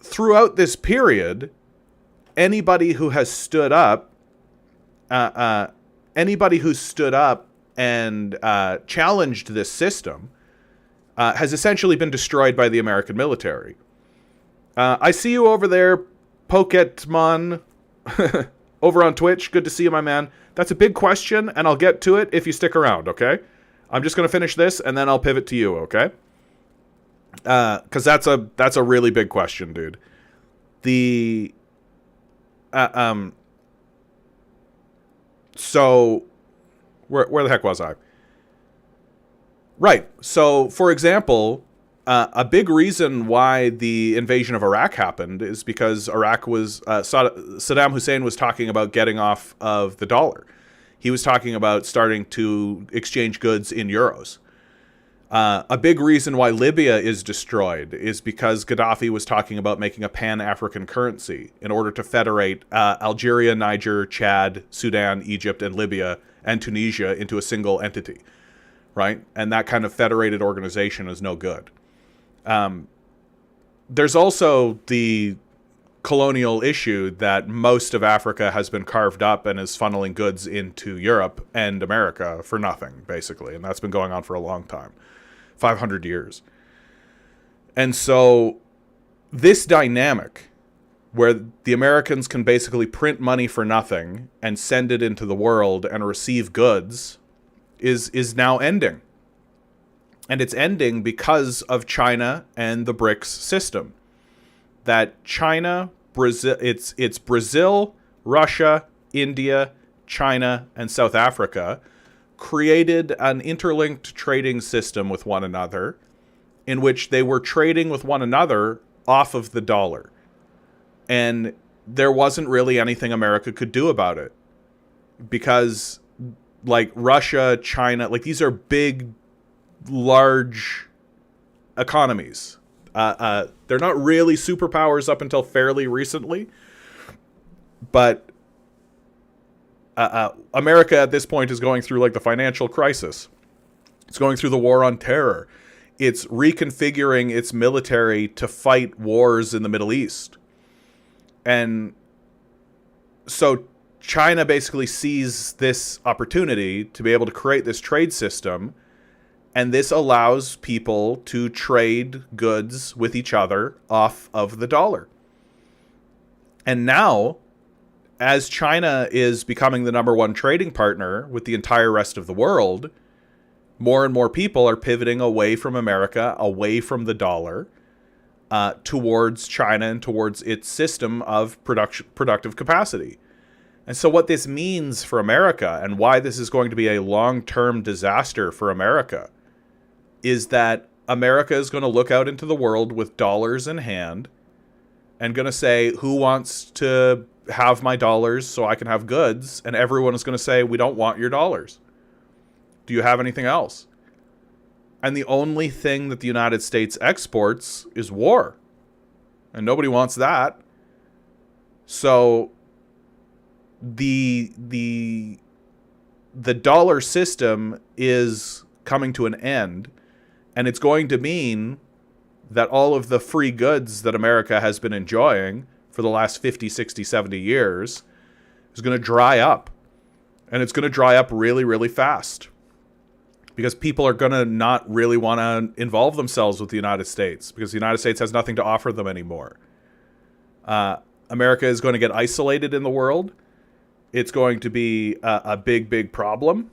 Throughout this period, anybody who has stood up, and challenged this system has essentially been destroyed by the American military. I see you over there, Pokemon, over on Twitch. Good to see you, my man. That's a big question, and I'll get to it if you stick around, okay? I'm just going to finish this, and then I'll pivot to you, okay? Because that's a really big question, dude. So, where the heck was I? Right. So, for example, a big reason why the invasion of Iraq happened is because Iraq was Saddam Hussein was talking about getting off of the dollar. He was talking about starting to exchange goods in euros. A big reason why Libya is destroyed is because Gaddafi was talking about making a pan-African currency in order to federate Algeria, Niger, Chad, Sudan, Egypt, and Libya, and Tunisia into a single entity, right? And that kind of federated organization is no good. There's also the colonial issue that most of Africa has been carved up and is funneling goods into Europe and America for nothing, basically. And that's been going on for a long time, 500 years. And so this dynamic where the Americans can basically print money for nothing and send it into the world and receive goods is now ending. And it's ending because of China and the BRICS system. That China, Brazil, it's Brazil, Russia, India, China, and South Africa created an interlinked trading system with one another in which they were trading with one another off of the dollar. And there wasn't really anything America could do about it. Because, like, Russia, China, like, these are big, large economies. They're not really superpowers up until fairly recently. But America at this point is going through, like, the financial crisis. It's going through the war on terror. It's reconfiguring its military to fight wars in the Middle East. And so China basically sees this opportunity to be able to create this trade system, and this allows people to trade goods with each other off of the dollar. And now, as China is becoming the number one trading partner with the entire rest of the world, more and more people are pivoting away from America, away from the dollar, towards China and towards its system of productive capacity. And so what this means for America and why this is going to be a long-term disaster for America is that America is going to look out into the world with dollars in hand and going to say, who wants to have my dollars so I can have goods? And everyone is going to say, we don't want your dollars. Do you have anything else? And the only thing that the United States exports is war. And nobody wants that. So the dollar system is coming to an end. And it's going to mean that all of the free goods that America has been enjoying for the last 50, 60, 70 years is going to dry up. And it's going to dry up really, really fast. Because people are going to not really want to involve themselves with the United States. Because the United States has nothing to offer them anymore. America is going to get isolated in the world. It's going to be a big, big problem.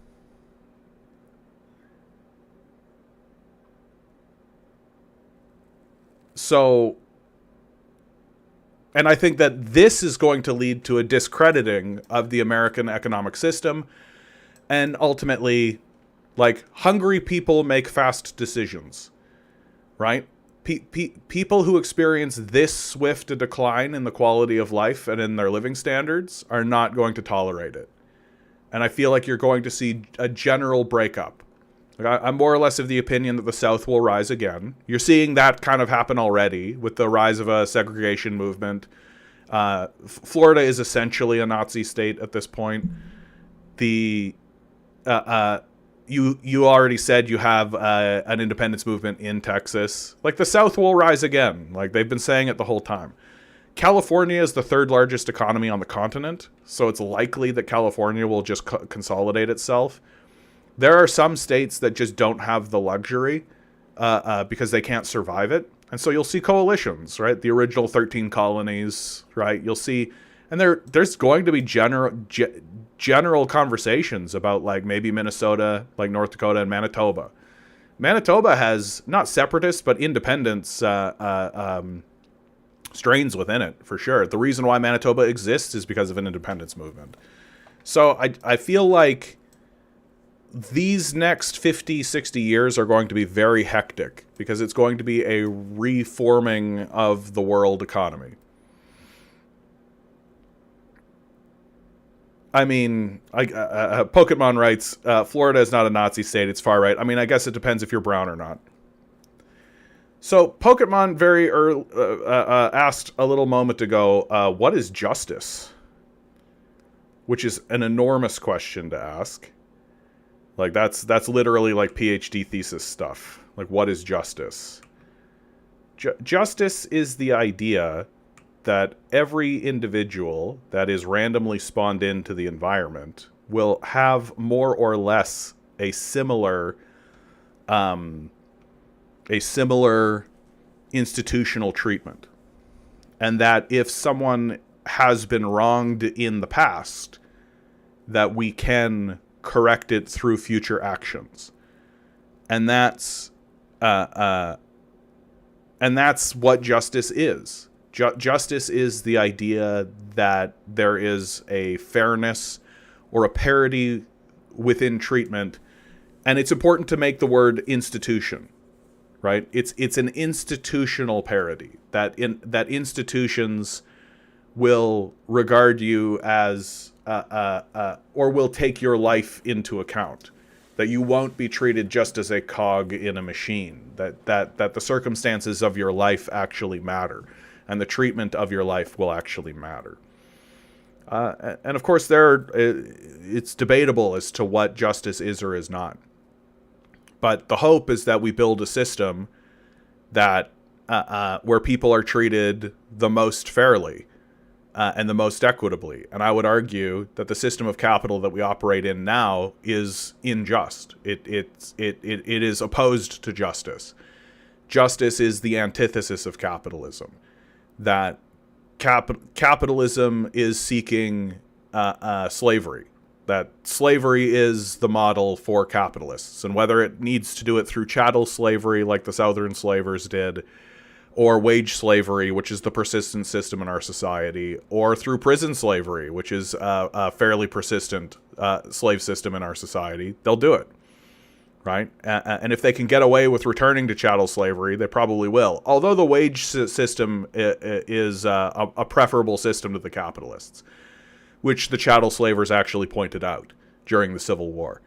So, and I think that this is going to lead to a discrediting of the American economic system. And ultimately, like, hungry people make fast decisions, right? People who experience this swift a decline in the quality of life and in their living standards are not going to tolerate it. And I feel like you're going to see a general breakup. Like, I'm more or less of the opinion that the South will rise again. You're seeing that kind of happen already with the rise of a segregation movement. Florida is essentially a Nazi state at this point. You already said you have an independence movement in Texas. Like, the South will rise again. Like, they've been saying it the whole time. California is the third largest economy on the continent, so it's likely that California will just consolidate itself. There are some states that just don't have the luxury because they can't survive it. And so you'll see coalitions, right? The original 13 colonies, right? You'll see, and there's going to be general conversations about, like, maybe Minnesota, like North Dakota and Manitoba. Manitoba has not separatist, but independence strains within it, for sure. The reason why Manitoba exists is because of an independence movement. So I feel like these next 50, 60 years are going to be very hectic because it's going to be a reforming of the world economy. I mean, Pokemon writes, Florida is not a Nazi state, it's far right. I mean, I guess it depends if you're brown or not. So Pokemon very early, asked a little moment ago, what is justice? Which is an enormous question to ask. Like, that's literally like PhD thesis stuff. Like, what is justice? Justice is the idea that every individual that is randomly spawned into the environment will have more or less a similar institutional treatment. And that if someone has been wronged in the past, that we can correct it through future actions. And that's what justice is. Justice is the idea that there is a fairness or a parity within treatment. And it's important to make the word institution, right? It's an institutional parity, that institutions will regard you as or will take your life into account, that you won't be treated just as a cog in a machine, that the circumstances of your life actually matter, and the treatment of your life will actually matter. And of course, it's debatable as to what justice is or is not. But the hope is that we build a system that where people are treated the most fairly and the most equitably. And I would argue that the system of capital that we operate in now is unjust. It is opposed to justice. Justice is the antithesis of capitalism. That capitalism is seeking slavery. That slavery is the model for capitalists. And whether it needs to do it through chattel slavery like the Southern slavers did, or wage slavery, which is the persistent system in our society, or through prison slavery, which is a fairly persistent slave system in our society, they'll do it, right? And if they can get away with returning to chattel slavery, they probably will. Although the wage system is a preferable system to the capitalists, which the chattel slavers actually pointed out during the Civil War.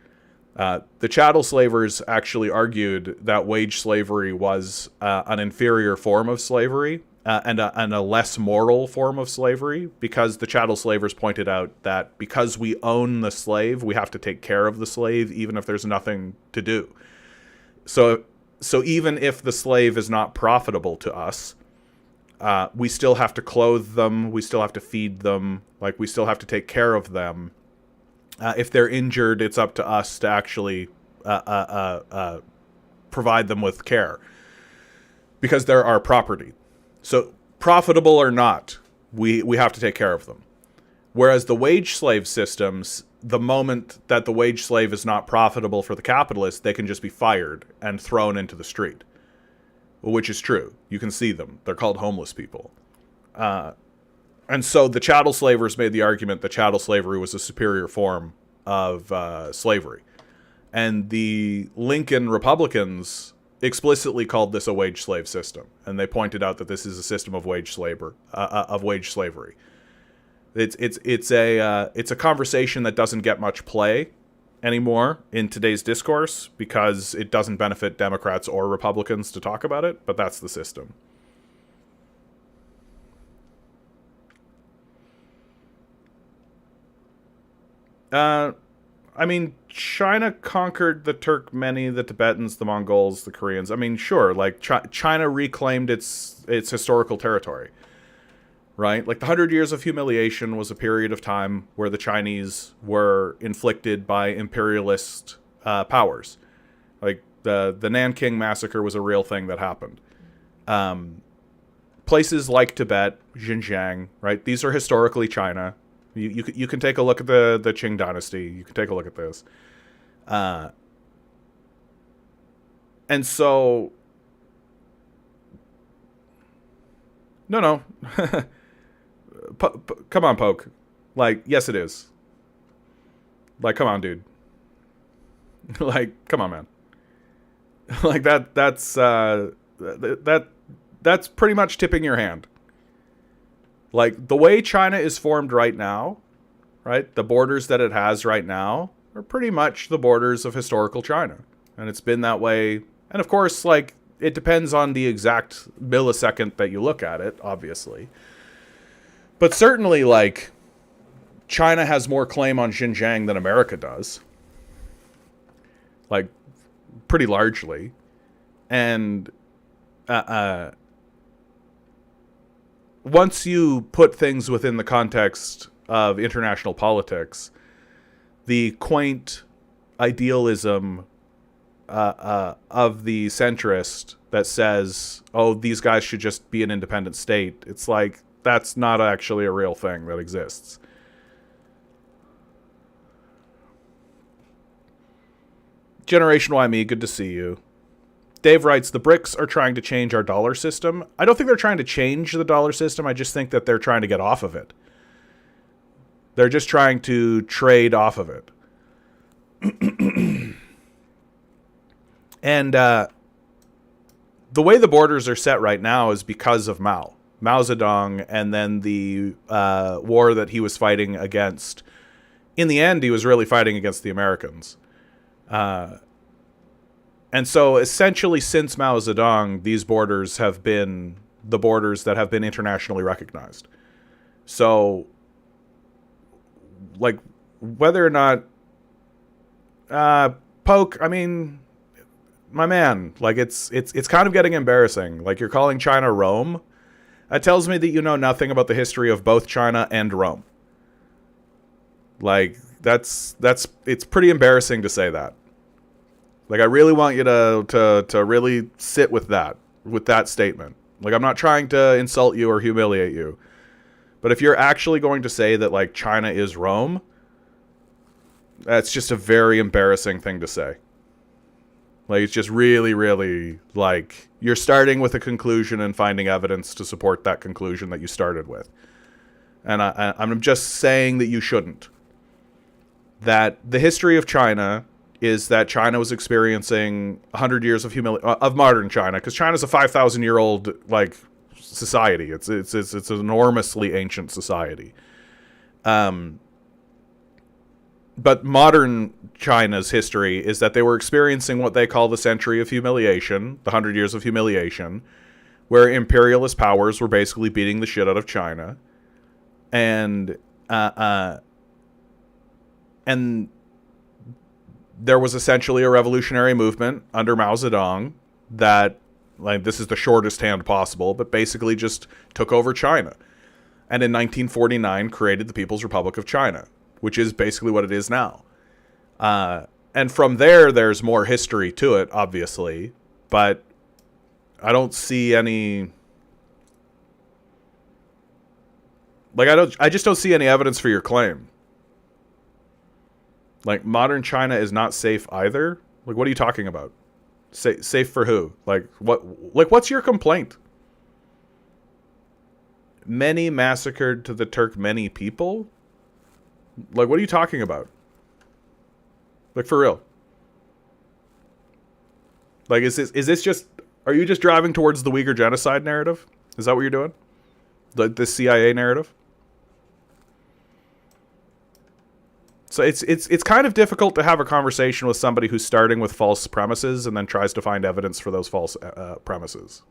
The chattel slavers actually argued that wage slavery was an inferior form of slavery and a less moral form of slavery, because the chattel slavers pointed out that because we own the slave, we have to take care of the slave even if there's nothing to do. So even if the slave is not profitable to us, we still have to clothe them, we still have to feed them, like we still have to take care of them. If they're injured, it's up to us to actually provide them with care, because they're our property. So profitable or not, we have to take care of them. Whereas the wage slave systems, the moment that the wage slave is not profitable for the capitalists, they can just be fired and thrown into the street, which is true. You can see them. They're called homeless people. And so the chattel slavers made the argument that chattel slavery was a superior form of slavery. And the Lincoln Republicans explicitly called this a wage slave system. And they pointed out that this is a system of wage slavery. It's a conversation that doesn't get much play anymore in today's discourse, because it doesn't benefit Democrats or Republicans to talk about it, but that's the system. I mean, China conquered the Turkmeni, the Tibetans, the Mongols, the Koreans. I mean, sure, like China reclaimed its historical territory, right? Like the 100 Years of Humiliation was a period of time where the Chinese were inflicted by imperialist powers. Like the Nanking Massacre was a real thing that happened. Places like Tibet, Xinjiang, right? These are historically China. You can take a look at the Qing dynasty. You can take a look at this. And so... No. Come on, Poke. Like, yes, it is. Like, come on, dude. Like, come on, man. Like, that's pretty much tipping your hand. Like, the way China is formed right now, right, the borders that it has right now are pretty much the borders of historical China. And it's been that way. And of course, like, it depends on the exact millisecond that you look at it, obviously. But certainly, like, China has more claim on Xinjiang than America does. Like, pretty largely. And once you put things within the context of international politics, the quaint idealism of the centrist that says, oh, these guys should just be an independent state, it's like, that's not actually a real thing that exists. Generation Y Me, good to see you. Dave writes, the BRICS are trying to change our dollar system. I don't think they're trying to change the dollar system. I just think that they're trying to get off of it. They're just trying to trade off of it. And the way the borders are set right now is because of Mao Zedong, and then the war that he was fighting against. In the end, he was really fighting against the Americans. And so essentially since Mao Zedong, these borders have been the borders that have been internationally recognized. So, like, whether or not, Poke, I mean, my man, like, it's kind of getting embarrassing. Like, you're calling China Rome. That tells me that you know nothing about the history of both China and Rome. Like, it's pretty embarrassing to say that. Like, I really want you to really sit with that statement. Like, I'm not trying to insult you or humiliate you. But if you're actually going to say that, like, China is Rome, that's just a very embarrassing thing to say. Like, it's just really, really, like, you're starting with a conclusion and finding evidence to support that conclusion that you started with. And I'm just saying that you shouldn't. That the history of China is that China was experiencing 100 years of modern China, because China's a 5,000-year-old, like, society. It's an enormously ancient society. But modern China's history is that they were experiencing what they call the century of humiliation, the 100 years of humiliation, where imperialist powers were basically beating the shit out of China. And there was essentially a revolutionary movement under Mao Zedong that, like, this is the shortest hand possible, but basically just took over China. And in 1949 created the People's Republic of China, which is basically what it is now. And from there, there's more history to it, obviously, but I don't see any... Like, I just don't see any evidence for your claim. Like, modern China is not safe either? Like, what are you talking about? Safe for who? Like, what's your complaint? Many massacred to the Turkmeni people? Like, what are you talking about? Like, for real? Like, is this just... Are you just driving towards the Uyghur genocide narrative? Is that what you're doing? The CIA narrative? So it's kind of difficult to have a conversation with somebody who's starting with false premises and then tries to find evidence for those false premises.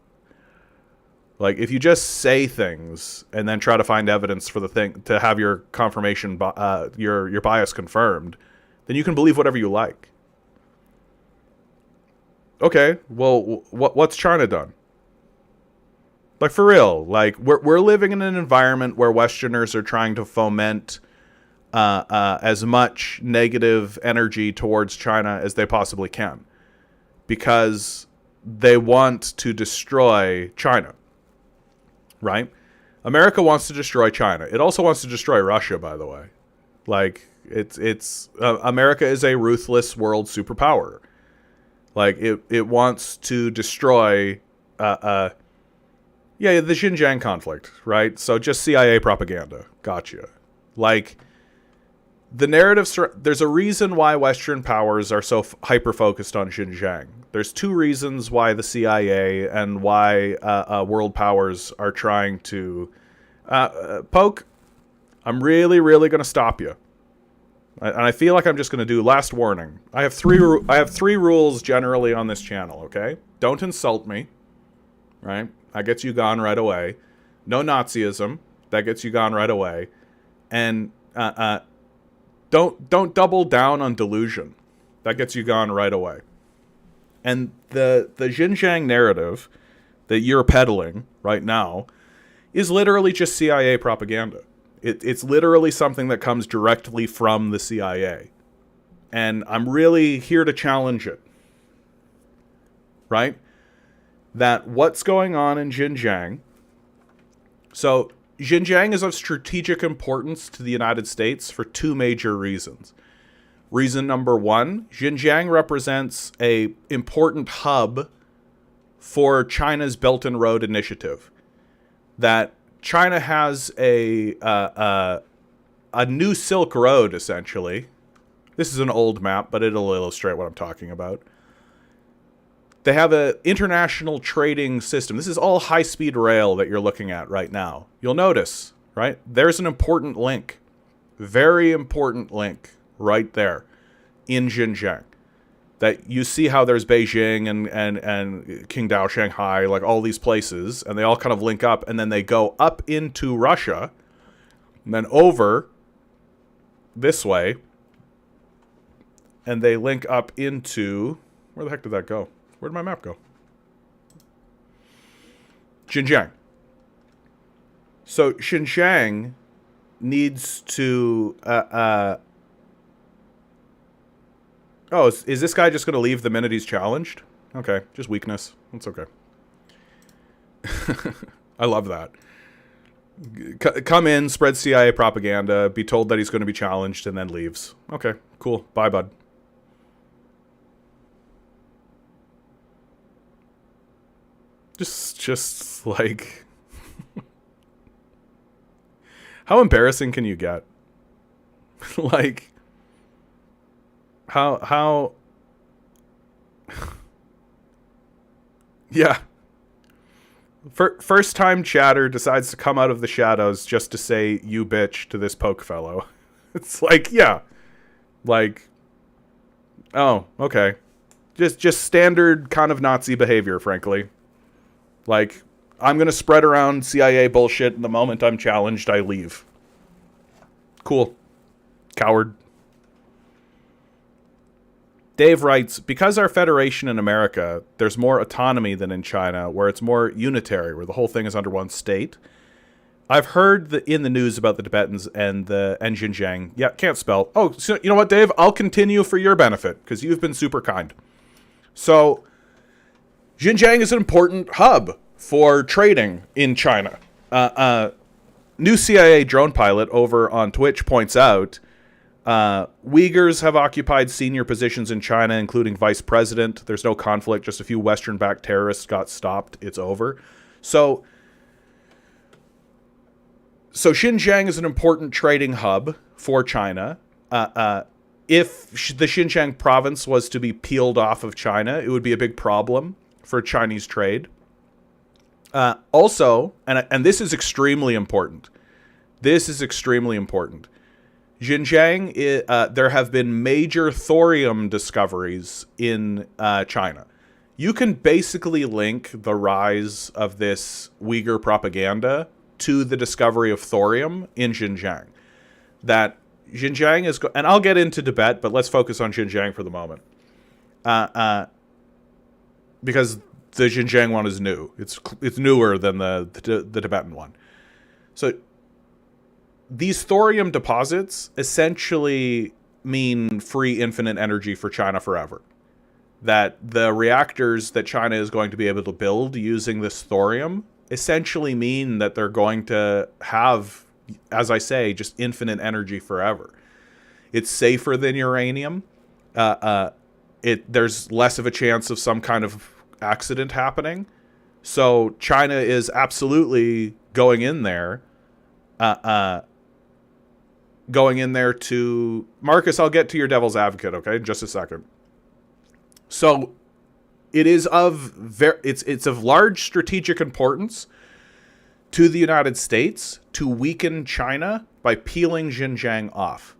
Like, if you just say things and then try to find evidence for the thing to have your confirmation, your bias confirmed, then you can believe whatever you like. Okay, well, what's China done? Like, for real, like, we're living in an environment where Westerners are trying to foment as much negative energy towards China as they possibly can, because they want to destroy China, right? America wants to destroy China. It also wants to destroy Russia, by the way. Like, it's America is a ruthless world superpower. Like, it wants to destroy the Xinjiang conflict, right? So just CIA propaganda. Gotcha. Like, the narrative, there's a reason why Western powers are so hyper-focused on Xinjiang. There's two reasons why the CIA and why world powers are trying to... Poke, I'm really, really going to stop you. And I feel like I'm just going to do last warning. I have three rules generally on this channel, okay? Don't insult me, right? That gets you gone right away. No Nazism. That gets you gone right away. And... Don't double down on delusion. That gets you gone right away. And the Xinjiang narrative that you're peddling right now is literally just CIA propaganda. It's literally something that comes directly from the CIA. And I'm really here to challenge it. Right? That what's going on in Xinjiang. So, Xinjiang is of strategic importance to the United States for two major reasons. Reason number one, Xinjiang represents a important hub for China's Belt and Road Initiative. That China has a new Silk Road, essentially. This is an old map, but it'll illustrate what I'm talking about. They have an international trading system. This is all high-speed rail that you're looking at right now. You'll notice, right? There's an important link. Very important link right there in Xinjiang. That you see how there's Beijing and Qingdao, Shanghai, like all these places, and they all kind of link up, and then they go up into Russia, and then over this way, and they link up into... Where the heck did that go? Where did my map go? Xinjiang. So Xinjiang needs to... Oh, is this guy just going to leave the minute he's challenged? Okay, just weakness. That's okay. I love that. Come in, spread CIA propaganda, be told that he's going to be challenged, and then leaves. Okay, cool. Bye, bud. Just like... How embarrassing can you get? Like... How yeah. First time chatter decides to come out of the shadows just to say you bitch to this poke fellow. It's like, yeah. Like, oh, okay. Just standard kind of Nazi behavior, frankly. Like, I'm going to spread around CIA bullshit, and the moment I'm challenged, I leave. Cool. Coward. Dave writes, because our federation in America, there's more autonomy than in China, where it's more unitary, where the whole thing is under one state. I've heard in the news about the Tibetans and Xinjiang. Yeah, can't spell. Oh, so, you know what, Dave? I'll continue for your benefit, because you've been super kind. So, Xinjiang is an important hub for trading in China. New CIA drone pilot over on Twitch points out, Uyghurs have occupied senior positions in China, including vice president. There's no conflict. Just a few Western-backed terrorists got stopped. It's over. So Xinjiang is an important trading hub for China. If the Xinjiang province was to be peeled off of China, it would be a big problem for Chinese trade. Also, and this is extremely important. This is extremely important. Xinjiang, there have been major thorium discoveries in China. You can basically link the rise of this Uyghur propaganda to the discovery of thorium in Xinjiang. That Xinjiang is... and I'll get into Tibet, but let's focus on Xinjiang for the moment. Because the Xinjiang one is new. It's newer than the Tibetan one. So... these thorium deposits essentially mean free infinite energy for China forever. That the reactors that China is going to be able to build using this thorium essentially mean that they're going to have, as I say, just infinite energy forever. It's safer than uranium. There's less of a chance of some kind of accident happening. So China is absolutely going in there to... Marcus, I'll get to your devil's advocate, okay? In just a second. So, it is it's of large strategic importance to the United States to weaken China by peeling Xinjiang off.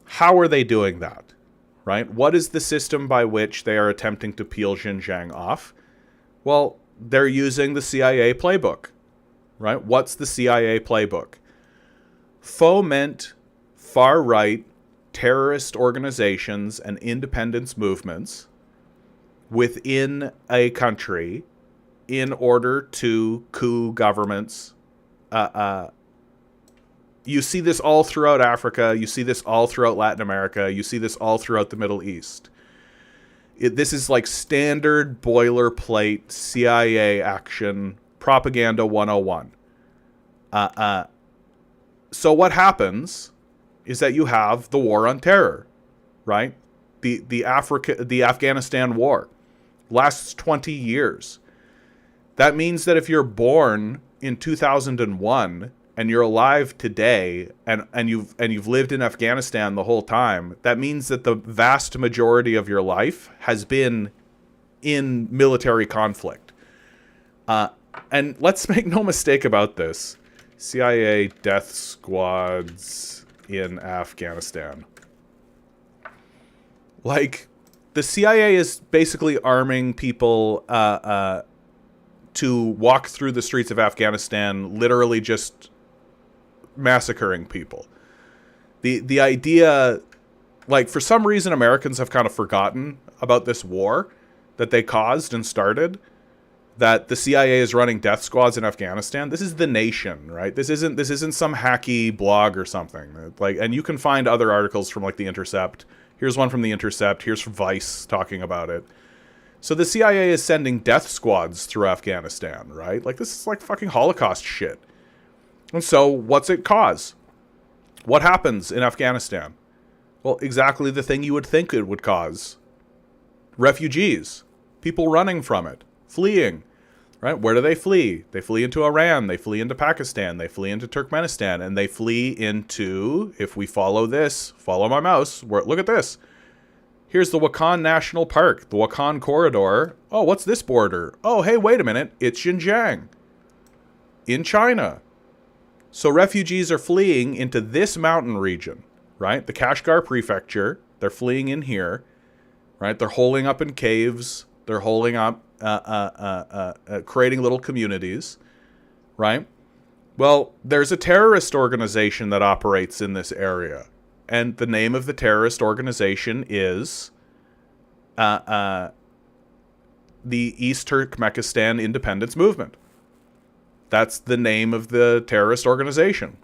How are they doing that? Right? What is the system by which they are attempting to peel Xinjiang off? Well, they're using the CIA playbook. Right? What's the CIA playbook? Foment far-right terrorist organizations and independence movements within a country in order to coup governments You see this all throughout Africa. You see this all throughout Latin America. You see this all throughout the Middle East. This is like standard boilerplate CIA action, propaganda 101. So what happens is that you have the war on terror, right? The Afghanistan war lasts 20 years. That means that if you're born in 2001 and you're alive today and you've lived in Afghanistan the whole time, that means that the vast majority of your life has been in military conflict. And let's make no mistake about this. CIA death squads in Afghanistan. Like, the CIA is basically arming people to walk through the streets of Afghanistan, literally just massacring people. The idea, like, for some reason Americans have kind of forgotten about this war that they caused and started, that the CIA is running death squads in Afghanistan. This is The Nation, right? This isn't some hacky blog or something. Like, and you can find other articles from like The Intercept. Here's one from The Intercept. Here's from Vice talking about it. So the CIA is sending death squads through Afghanistan, right? Like, this is like fucking Holocaust shit. And so what's it cause? What happens in Afghanistan? Well, exactly the thing you would think it would cause. Refugees. People running from it. Fleeing. Right? Where do they flee? They flee into Iran. They flee into Pakistan. They flee into Turkmenistan. And they flee into, if we follow this, follow my mouse, look at this. Here's the Wakhan National Park, the Wakhan Corridor. Oh, what's this border? Oh, hey, wait a minute. It's Xinjiang in China. So refugees are fleeing into this mountain region, right? The Kashgar Prefecture. They're fleeing in here, right? They're holing up in caves. They're holing up, creating little communities, right? Well, there's a terrorist organization that operates in this area. And the name of the terrorist organization is the East Turkmenistan Independence Movement. That's the name of the terrorist organization.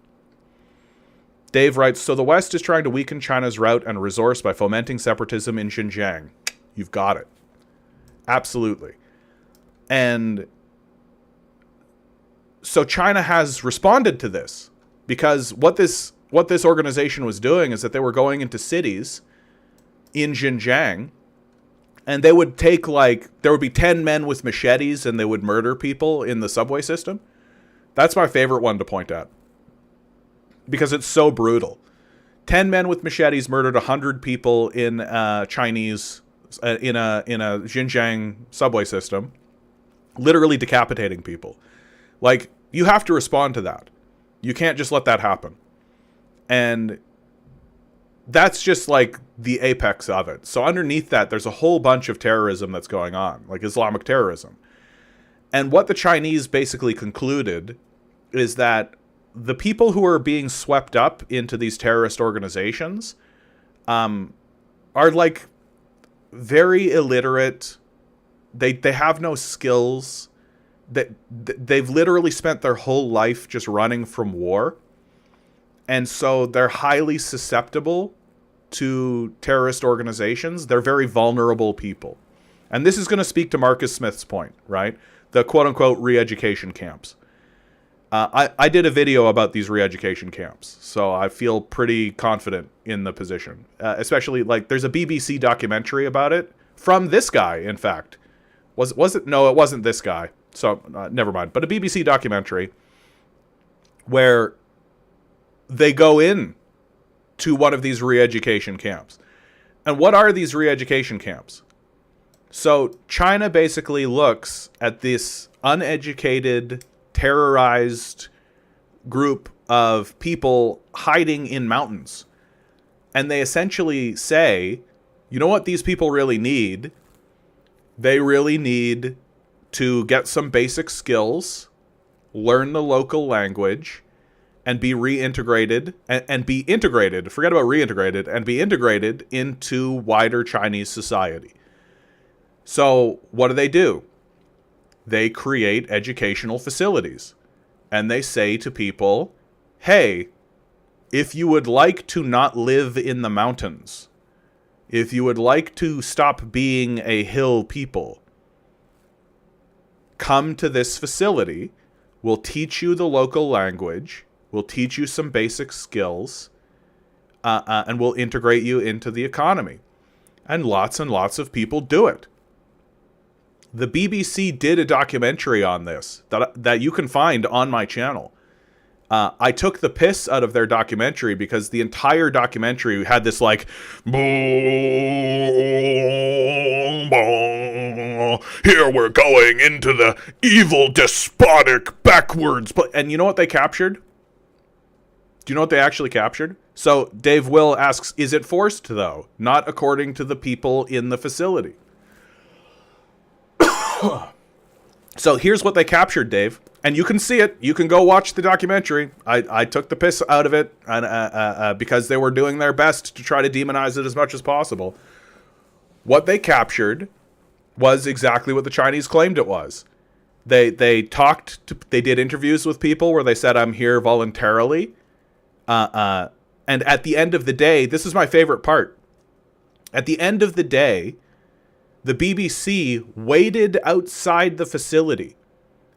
Dave writes, so the West is trying to weaken China's route and resource by fomenting separatism in Xinjiang. You've got it. Absolutely. And so China has responded to this, because what this organization was doing is that they were going into cities in Xinjiang, and they would take, like, there would be 10 men with machetes and they would murder people in the subway system. That's my favorite one to point at, because it's so brutal. 10 men with machetes murdered 100 people in Chinese, in a Xinjiang subway system, literally decapitating people. Like, you have to respond to that. You can't just let that happen. And that's just like the apex of it. So underneath that, there's a whole bunch of terrorism that's going on, like Islamic terrorism. And what the Chinese basically concluded is that the people who are being swept up into these terrorist organizations are like very illiterate. They have no skills. They've literally spent their whole life just running from war. And so they're highly susceptible to terrorist organizations. They're very vulnerable people. And this is going to speak to Marcus Smith's point, right? The quote-unquote re-education camps. I did a video about these re-education camps, so I feel pretty confident in the position. Especially, like, there's a BBC documentary about it from this guy, in fact. Was it? No, it wasn't this guy. So, never mind. But a BBC documentary where they go in to one of these re-education camps. And what are these re-education camps? So China basically looks at this uneducated, terrorized group of people hiding in mountains. And they essentially say, you know what these people really need? They really need to get some basic skills, learn the local language, and be reintegrated, and be integrated, forget about reintegrated, and be integrated into wider Chinese society. So what do? They create educational facilities. and they say to people, hey, if you would like to not live in the mountains, if you would like to stop being a hill people, come to this facility. We'll teach you the local language. We'll teach you some basic skills. And we'll integrate you into the economy. And lots of people do it. The BBC did a documentary on this that you can find on my channel. I took the piss out of their documentary because the entire documentary had this like, boom, boom, here we're going into the evil, despotic, backwards. And you know what they captured? Do you know what they actually captured? So Dave Will asks, is it forced though? Not according to the people in the facility. So here's what they captured, Dave. And you can see it. You can go watch the documentary. I took the piss out of it and because they were doing their best to try to demonize it as much as possible. What they captured was exactly what the Chinese claimed it was. They did interviews with people where they said, I'm here voluntarily. And at the end of the day, this is my favorite part. At the end of the day, the BBC waited outside the facility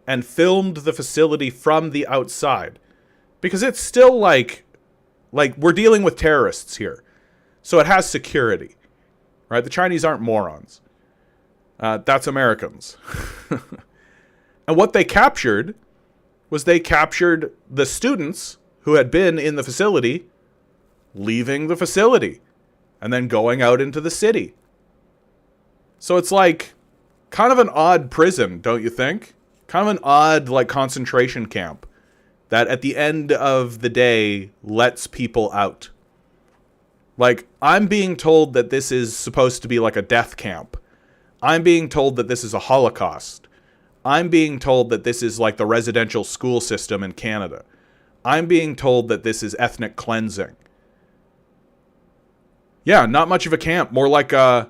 and filmed the facility from the outside. Because it's still like we're dealing with terrorists here. So it has security. Right? The Chinese aren't morons. That's Americans. And what they captured was they captured the students who had been in the facility leaving the facility and then going out into the city. So it's like kind of an odd prison, don't you think? Kind of an odd like concentration camp that at the end of the day lets people out. Like, I'm being told that this is supposed to be like a death camp. I'm being told that this is a Holocaust. I'm being told that this is like the residential school system in Canada. I'm being told that this is ethnic cleansing. Yeah, not much of a camp. More like a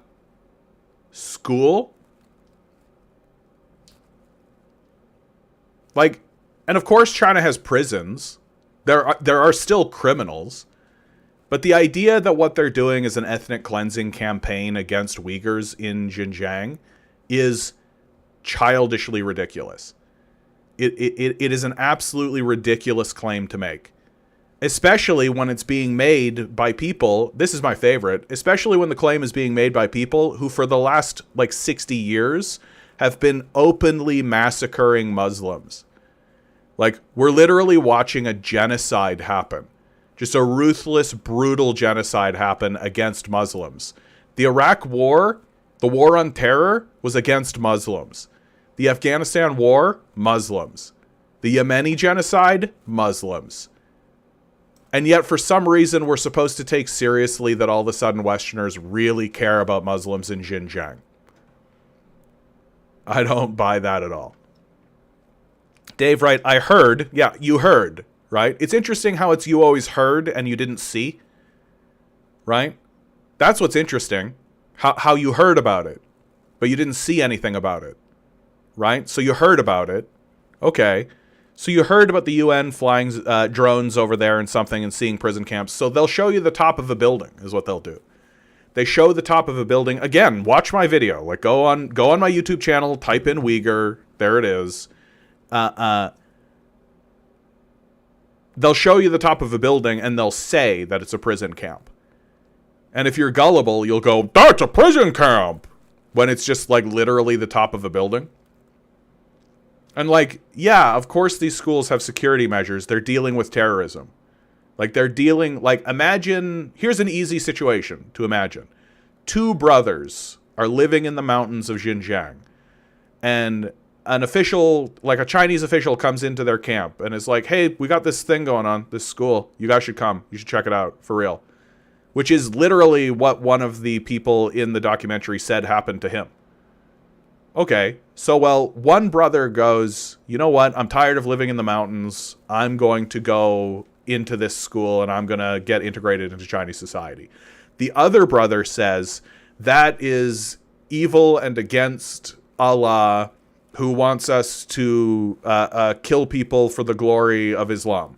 school. Like, and of course China has prisons. There are still criminals. But the idea that what they're doing is an ethnic cleansing campaign against Uyghurs in Xinjiang is childishly ridiculous. It is an absolutely ridiculous claim to make. Especially when it's being made by people, this is my favorite, especially when the claim is being made by people who for the last like 60 years have been openly massacring Muslims. Like, we're literally watching a genocide happen. Just a ruthless, brutal genocide happen against Muslims. The Iraq War, the war on terror, was against Muslims. The Afghanistan War, Muslims. The Yemeni genocide, Muslims. And yet, for some reason, we're supposed to take seriously that all of a sudden Westerners really care about Muslims in Xinjiang. I don't buy that at all. Dave, right, I heard. Yeah, you heard, right? It's interesting how it's you always heard and you didn't see, right? That's what's interesting. How you heard about it, but you didn't see anything about it, right? So you heard about it. Okay. So you heard about the UN flying drones over there and something and seeing prison camps. So they'll show you the top of a building is what they'll do. They show the top of a building. Again, watch my video. Like, go on my YouTube channel, type in Uyghur. There it is. They'll show you the top of a building and they'll say that it's a prison camp. And if you're gullible, you'll go, that's a prison camp, when it's just like literally the top of a building. And like, yeah, of course these schools have security measures. They're dealing with terrorism. Like, they're dealing, like, imagine, here's an easy situation to imagine. Two brothers are living in the mountains of Xinjiang. And an official, like a Chinese official, comes into their camp and is like, hey, we got this thing going on, this school. You guys should come. You should check it out, for real. Which is literally what one of the people in the documentary said happened to him. Okay, so, well, one brother goes, you know what? I'm tired of living in the mountains. I'm going to go into this school and I'm going to get integrated into Chinese society. The other brother says, that is evil and against Allah. who wants us to kill people for the glory of Islam,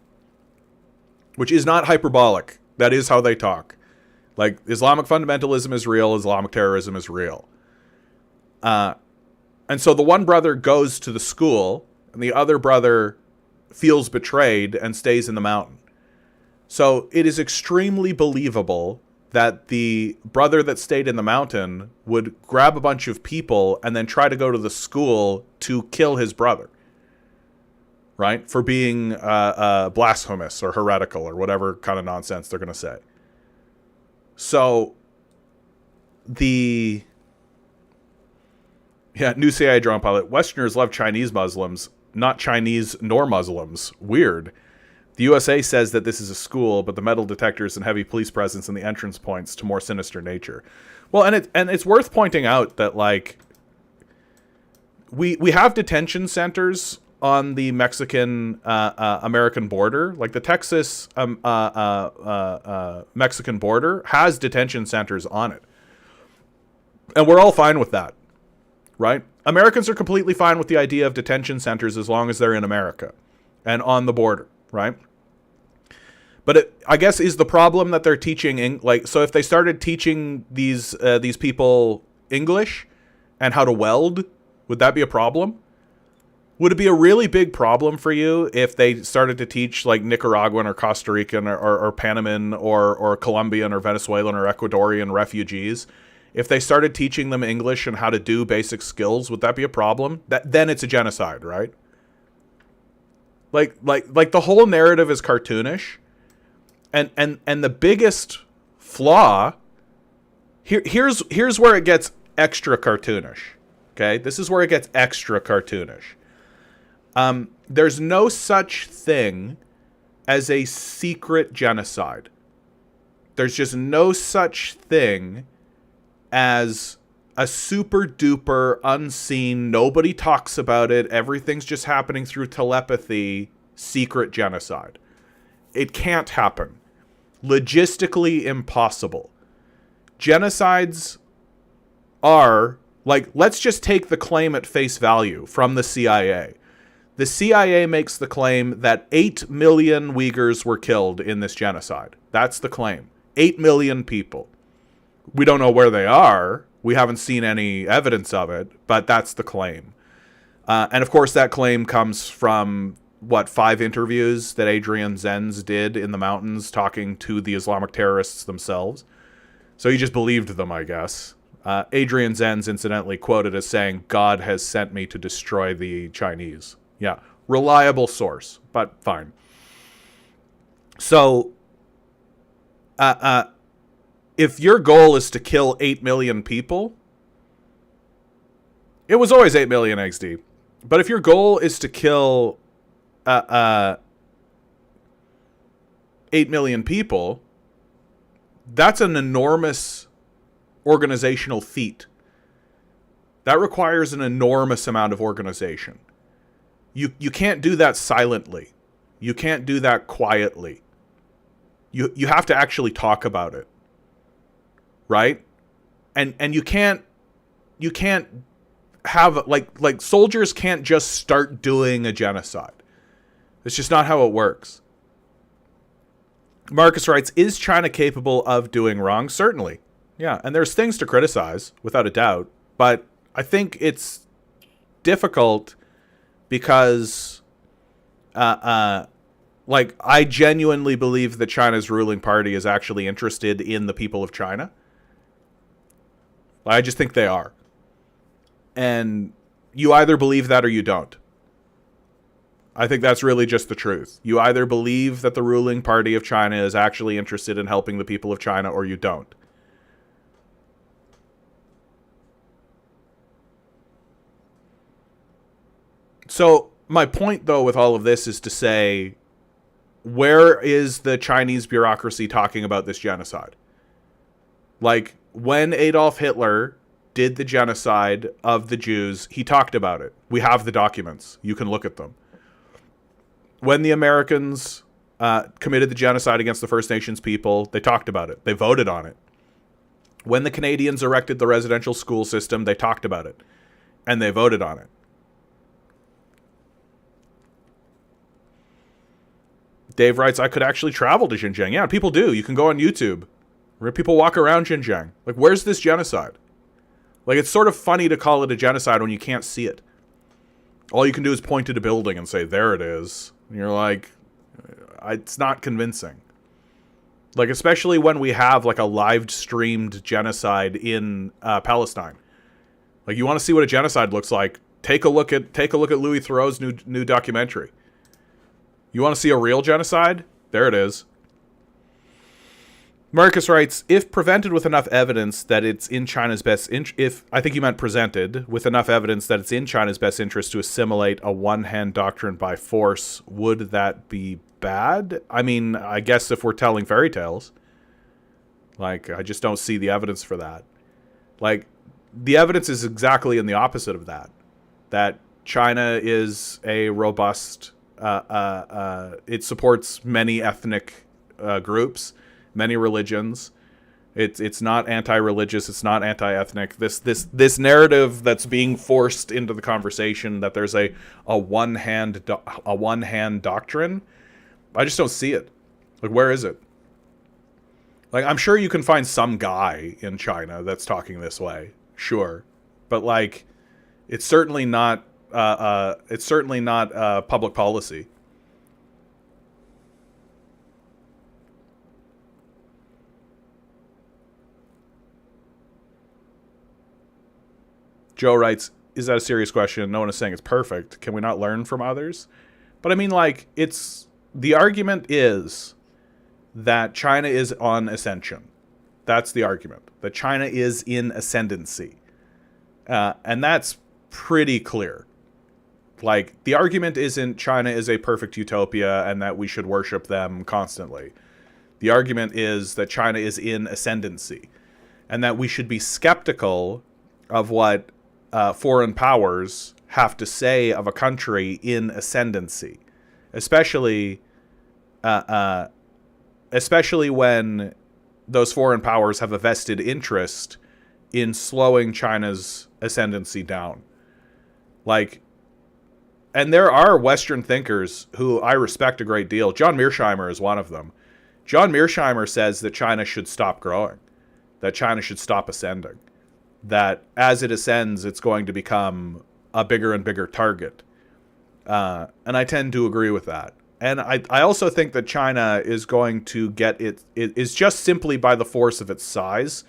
which is not hyperbolic. That is how they talk. Like, Islamic fundamentalism is real, Islamic terrorism is real. And so the one brother goes to the school, and the other brother feels betrayed and stays in the mountain. So it is extremely believable that the brother that stayed in the mountain would grab a bunch of people and then try to go to the school to kill his brother, right? For being blasphemous or heretical or whatever kind of nonsense they're going to say. So new CIA drone pilot, Westerners love Chinese Muslims, not Chinese nor Muslims. Weird. The USA says that this is a school, but the metal detectors and heavy police presence in the entrance points to more sinister nature. Well, and it's worth pointing out that, like, we have detention centers on the Mexican American border. Like, the Texas Mexican border has detention centers on it, and we're all fine with that, right? Americans are completely fine with the idea of detention centers as long as they're in America and on the border, right? But I guess is the problem that they're teaching, so if they started teaching these people English and how to weld, would that be a problem? Would it be a really big problem for you if they started to teach, like, Nicaraguan or Costa Rican or Panaman or Colombian or Venezuelan or Ecuadorian refugees? If they started teaching them English and how to do basic skills, would that be a problem? Then it's a genocide, right? Like the whole narrative is cartoonish. And the biggest flaw here's where it gets extra cartoonish. Okay? This is where it gets extra cartoonish. There's no such thing as a secret genocide. There's just no such thing as a super duper unseen, nobody talks about it, everything's just happening through telepathy, secret genocide. It can't happen. Logistically impossible. Genocides are, like, let's just take the claim at face value from the CIA. The CIA makes the claim that 8 million Uyghurs were killed in this genocide. That's the claim. 8 million people. We don't know where they are. We haven't seen any evidence of it, but that's the claim. And of course, that claim comes from 5 interviews that Adrian Zenz did in the mountains talking to the Islamic terrorists themselves. So he just believed them, I guess. Adrian Zenz incidentally quoted as saying, "God has sent me to destroy the Chinese." Yeah, reliable source, but fine. So, if your goal is to kill 8 million people, it was always 8 million XD. But if your goal is to kill 8 million people, that's an enormous organizational feat. That requires an enormous amount of organization. You can't do that silently. You can't do that quietly. You have to actually talk about it. Right? And you can't have like soldiers can't just start doing a genocide. It's just not how it works. Marcus writes, is China capable of doing wrong? Certainly. Yeah, and there's things to criticize, without a doubt, but I think it's difficult because like, I genuinely believe that China's ruling party is actually interested in the people of China. I just think they are. And you either believe that or you don't. I think that's really just the truth. You either believe that the ruling party of China is actually interested in helping the people of China or you don't. So my point, though, with all of this is to say, where is the Chinese bureaucracy talking about this genocide? Like, when Adolf Hitler did the genocide of the Jews, he talked about it. We have the documents. You can look at them. When the Americans committed the genocide against the First Nations people, they talked about it. They voted on it. When the Canadians erected the residential school system, they talked about it. And they voted on it. Dave writes, I could actually travel to Xinjiang. Yeah, people do. You can go on YouTube where people walk around Xinjiang. Like, where's this genocide? Like, it's sort of funny to call it a genocide when you can't see it. All you can do is point to the building and say, there it is. And you're like, it's not convincing. Like, especially when we have, like, a live-streamed genocide in Palestine. Like, you want to see what a genocide looks like, take a look at Louis Theroux's new documentary. You want to see a real genocide? There it is. Marcus writes, if prevented with enough evidence that it's in China's best interest, I think you meant presented with enough evidence that it's in China's best interest to assimilate a one-hand doctrine by force, would that be bad? I mean, I guess if we're telling fairy tales. Like, I just don't see the evidence for that. Like, the evidence is exactly in the opposite of that. That China is a robust, it supports many ethnic groups, many religions. It's not anti-religious. It's not anti-ethnic. This narrative that's being forced into the conversation that there's a one-hand doctrine. I just don't see it. Like, where is it? Like, I'm sure you can find some guy in China that's talking this way. Sure, but like, it's certainly not. It's certainly not public policy. Joe writes, is that a serious question? No one is saying it's perfect. Can we not learn from others? But I mean, like, the argument is that China is on ascension. That's the argument. That China is in ascendancy. And that's pretty clear. Like, the argument isn't China is a perfect utopia and that we should worship them constantly. The argument is that China is in ascendancy and that we should be skeptical of what foreign powers have to say of a country in ascendancy, especially when those foreign powers have a vested interest in slowing China's ascendancy down. Like, and there are Western thinkers who I respect a great deal. John Mearsheimer is one of them. John Mearsheimer says that China should stop growing, that China should stop ascending, that as it ascends, it's going to become a bigger and bigger target. And I tend to agree with that. And I also think that China is going to get it is just simply by the force of its size,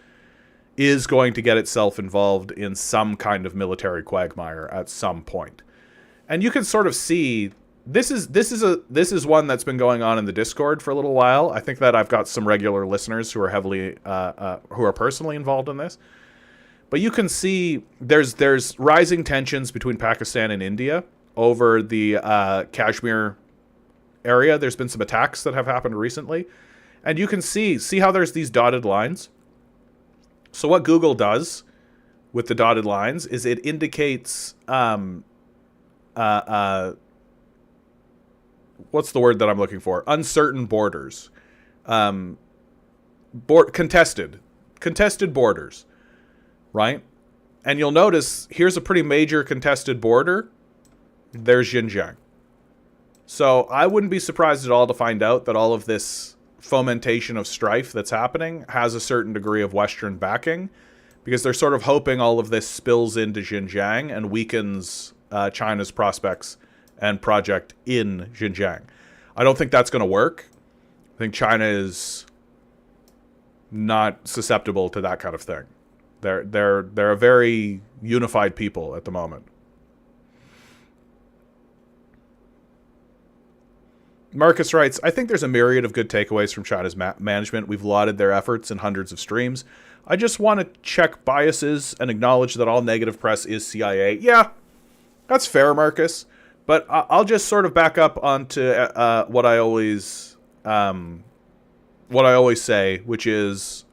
is going to get itself involved in some kind of military quagmire at some point. And you can sort of see this is one that's been going on in the Discord for a little while. I think that I've got some regular listeners who are heavily who are personally involved in this. But you can see there's rising tensions between Pakistan and India over the Kashmir area. There's been some attacks that have happened recently. And you can see how there's these dotted lines. So what Google does with the dotted lines is it indicates what's the word that I'm looking for? Uncertain borders. Contested borders. Right? And you'll notice here's a pretty major contested border. There's Xinjiang. So I wouldn't be surprised at all to find out that all of this fomentation of strife that's happening has a certain degree of Western backing, because they're sort of hoping all of this spills into Xinjiang and weakens China's prospects and project in Xinjiang. I don't think that's going to work. I think China is not susceptible to that kind of thing. They're a very unified people at the moment. Marcus writes, I think there's a myriad of good takeaways from China's management. We've lauded their efforts in hundreds of streams. I just want to check biases and acknowledge that all negative press is CIA. Yeah, that's fair, Marcus. But I'll just sort of back up onto what I always say, which is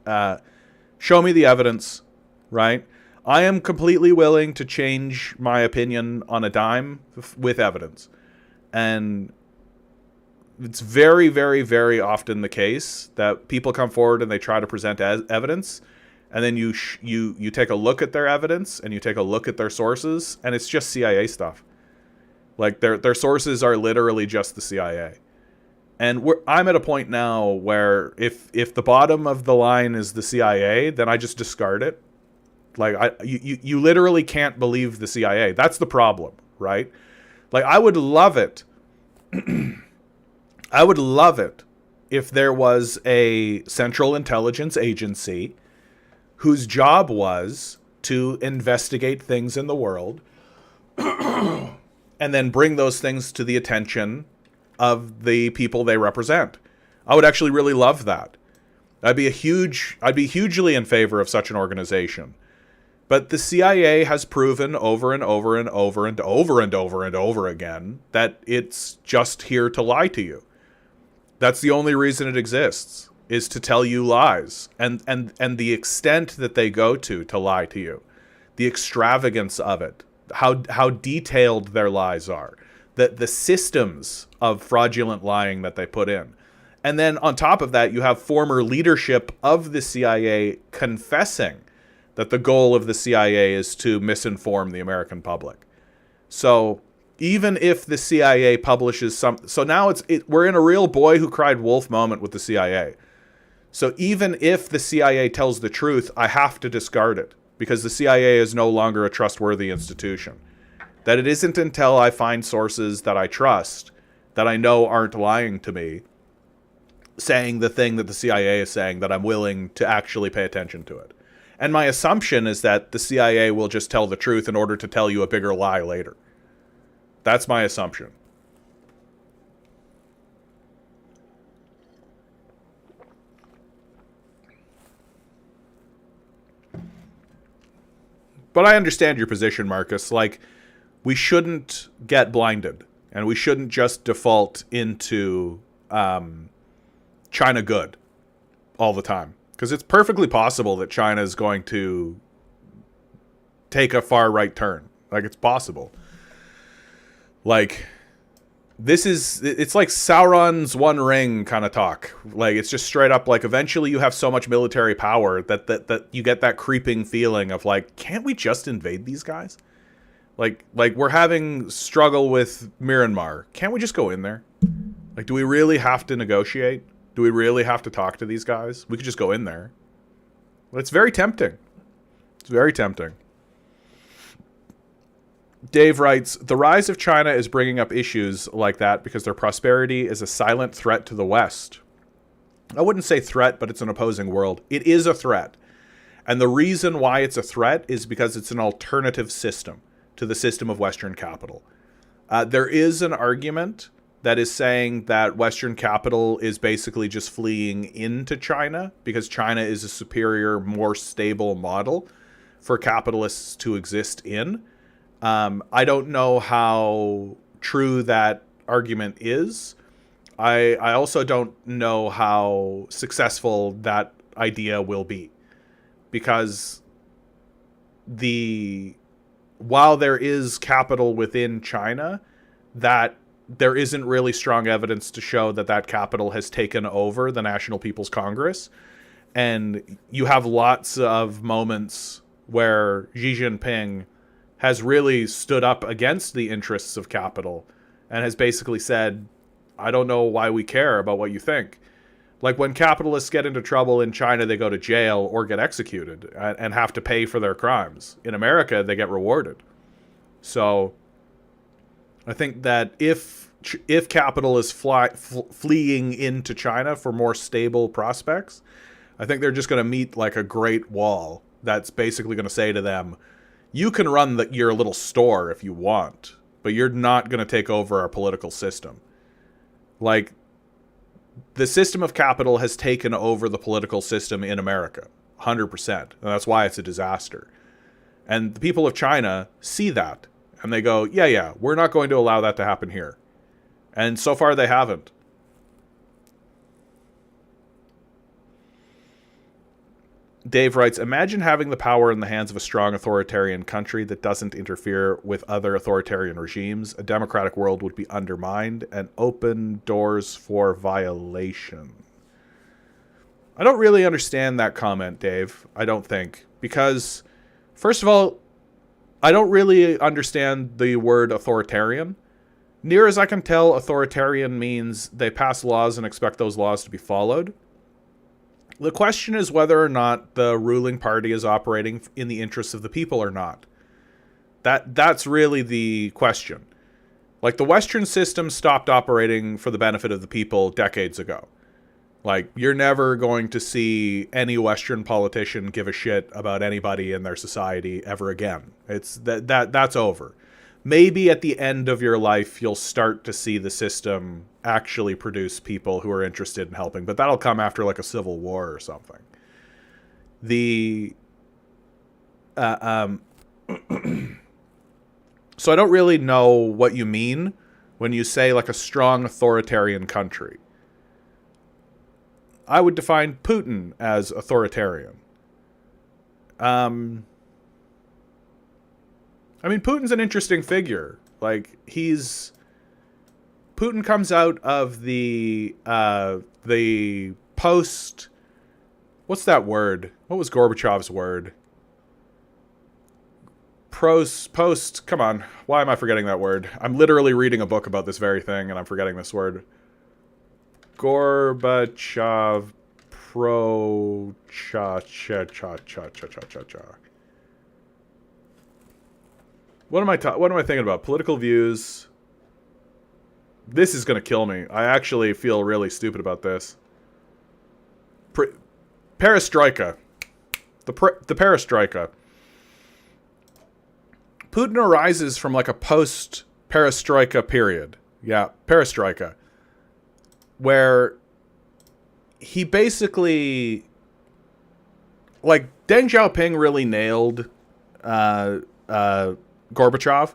show me the evidence, right? I am completely willing to change my opinion on a dime with evidence. And it's very, very, very often the case that people come forward and they try to present evidence, and then you take a look at their evidence and you take a look at their sources, and it's just CIA stuff. Like their sources are literally just the CIA. And I'm at a point now where if the bottom of the line is the CIA, then I just discard it. Like you literally can't believe the CIA. That's the problem, right? Like I would love it. I would love it if there was a central intelligence agency whose job was to investigate things in the world and then bring those things to the attention of the people they represent. I would actually really love that. I'd be hugely in favor of such an organization. But the CIA has proven over and over and over and over and over and over again that it's just here to lie to you. That's the only reason it exists, is to tell you lies. And the extent that they go to lie to you, the extravagance of it, how detailed their lies are, the systems of fraudulent lying that they put in. And then on top of that, you have former leadership of the CIA confessing that the goal of the CIA is to misinform the American public. So even if the CIA publishes so now we're in a real boy who cried wolf moment with the CIA. So even if the CIA tells the truth, I have to discard it because the CIA is no longer a trustworthy institution. That it isn't until I find sources that I trust, that I know aren't lying to me, saying the thing that the CIA is saying, that I'm willing to actually pay attention to it. And my assumption is that the CIA will just tell the truth in order to tell you a bigger lie later. That's my assumption. But I understand your position, Marcus. Like, we shouldn't get blinded, and we shouldn't just default into China good all the time. Because it's perfectly possible that China is going to take a far right turn. Like, it's possible. Like, it's like Sauron's One Ring kind of talk. Like, it's just straight up like, eventually you have so much military power that you get that creeping feeling of like, can't we just invade these guys? Like we're having struggle with Myanmar. Can't we just go in there? Like, do we really have to negotiate? Do we really have to talk to these guys? We could just go in there. Well, it's very tempting. It's very tempting. Dave writes, the rise of China is bringing up issues like that because their prosperity is a silent threat to the West. I wouldn't say threat, but it's an opposing world. It is a threat. And the reason why it's a threat is because it's an alternative system to the system of Western capital. There is an argument that is saying that Western capital is basically just fleeing into China because China is a superior, more stable model for capitalists to exist in. I don't know how true that argument is. I also don't know how successful that idea will be, because while there is capital within China, that there isn't really strong evidence to show that capital has taken over the National People's Congress. And you have lots of moments where Xi Jinping has really stood up against the interests of capital and has basically said, I don't know why we care about what you think. Like, when capitalists get into trouble in China, they go to jail or get executed and have to pay for their crimes. In America, they get rewarded. So I think that if capital is fleeing into China for more stable prospects, I think they're just going to meet like a great wall that's basically going to say to them, you can run your little store if you want, but you're not going to take over our political system. Like, the system of capital has taken over the political system in America, 100%. And that's why it's a disaster. And the people of China see that, and they go, yeah, we're not going to allow that to happen here. And so far, they haven't. Dave writes, imagine having the power in the hands of a strong authoritarian country that doesn't interfere with other authoritarian regimes. A democratic world would be undermined and open doors for violation. I don't really understand that comment, Dave. I don't think. Because, first of all, I don't really understand the word authoritarian. Near as I can tell, authoritarian means they pass laws and expect those laws to be followed. The question is whether or not the ruling party is operating in the interests of the people or not. That's really the question. Like, the Western system stopped operating for the benefit of the people decades ago. Like, you're never going to see any Western politician give a shit about anybody in their society ever again. It's that's over. Maybe at the end of your life, you'll start to see the system actually produce people who are interested in helping, but that'll come after like a civil war or something. So I don't really know what you mean when you say like a strong authoritarian country. I would define Putin as authoritarian. I mean, Putin's an interesting figure. Like, Putin comes out of the post, what's that word? What was Gorbachev's word? Post, come on. Why am I forgetting that word? I'm literally reading a book about this very thing and I'm forgetting this word. Gorbachev pro cha cha cha cha cha cha cha cha. What am I thinking about? Political views. This is going to kill me. I actually feel really stupid about this. Perestroika. The perestroika. Putin arises from like a post-perestroika period. Yeah, perestroika. Where he basically, like, Deng Xiaoping really nailed Gorbachev.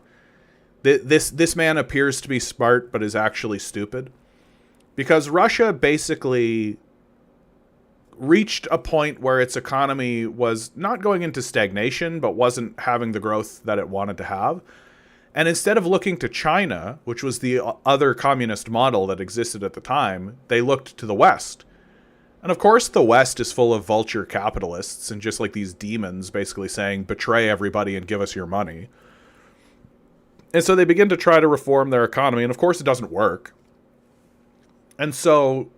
This man appears to be smart, but is actually stupid. Because Russia basically reached a point where its economy was not going into stagnation, but wasn't having the growth that it wanted to have. And instead of looking to China, which was the other communist model that existed at the time, they looked to the West. And of course, the West is full of vulture capitalists and just like these demons basically saying, betray everybody and give us your money. And so they begin to try to reform their economy. And of course, it doesn't work. And so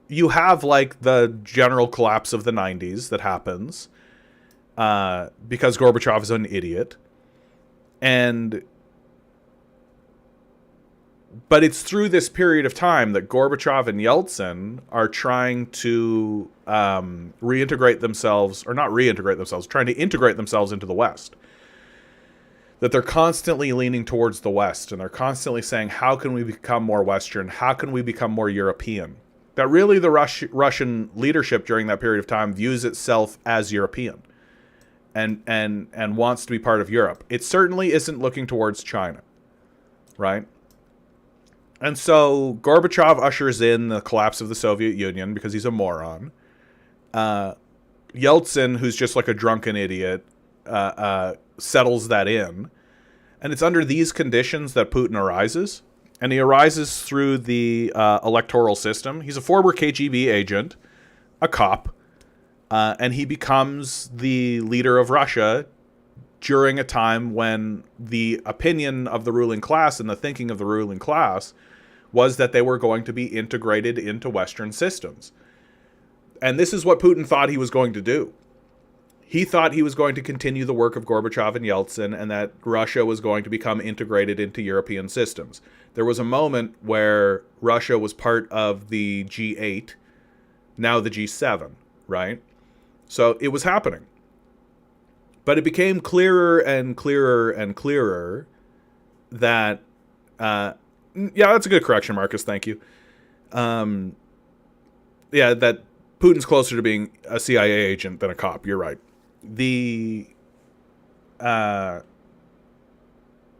you have like the general collapse of the 90s that happens because Gorbachev is an idiot. But it's through this period of time that Gorbachev and Yeltsin are trying to reintegrate themselves, or not reintegrate themselves, trying to integrate themselves into the West. That they're constantly leaning towards the West, and they're constantly saying, how can we become more Western? How can we become more European? That really the Russian leadership during that period of time views itself as European and wants to be part of Europe. It certainly isn't looking towards China, right? And so Gorbachev ushers in the collapse of the Soviet Union because he's a moron. Yeltsin, who's just like a drunken idiot, settles that in. And it's under these conditions that Putin arises. And he arises through the electoral system. He's a former KGB agent, a cop, and he becomes the leader of Russia during a time when the opinion of the ruling class and the thinking of the ruling class was that they were going to be integrated into Western systems. And this is what Putin thought he was going to do. He thought he was going to continue the work of Gorbachev and Yeltsin and that Russia was going to become integrated into European systems. There was a moment where Russia was part of the G8, now the G7, right? So it was happening. But it became clearer and clearer and clearer that, yeah, that's a good correction, Marcus, thank you. Yeah, that Putin's closer to being a CIA agent than a cop, you're right.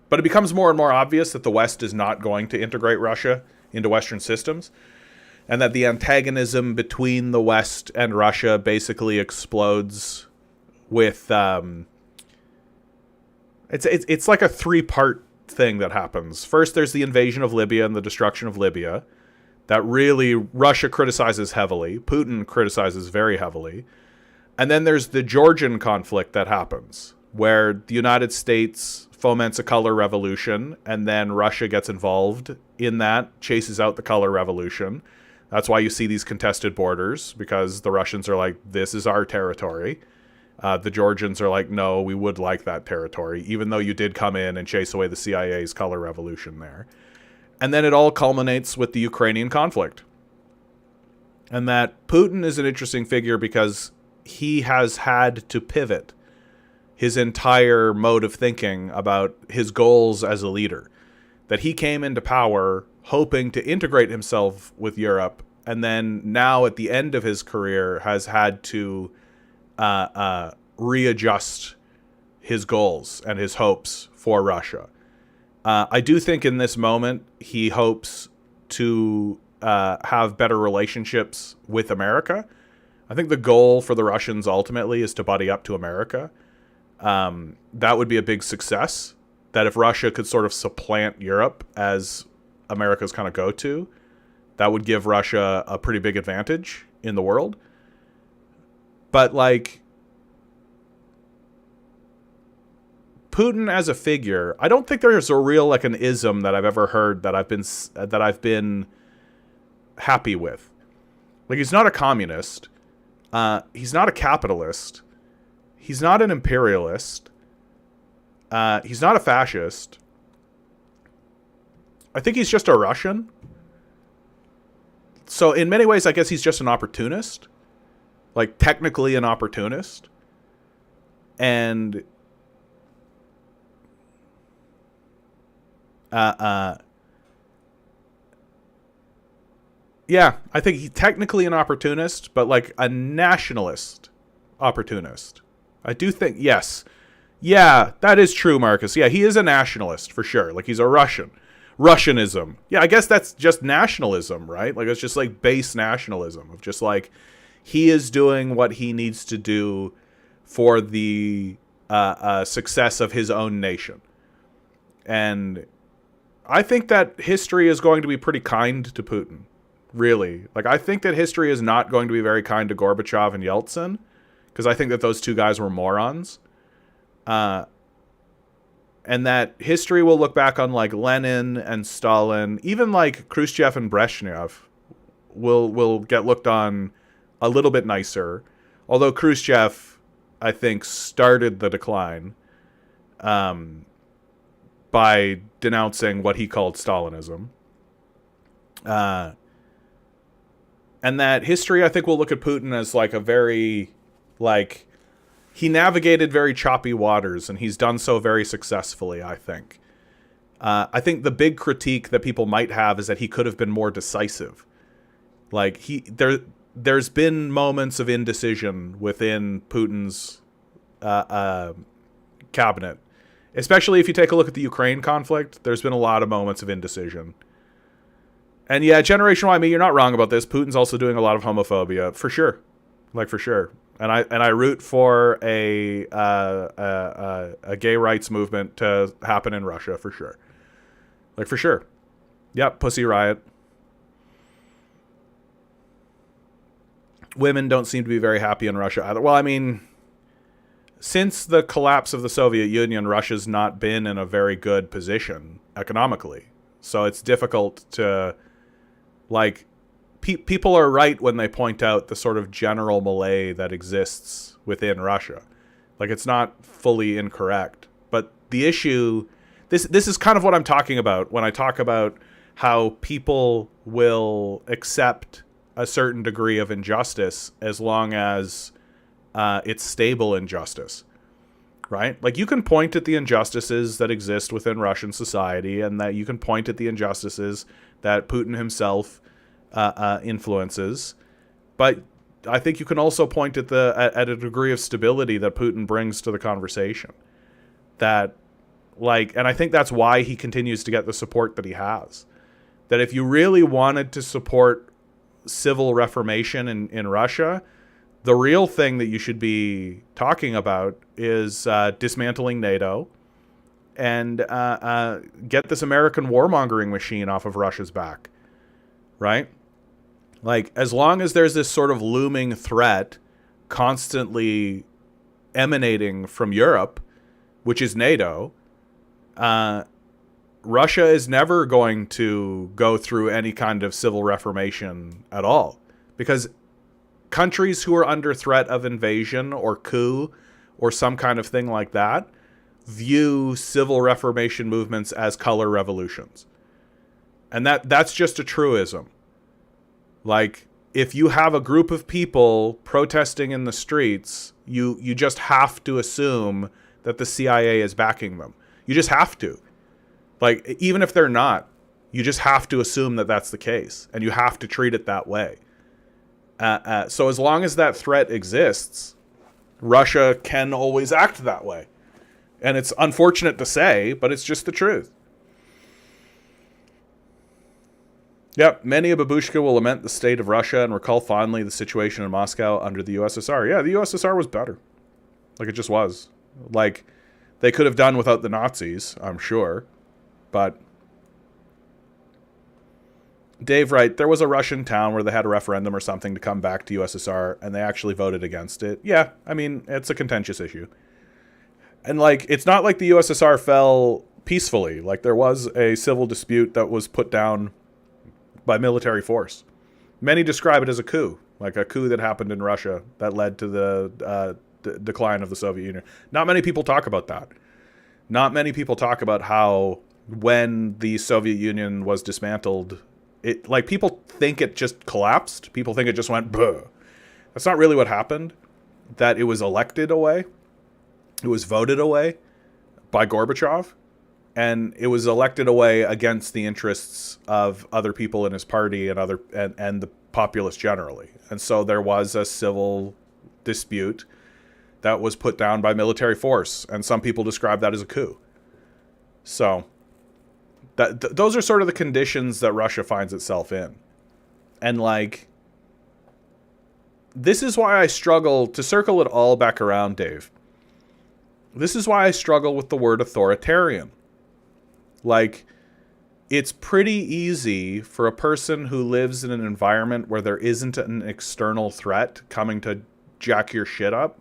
But it becomes more and more obvious that the West is not going to integrate Russia into Western systems, and that the antagonism between the West and Russia basically explodes with it's like a three-part thing that happens. First, there's the invasion of Libya and the destruction of Libya. That really Russia criticizes heavily. Putin criticizes very heavily. And then there's the Georgian conflict that happens, where the United States foments a color revolution, and then Russia gets involved in that, chases out the color revolution. That's why you see these contested borders, because the Russians are like, this is our territory. The Georgians are like, no, we would like that territory, even though you did come in and chase away the CIA's color revolution there. And then it all culminates with the Ukrainian conflict. And that Putin is an interesting figure because he has had to pivot his entire mode of thinking about his goals as a leader. That he came into power hoping to integrate himself with Europe, and then now at the end of his career has had to readjust his goals and his hopes for Russia. I do think in this moment he hopes to have better relationships with America. I think the goal for the Russians ultimately is to buddy up to America. That would be a big success. That if Russia could sort of supplant Europe as America's kind of go-to, that would give Russia a pretty big advantage in the world. But like Putin as a figure, I don't think there's a real like an ism that I've ever heard that I've been happy with. Like, he's not a communist. He's not a capitalist. He's not an imperialist. He's not a fascist. I think he's just a Russian. So in many ways, I guess he's just an opportunist. Like, technically an opportunist. And yeah, I think he's technically an opportunist, but like a nationalist opportunist. I do think, yes. Yeah, that is true, Marcus. Yeah, he is a nationalist for sure. Like, he's a Russian. Russianism. Yeah, I guess that's just nationalism, right? Like, it's just like base nationalism of just like he is doing what he needs to do for the success of his own nation. And I think that history is going to be pretty kind to Putin, really. Like, I think that history is not going to be very kind to Gorbachev and Yeltsin, because I think that those two guys were morons. And that history will look back on like Lenin and Stalin, even like Khrushchev and Brezhnev will get looked on a little bit nicer. Although Khrushchev, I think, started the decline by denouncing what he called Stalinism. And that history, I think, will look at Putin as like a very, like, he navigated very choppy waters, and he's done so very successfully, I think. I think the big critique that people might have is that he could have been more decisive. Like, there's been moments of indecision within Putin's cabinet. Especially if you take a look at the Ukraine conflict, there's been a lot of moments of indecision. And yeah, Generation Y, I mean, you're not wrong about this. Putin's also doing a lot of homophobia, for sure. Like, for sure. And I root for a gay rights movement to happen in Russia, for sure. Like, for sure. Yep, Pussy Riot. Women don't seem to be very happy in Russia either. Well, I mean, since the collapse of the Soviet Union, Russia's not been in a very good position economically. So it's difficult to, like, people are right when they point out the sort of general malaise that exists within Russia. Like, it's not fully incorrect. But the issue, this is kind of what I'm talking about when I talk about how people will accept a certain degree of injustice as long as it's stable injustice, right? Like, you can point at the injustices that exist within Russian society, and that you can point at the injustices that Putin himself influences, but I think you can also point at at a degree of stability that Putin brings to the conversation. That, like, and I think that's why he continues to get the support that he has. That if you really wanted to support civil reformation in Russia, the real thing that you should be talking about is dismantling NATO and get this American warmongering machine off of Russia's back, right? Like, as long as there's this sort of looming threat constantly emanating from Europe, which is NATO, Russia is never going to go through any kind of civil reformation at all, because countries who are under threat of invasion or coup or some kind of thing like that view civil reformation movements as color revolutions. And that's just a truism. Like, if you have a group of people protesting in the streets, you just have to assume that the CIA is backing them. You just have to. Like, even if they're not, you just have to assume that that's the case, and you have to treat it that way. So as long as that threat exists, Russia can always act that way. And it's unfortunate to say, but it's just the truth. Yep, many a babushka will lament the state of Russia and recall fondly the situation in Moscow under the USSR. Yeah, the USSR was better. Like, it just was. Like, they could have done without the Nazis, I'm sure. But Dave Wright, there was a Russian town where they had a referendum or something to come back to USSR, and they actually voted against it. Yeah, I mean, it's a contentious issue. And, like, it's not like the USSR fell peacefully. Like, there was a civil dispute that was put down by military force. Many describe it as a coup, like a coup that happened in Russia that led to the decline of the Soviet Union. Not many people talk about that. Not many people talk about how when the Soviet Union was dismantled, it, like, people think it just collapsed. People think it just went, buh. That's not really what happened. That it was elected away. It was voted away by Gorbachev. And it was elected away against the interests of other people in his party and the populace generally. And so there was a civil dispute that was put down by military force, and some people describe that as a coup. So those are sort of the conditions that Russia finds itself in. And, like, this is why I struggle to circle it all back around, Dave. This is why I struggle with the word authoritarian. Like, it's pretty easy for a person who lives in an environment where there isn't an external threat coming to jack your shit up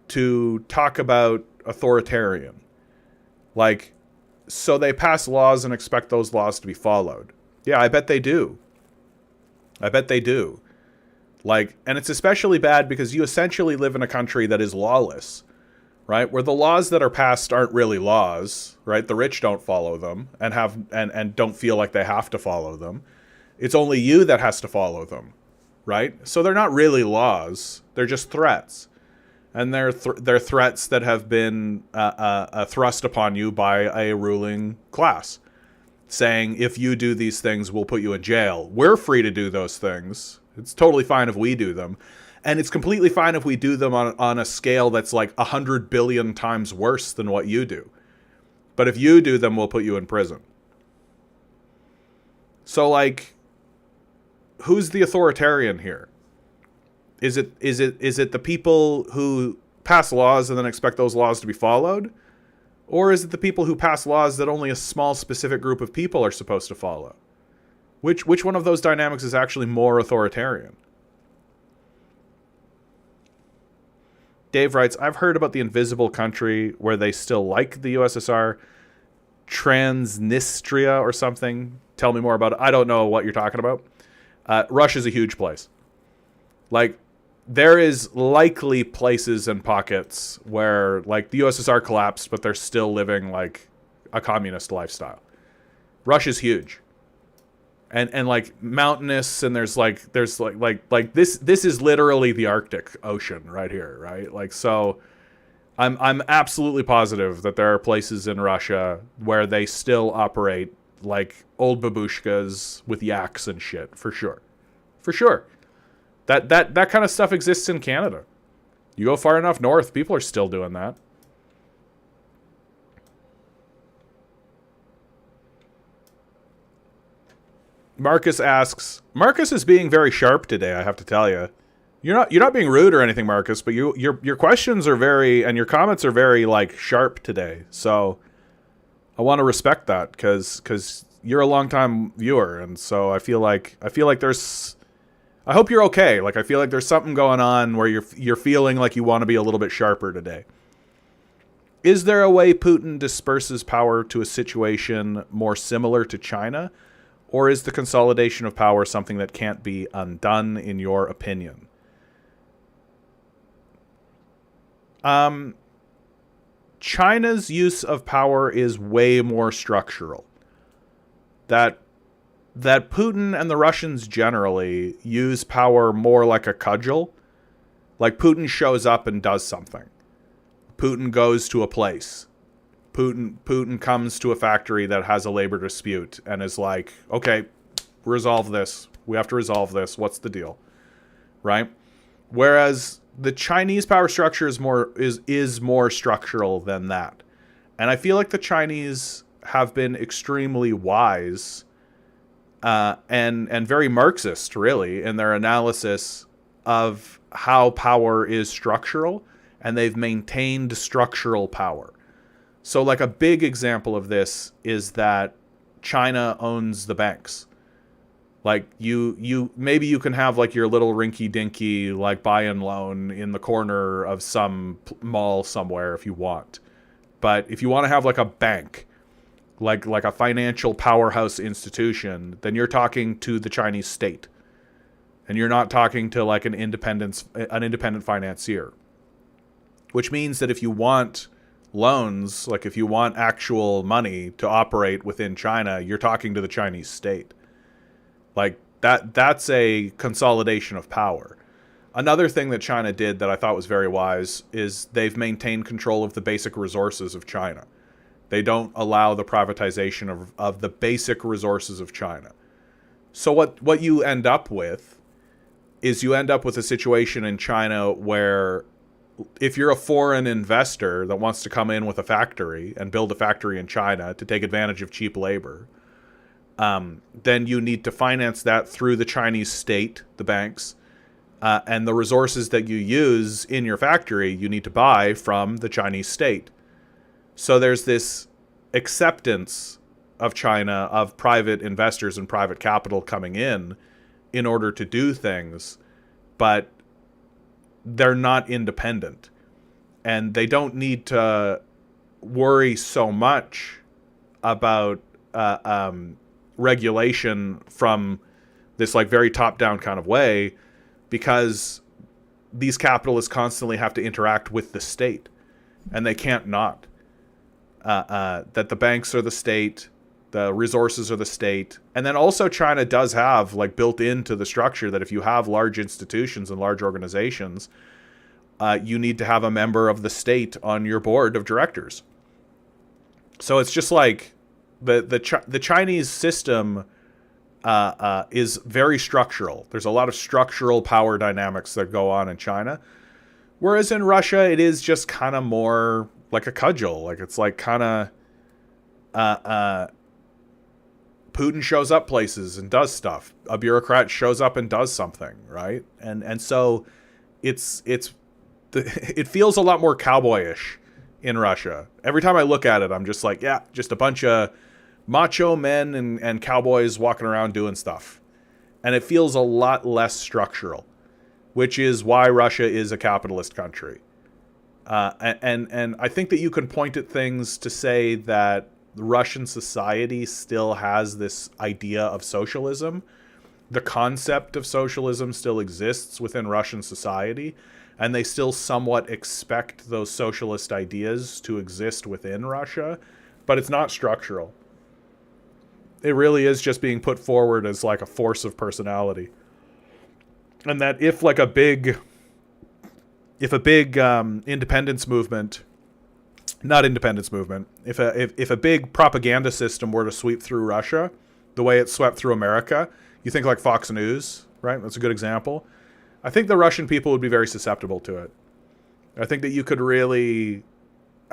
to talk about authoritarian. Like, so they pass laws and expect those laws to be followed. Yeah, I bet they do. I bet they do. Like, and it's especially bad because you essentially live in a country that is lawless. Right, where the laws that are passed aren't really laws, right? The rich don't follow them and don't feel like they have to follow them. It's only you that has to follow them, right? So they're not really laws; they're just threats, and they're threats that have been thrust upon you by a ruling class, saying if you do these things, we'll put you in jail. We're free to do those things. It's totally fine if we do them. And it's completely fine if we do them on a scale that's like 100 billion times worse than what you do. But if you do them, we'll put you in prison. So, like, who's the authoritarian here? Is it the people who pass laws and then expect those laws to be followed? Or is it the people who pass laws that only a small specific group of people are supposed to follow? Which one of those dynamics is actually more authoritarian? Dave writes, I've heard about the invisible country where they still like the USSR, Transnistria or something. Tell me more about it. I don't know what you're talking about. Russia's a huge place. Like, there is likely places and pockets where, like, the USSR collapsed, but they're still living, like, a communist lifestyle. Russia's huge. And like mountainous, and there's like this is literally the Arctic Ocean right here, right? Like, so I'm absolutely positive that there are places in Russia where they still operate like old babushkas with yaks and shit, for sure. For sure. That kind of stuff exists in Canada. You go far enough north, people are still doing that. Marcus asks, Marcus is being very sharp today, I have to tell you. You're not being rude or anything, Marcus, but your questions are very, and your comments are very, like, sharp today. So I want to respect that because you're a longtime viewer, and so I feel like there's, I hope you're okay. Like, I feel like there's something going on where you're feeling like you want to be a little bit sharper today. Is there a way Putin disperses power to a situation more similar to China? Or is the consolidation of power something that can't be undone, in your opinion? China's use of power is way more structural. That Putin and the Russians generally use power more like a cudgel. Like Putin shows up and does something. Putin goes to a place. Putin comes to a factory that has a labor dispute and is like, okay, resolve this. We have to resolve this. What's the deal? Right? Whereas the Chinese power structure is more structural than that. And I feel like the Chinese have been extremely wise and very Marxist, really, in their analysis of how power is structural, and they've maintained structural power. So like a big example of this is that China owns the banks. Like you maybe you can have like your little rinky dinky like buy and loan in the corner of some mall somewhere if you want. But if you want to have like a bank, like a financial powerhouse institution, then you're talking to the Chinese state. And you're not talking to like an independent financier. Which means that if you want loans, like if you want actual money to operate within China, you're talking to the Chinese state. Like that's a consolidation of power. Another thing that China did that I thought was very wise is they've maintained control of the basic resources of China. They don't allow the privatization of the basic resources of China. So what you end up with is you end up with a situation in China where if you're a foreign investor that wants to come in with a factory and build a factory in China to take advantage of cheap labor, then you need to finance that through the Chinese state, the banks, and the resources that you use in your factory, you need to buy from the Chinese state. So there's this acceptance of China, of private investors and private capital coming in order to do things, but they're not independent. And they don't need to worry so much about regulation from this like very top-down kind of way, because these capitalists constantly have to interact with the state, and they can't not. That the banks are the state, the resources are the state, and then also China does have like built into the structure that if you have large institutions and large organizations, you need to have a member of the state on your board of directors. So it's just like the Chinese system is very structural. There's a lot of structural power dynamics that go on in China. Whereas in Russia, it is just kind of more like a cudgel. Like it's like kind of Putin shows up places and does stuff. A bureaucrat shows up and does something, right? And so it feels a lot more cowboyish in Russia. Every time I look at it, I'm just like, yeah, just a bunch of macho men and cowboys walking around doing stuff. And it feels a lot less structural, which is why Russia is a capitalist country. And I think that you can point at things to say that Russian society still has this idea of socialism. The concept of socialism still exists within Russian society, and they still somewhat expect those socialist ideas to exist within Russia, but it's not structural. It really is just being put forward as like a force of personality. And that if a big independence movement, not independence movement, if a big propaganda system were to sweep through Russia, the way it swept through America, you think like Fox News, right? That's a good example. I think the Russian people would be very susceptible to it. I think that you could really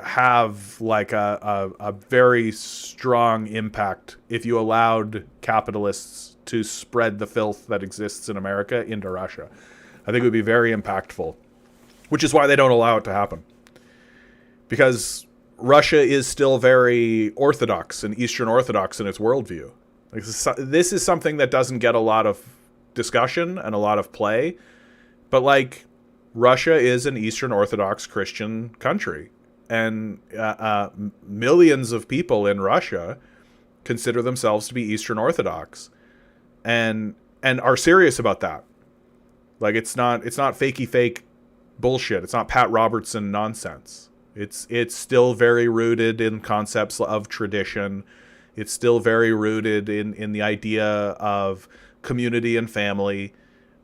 have like a very strong impact if you allowed capitalists to spread the filth that exists in America into Russia. I think it would be very impactful, which is why they don't allow it to happen. Because Russia is still very orthodox and Eastern Orthodox in its worldview. Like, this is something that doesn't get a lot of discussion and a lot of play, but like Russia is an Eastern Orthodox Christian country. millions of people in Russia consider themselves to be Eastern Orthodox, and are serious about that. Like, it's not fakey fake bullshit. It's not Pat Robertson nonsense. It's still very rooted in concepts of tradition. It's still very rooted in the idea of community and family,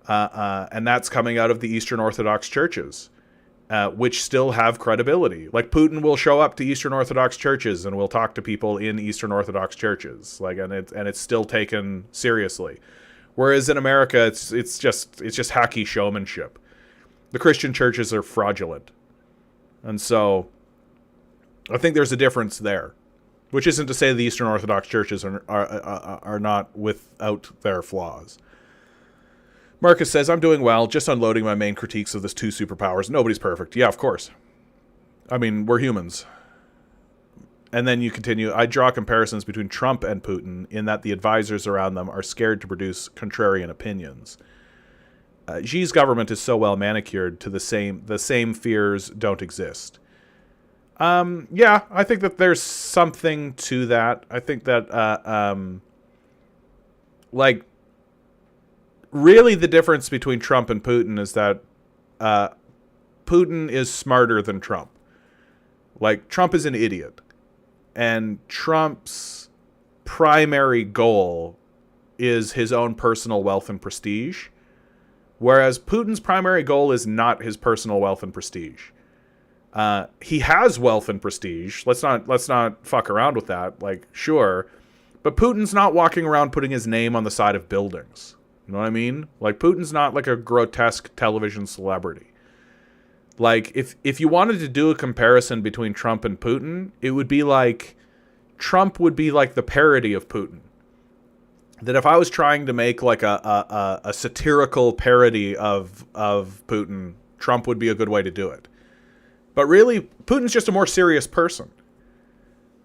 and that's coming out of the Eastern Orthodox churches, which still have credibility. Like, Putin will show up to Eastern Orthodox churches and will talk to people in Eastern Orthodox churches, like, and it's still taken seriously. Whereas in America, it's just hacky showmanship. The Christian churches are fraudulent. And so I think there's a difference there, which isn't to say the Eastern Orthodox churches are not without their flaws. Marcus says, I'm doing well, just unloading my main critiques of this two superpowers. Nobody's perfect. Yeah, of course. I mean, we're humans. And then you continue, I draw comparisons between Trump and Putin in that the advisors around them are scared to produce contrarian opinions. Xi's government is so well manicured to the same fears don't exist. Yeah, I think that there's something to that. I think that, like, really the difference between Trump and Putin is that Putin is smarter than Trump. Like, Trump is an idiot. And Trump's primary goal is his own personal wealth and prestige. Whereas Putin's primary goal is not his personal wealth and prestige. He has wealth and prestige. Let's not fuck around with that. Like, sure. But Putin's not walking around putting his name on the side of buildings. You know what I mean? Like, Putin's not like a grotesque television celebrity. Like, if you wanted to do a comparison between Trump and Putin, it would be like, Trump would be like the parody of Putin. That if I was trying to make like a satirical parody of Putin, Trump would be a good way to do it. But really, Putin's just a more serious person.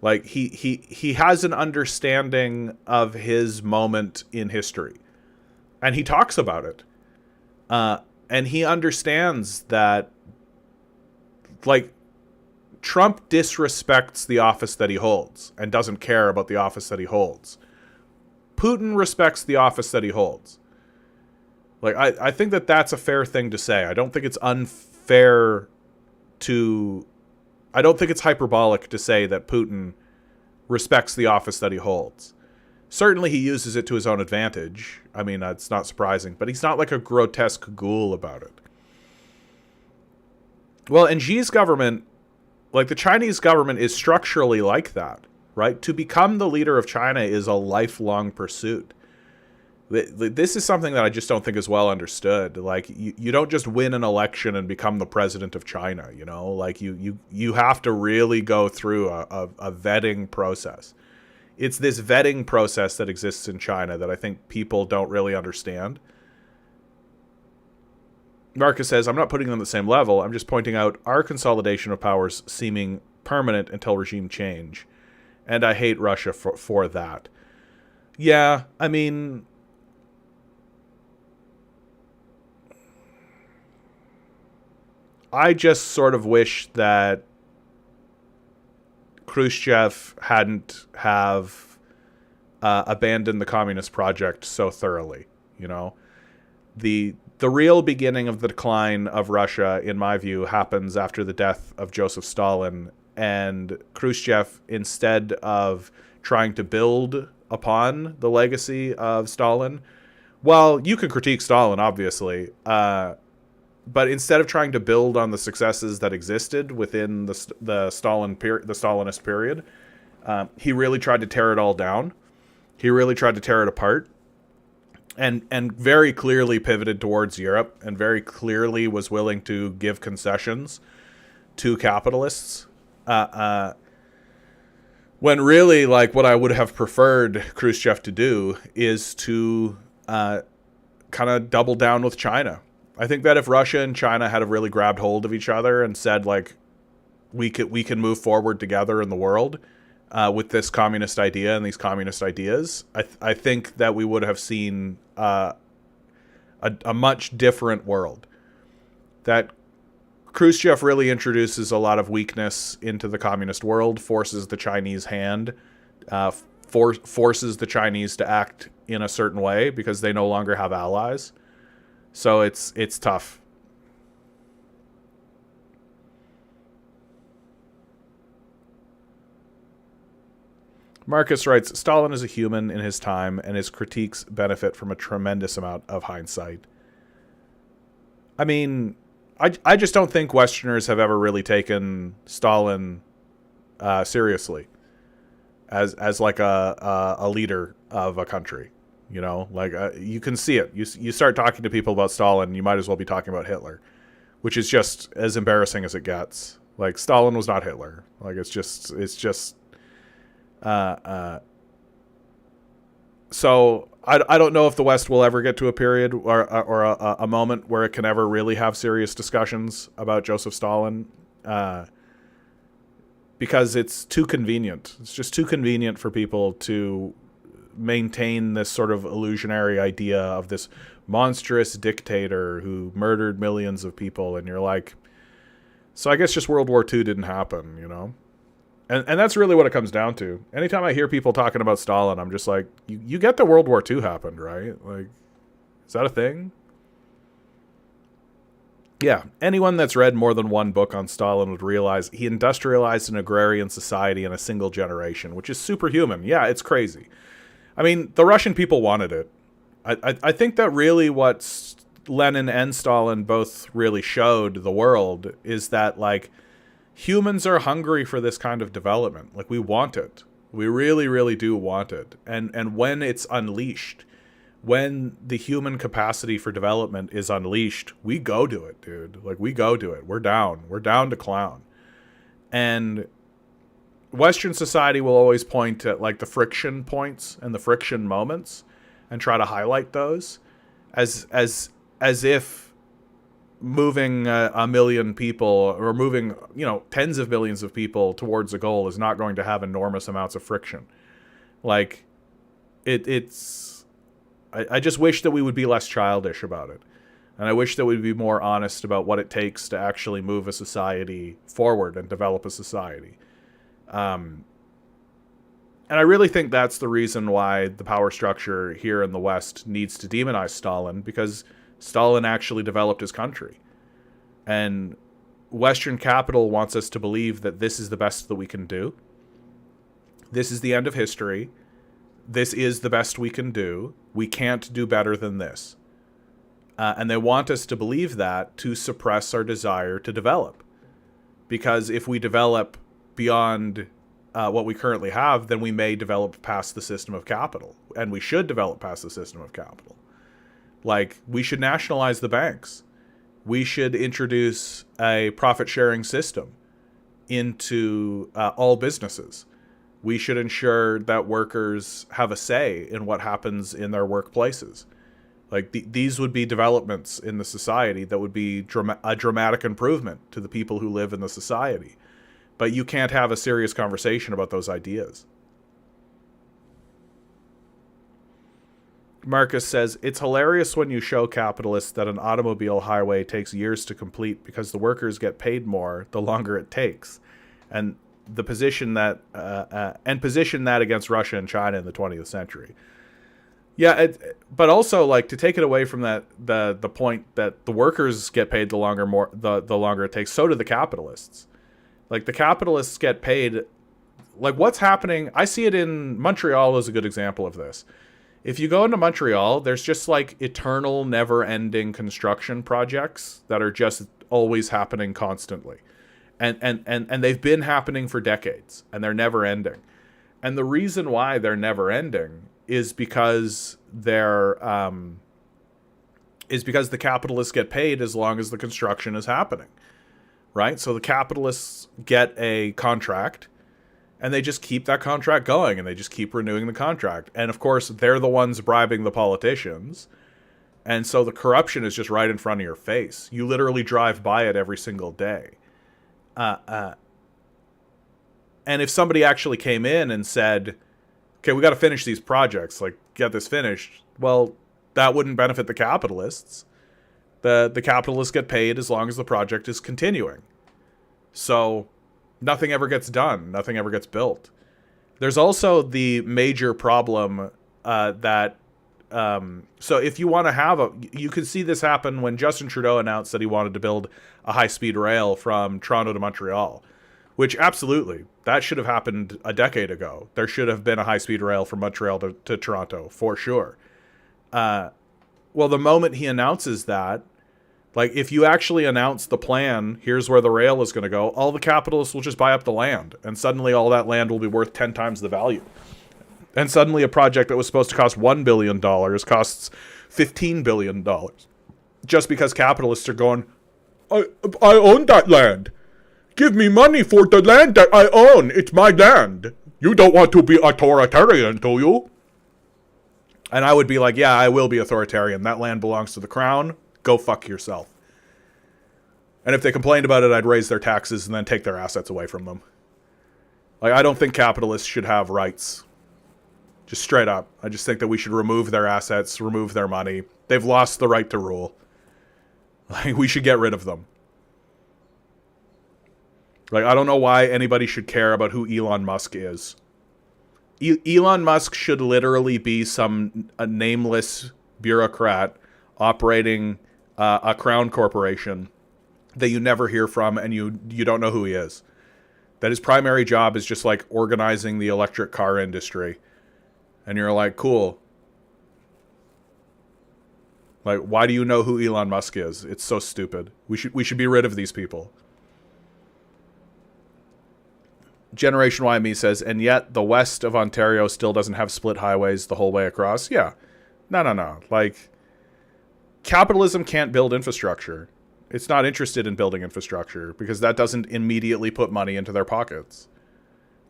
Like, he has an understanding of his moment in history. And he talks about it. And he understands that, like, Trump disrespects the office that he holds and doesn't care about the office that he holds. Putin respects the office that he holds. Like, I think that that's a fair thing to say. I don't think it's unfair to... I don't think it's hyperbolic to say that Putin respects the office that he holds. Certainly he uses it to his own advantage. I mean, it's not surprising. But he's not like a grotesque ghoul about it. Well, and Xi's government, like the Chinese government, is structurally like that, right? To become the leader of China is a lifelong pursuit. This is something that I just don't think is well understood. Like, you don't just win an election and become the president of China, you know? Like, you have to really go through a vetting process. It's this vetting process that exists in China that I think people don't really understand. Marcus says, I'm not putting them on the same level. I'm just pointing out our consolidation of powers seeming permanent until regime change. And I hate Russia for that. Yeah, I mean... I just sort of wish that Khrushchev hadn't have abandoned the communist project so thoroughly, you know? The real beginning of the decline of Russia, in my view, happens after the death of Joseph Stalin, and Khrushchev, instead of trying to build upon the legacy of Stalin, well, you can critique Stalin, obviously, but instead of trying to build on the successes that existed within the Stalinist period, he really tried to tear it all down. He really tried to tear it apart. And very clearly pivoted towards Europe, and very clearly was willing to give concessions to capitalists. When really, like, what I would have preferred Khrushchev to do is to kind of double down with China. I think that if Russia and China had really grabbed hold of each other and said, like, we can move forward together in the world, with this communist idea and these communist ideas, I think that we would have seen a much different world. That Khrushchev really introduces a lot of weakness into the communist world, forces the Chinese hand, forces the Chinese to act in a certain way because they no longer have allies. So it's tough. Marcus writes, Stalin is a human in his time, and his critiques benefit from a tremendous amount of hindsight. I mean, I just don't think Westerners have ever really taken Stalin seriously as like a leader of a country. You know, like you can see it. You start talking to people about Stalin, you might as well be talking about Hitler, which is just as embarrassing as it gets. Like, Stalin was not Hitler. Like, it's just. So I don't know if the West will ever get to a period or a moment where it can ever really have serious discussions about Joseph Stalin, because it's too convenient. It's just too convenient for people to maintain this sort of illusionary idea of this monstrous dictator who murdered millions of people, and you're like, so I guess just World War II didn't happen, you know? And that's really what it comes down to. Anytime I hear people talking about Stalin, I'm just like, you get that World War II happened, right? Like, is that a thing? Yeah, anyone that's read more than one book on Stalin would realize he industrialized an agrarian society in a single generation, which is superhuman. Yeah, it's crazy. I mean, the Russian people wanted it. I think that really what Lenin and Stalin both really showed the world is that, like, humans are hungry for this kind of development. Like, we want it. We really, really do want it. And when it's unleashed, when the human capacity for development is unleashed, we go to it, dude. Like, we go to it. We're down. We're down to clown. And Western society will always point at, like, the friction points and the friction moments and try to highlight those as if moving a million people or moving, you know, tens of millions of people towards a goal is not going to have enormous amounts of friction. Like, I just wish that we would be less childish about it. And I wish that we'd be more honest about what it takes to actually move a society forward and develop a society. And I really think that's the reason why the power structure here in the West needs to demonize Stalin, because Stalin actually developed his country. And Western capital wants us to believe that this is the best that we can do. This is the end of history. This is the best we can do. We can't do better than this. And they want us to believe that to suppress our desire to develop. Because if we develop beyond what we currently have, then we may develop past the system of capital. And we should develop past the system of capital. Like, we should nationalize the banks. We should introduce a profit-sharing system into all businesses. We should ensure that workers have a say in what happens in their workplaces. Like, these would be developments in the society that would be a dramatic improvement to the people who live in the society. But you can't have a serious conversation about those ideas. Marcus says, it's hilarious when you show capitalists that an automobile highway takes years to complete because the workers get paid more the longer it takes. And the position that position that against Russia and China in the 20th century. Yeah, but also, like, to take it away from that the point that the workers get paid the longer it takes, so do the capitalists. Like, the capitalists get paid, like, what's happening, I see it in Montreal as a good example of this. If you go into Montreal, there's just, like, eternal, never-ending construction projects that are just always happening constantly. And they've been happening for decades, and they're never ending. And the reason why they're never ending is because the capitalists get paid as long as the construction is happening, right? So the capitalists get a contract, and they just keep that contract going, and they just keep renewing the contract. And of course, they're the ones bribing the politicians. And so the corruption is just right in front of your face. You literally drive by it every single day. And if somebody actually came in and said, okay, we got to finish these projects, like, get this finished, well, that wouldn't benefit the capitalists. The capitalists get paid as long as the project is continuing. So nothing ever gets done. Nothing ever gets built. There's also the major problem that so if you want to have you could see this happen when Justin Trudeau announced that he wanted to build a high-speed rail from Toronto to Montreal, which absolutely, that should have happened a decade ago. There should have been a high-speed rail from Montreal to Toronto, for sure. Well, the moment he announces that, like, if you actually announce the plan, here's where the rail is going to go, all the capitalists will just buy up the land, and suddenly all that land will be worth 10 times the value. And suddenly a project that was supposed to cost $1 billion costs $15 billion. Just because capitalists are going, I own that land. Give me money for the land that I own. It's my land. You don't want to be authoritarian, do you? And I would be like, yeah, I will be authoritarian. That land belongs to the crown. Go fuck yourself. And if they complained about it, I'd raise their taxes and then take their assets away from them. Like, I don't think capitalists should have rights. Just straight up. I just think that we should remove their assets, remove their money. They've lost the right to rule. Like, we should get rid of them. Like, I don't know why anybody should care about who Elon Musk is. Elon Musk should literally be some nameless bureaucrat operating a crown corporation that you never hear from and you don't know who he is. That his primary job is just like organizing the electric car industry. And you're like, cool. Like, why do you know who Elon Musk is? It's so stupid. We should be rid of these people. Generation YME says, and yet the west of Ontario still doesn't have split highways the whole way across. Yeah. No. Like, capitalism can't build infrastructure. It's not interested in building infrastructure because that doesn't immediately put money into their pockets.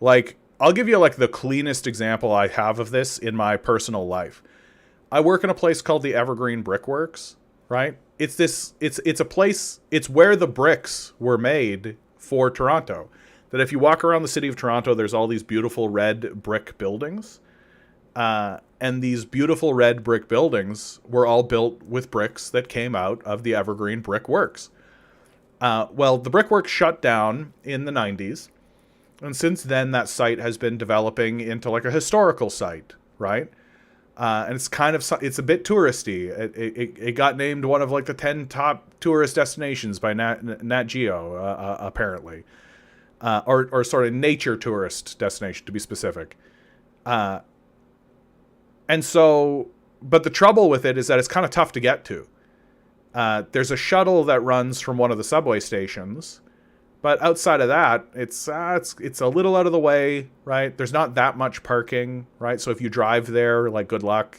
Like, I'll give you like the cleanest example I have of this in my personal life. I work in a place called the Evergreen Brickworks, right? It's a place, it's where the bricks were made for Toronto. That if you walk around the city of Toronto, there's all these beautiful red brick buildings. And these beautiful red brick buildings were all built with bricks that came out of the Evergreen Brickworks. Well, the brickworks shut down in the 90s. And since then, that site has been developing into like a historical site, right? And it's a bit touristy. It got named one of like the 10 top tourist destinations by Nat Geo, apparently. Or sort of nature tourist destination, to be specific. And so, but the trouble with it is that it's kind of tough to get to. There's a shuttle that runs from one of the subway stations, but outside of that, it's a little out of the way, right? There's not that much parking, right? So if you drive there, like, good luck.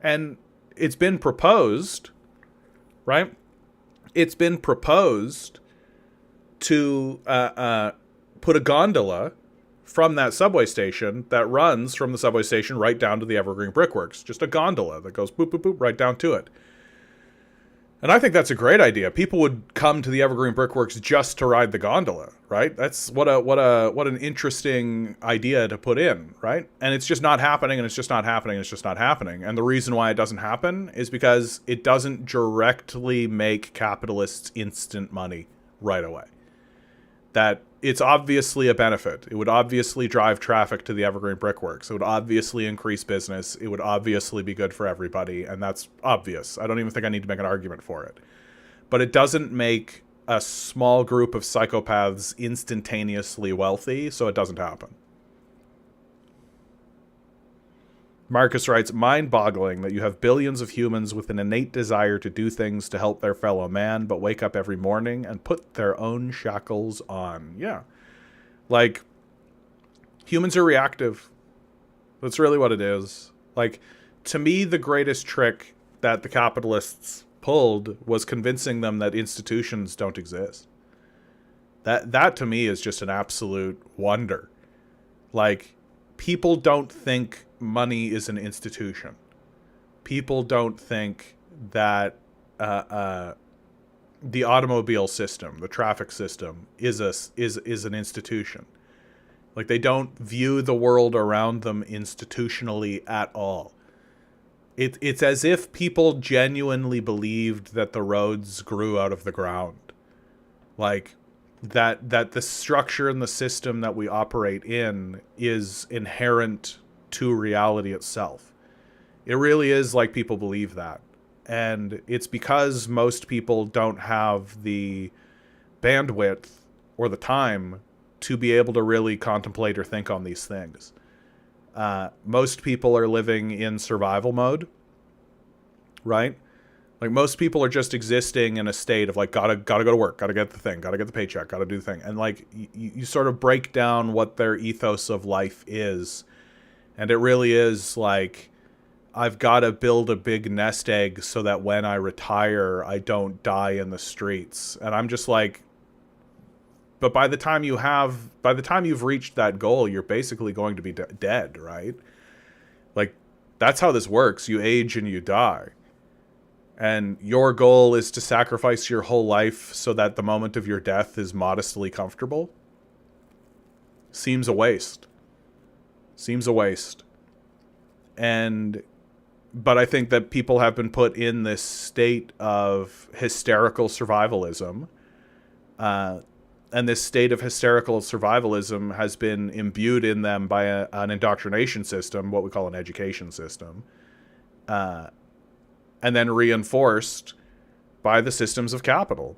And it's been proposed, right? It's been proposed to put a gondola from that subway station that runs from the subway station right down to the Evergreen Brickworks. Just a gondola that goes boop, boop, boop, right down to it. And I think that's a great idea. People would come to the Evergreen Brickworks just to ride the gondola, right? That's what an interesting idea to put in, right? And it's just not happening, and it's just not happening, and it's just not happening. And the reason why it doesn't happen is because it doesn't directly make capitalists instant money right away. That it's obviously a benefit. It would obviously drive traffic to the Evergreen Brickworks. It would obviously increase business. It would obviously be good for everybody, and that's obvious. I don't even think I need to make an argument for it. But it doesn't make a small group of psychopaths instantaneously wealthy, so it doesn't happen. Marcus writes, mind-boggling that you have billions of humans with an innate desire to do things to help their fellow man, but wake up every morning and put their own shackles on. Yeah. Like, humans are reactive. That's really what it is. Like, to me, the greatest trick that the capitalists pulled was convincing them that institutions don't exist. That to me is just an absolute wonder. Like, people don't think money is an institution. People don't think that the automobile system, the traffic system, is an institution. Like, they don't view the world around them institutionally at all. It's as if people genuinely believed that the roads grew out of the ground. Like, that the structure and the system that we operate in is inherent to reality itself. It really is like people believe that. And it's because most people don't have the bandwidth or the time to be able to really contemplate or think on these things. Most people are living in survival mode, right? Like, most people are just existing in a state of like, gotta go to work, gotta get the thing, gotta get the paycheck, gotta do the thing. And like, you sort of break down what their ethos of life is. And it really is like, I've got to build a big nest egg so that when I retire, I don't die in the streets. And I'm just like, but by the time you've reached that goal, you're basically going to be dead, right? Like, that's how this works. You age and you die. And your goal is to sacrifice your whole life so that the moment of your death is modestly comfortable. Seems a waste. But I think that people have been put in this state of hysterical survivalism. And this state of hysterical survivalism has been imbued in them by an indoctrination system, what we call an education system. And then reinforced by the systems of capital.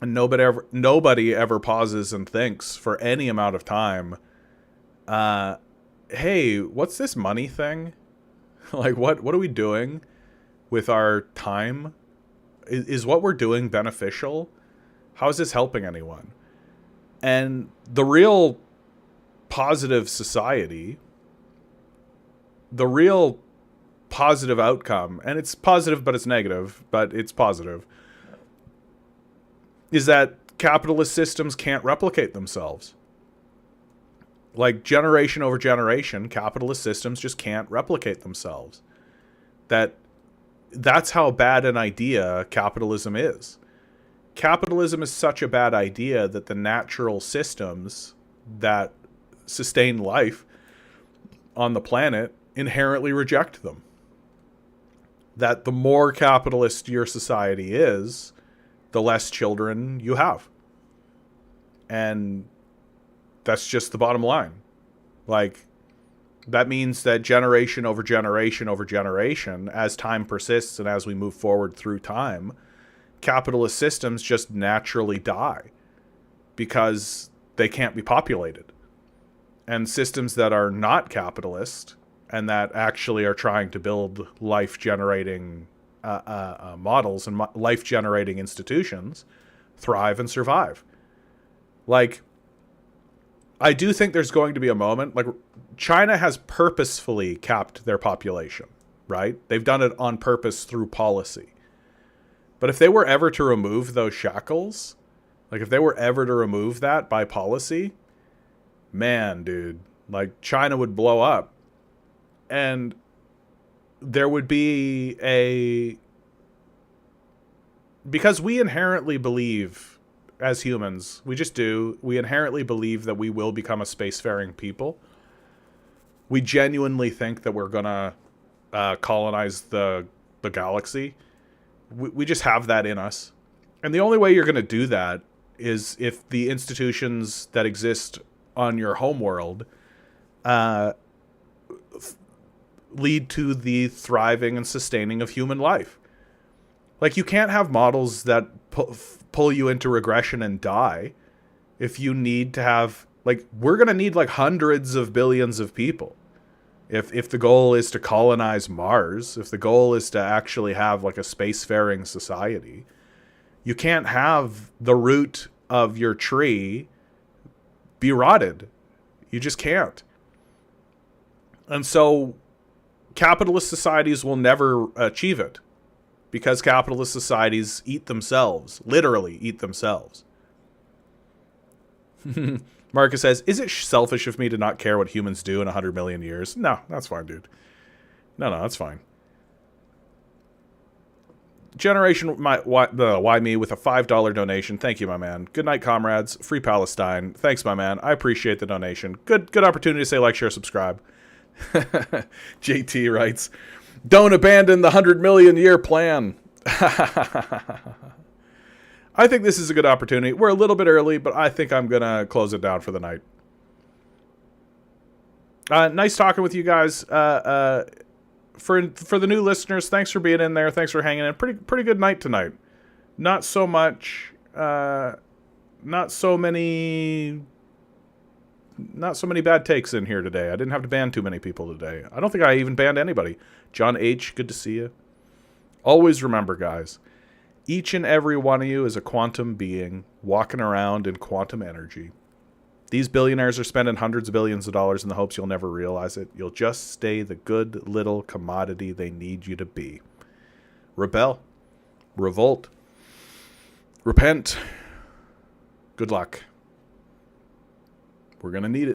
And nobody ever pauses and thinks for any amount of time, hey, what's this money thing? Like, what are we doing with our time? Is what we're doing beneficial? How is this helping anyone? And the real positive society, the real positive outcome, and it's positive but it's negative, but it's positive, is that capitalist systems can't replicate themselves. Like, generation over generation, capitalist systems just can't replicate themselves. That's how bad an idea capitalism is. Capitalism is such a bad idea that the natural systems that sustain life on the planet inherently reject them. That the more capitalist your society is, the less children you have. And that's just the bottom line. Like, that means that generation over generation over generation, as time persists and as we move forward through time, capitalist systems just naturally die because they can't be populated. And systems that are not capitalist and that actually are trying to build life-generating models and life-generating institutions thrive and survive. Like, I do think there's going to be a moment, like, China has purposefully capped their population, right? They've done it on purpose through policy. But if they were ever to remove those shackles, like, if they were ever to remove that by policy, man, dude, like, China would blow up. And there would be because we inherently believe, as humans, we just do, we inherently believe that we will become a spacefaring people. We genuinely think that we're going to colonize the galaxy. We just have that in us. And the only way you're going to do that is if the institutions that exist on your homeworld lead to the thriving and sustaining of human life. Like, you can't have models that pull you into regression and die. If you need to have, like, we're going to need like hundreds of billions of people. If the goal is to colonize Mars, if the goal is to actually have like a spacefaring society, you can't have the root of your tree be rotted. You just can't. And so capitalist societies will never achieve it because capitalist societies eat themselves, literally eat themselves. Marcus says, is it selfish of me to not care what humans do in 100 million years? No, that's fine, dude. No, that's fine. Why me with a $5 donation. Thank you, my man. Good night, comrades. Free Palestine. Thanks, my man. I appreciate the donation. Good opportunity to say like, share, subscribe. JT writes, Don't abandon the 100 million year plan. I think this is a good opportunity. We're a little bit early, but I think I'm going to close it down for the night. Nice talking with you guys. For the new listeners, thanks for being in there. Thanks for hanging in. Pretty good night tonight. Not so much. Not so many bad takes in here today. I didn't have to ban too many people today. I don't think I even banned anybody. John H., good to see you. Always remember, guys, each and every one of you is a quantum being walking around in quantum energy. These billionaires are spending hundreds of billions of dollars in the hopes you'll never realize it. You'll just stay the good little commodity they need you to be. Rebel. Revolt. Repent. Good luck. We're going to need it.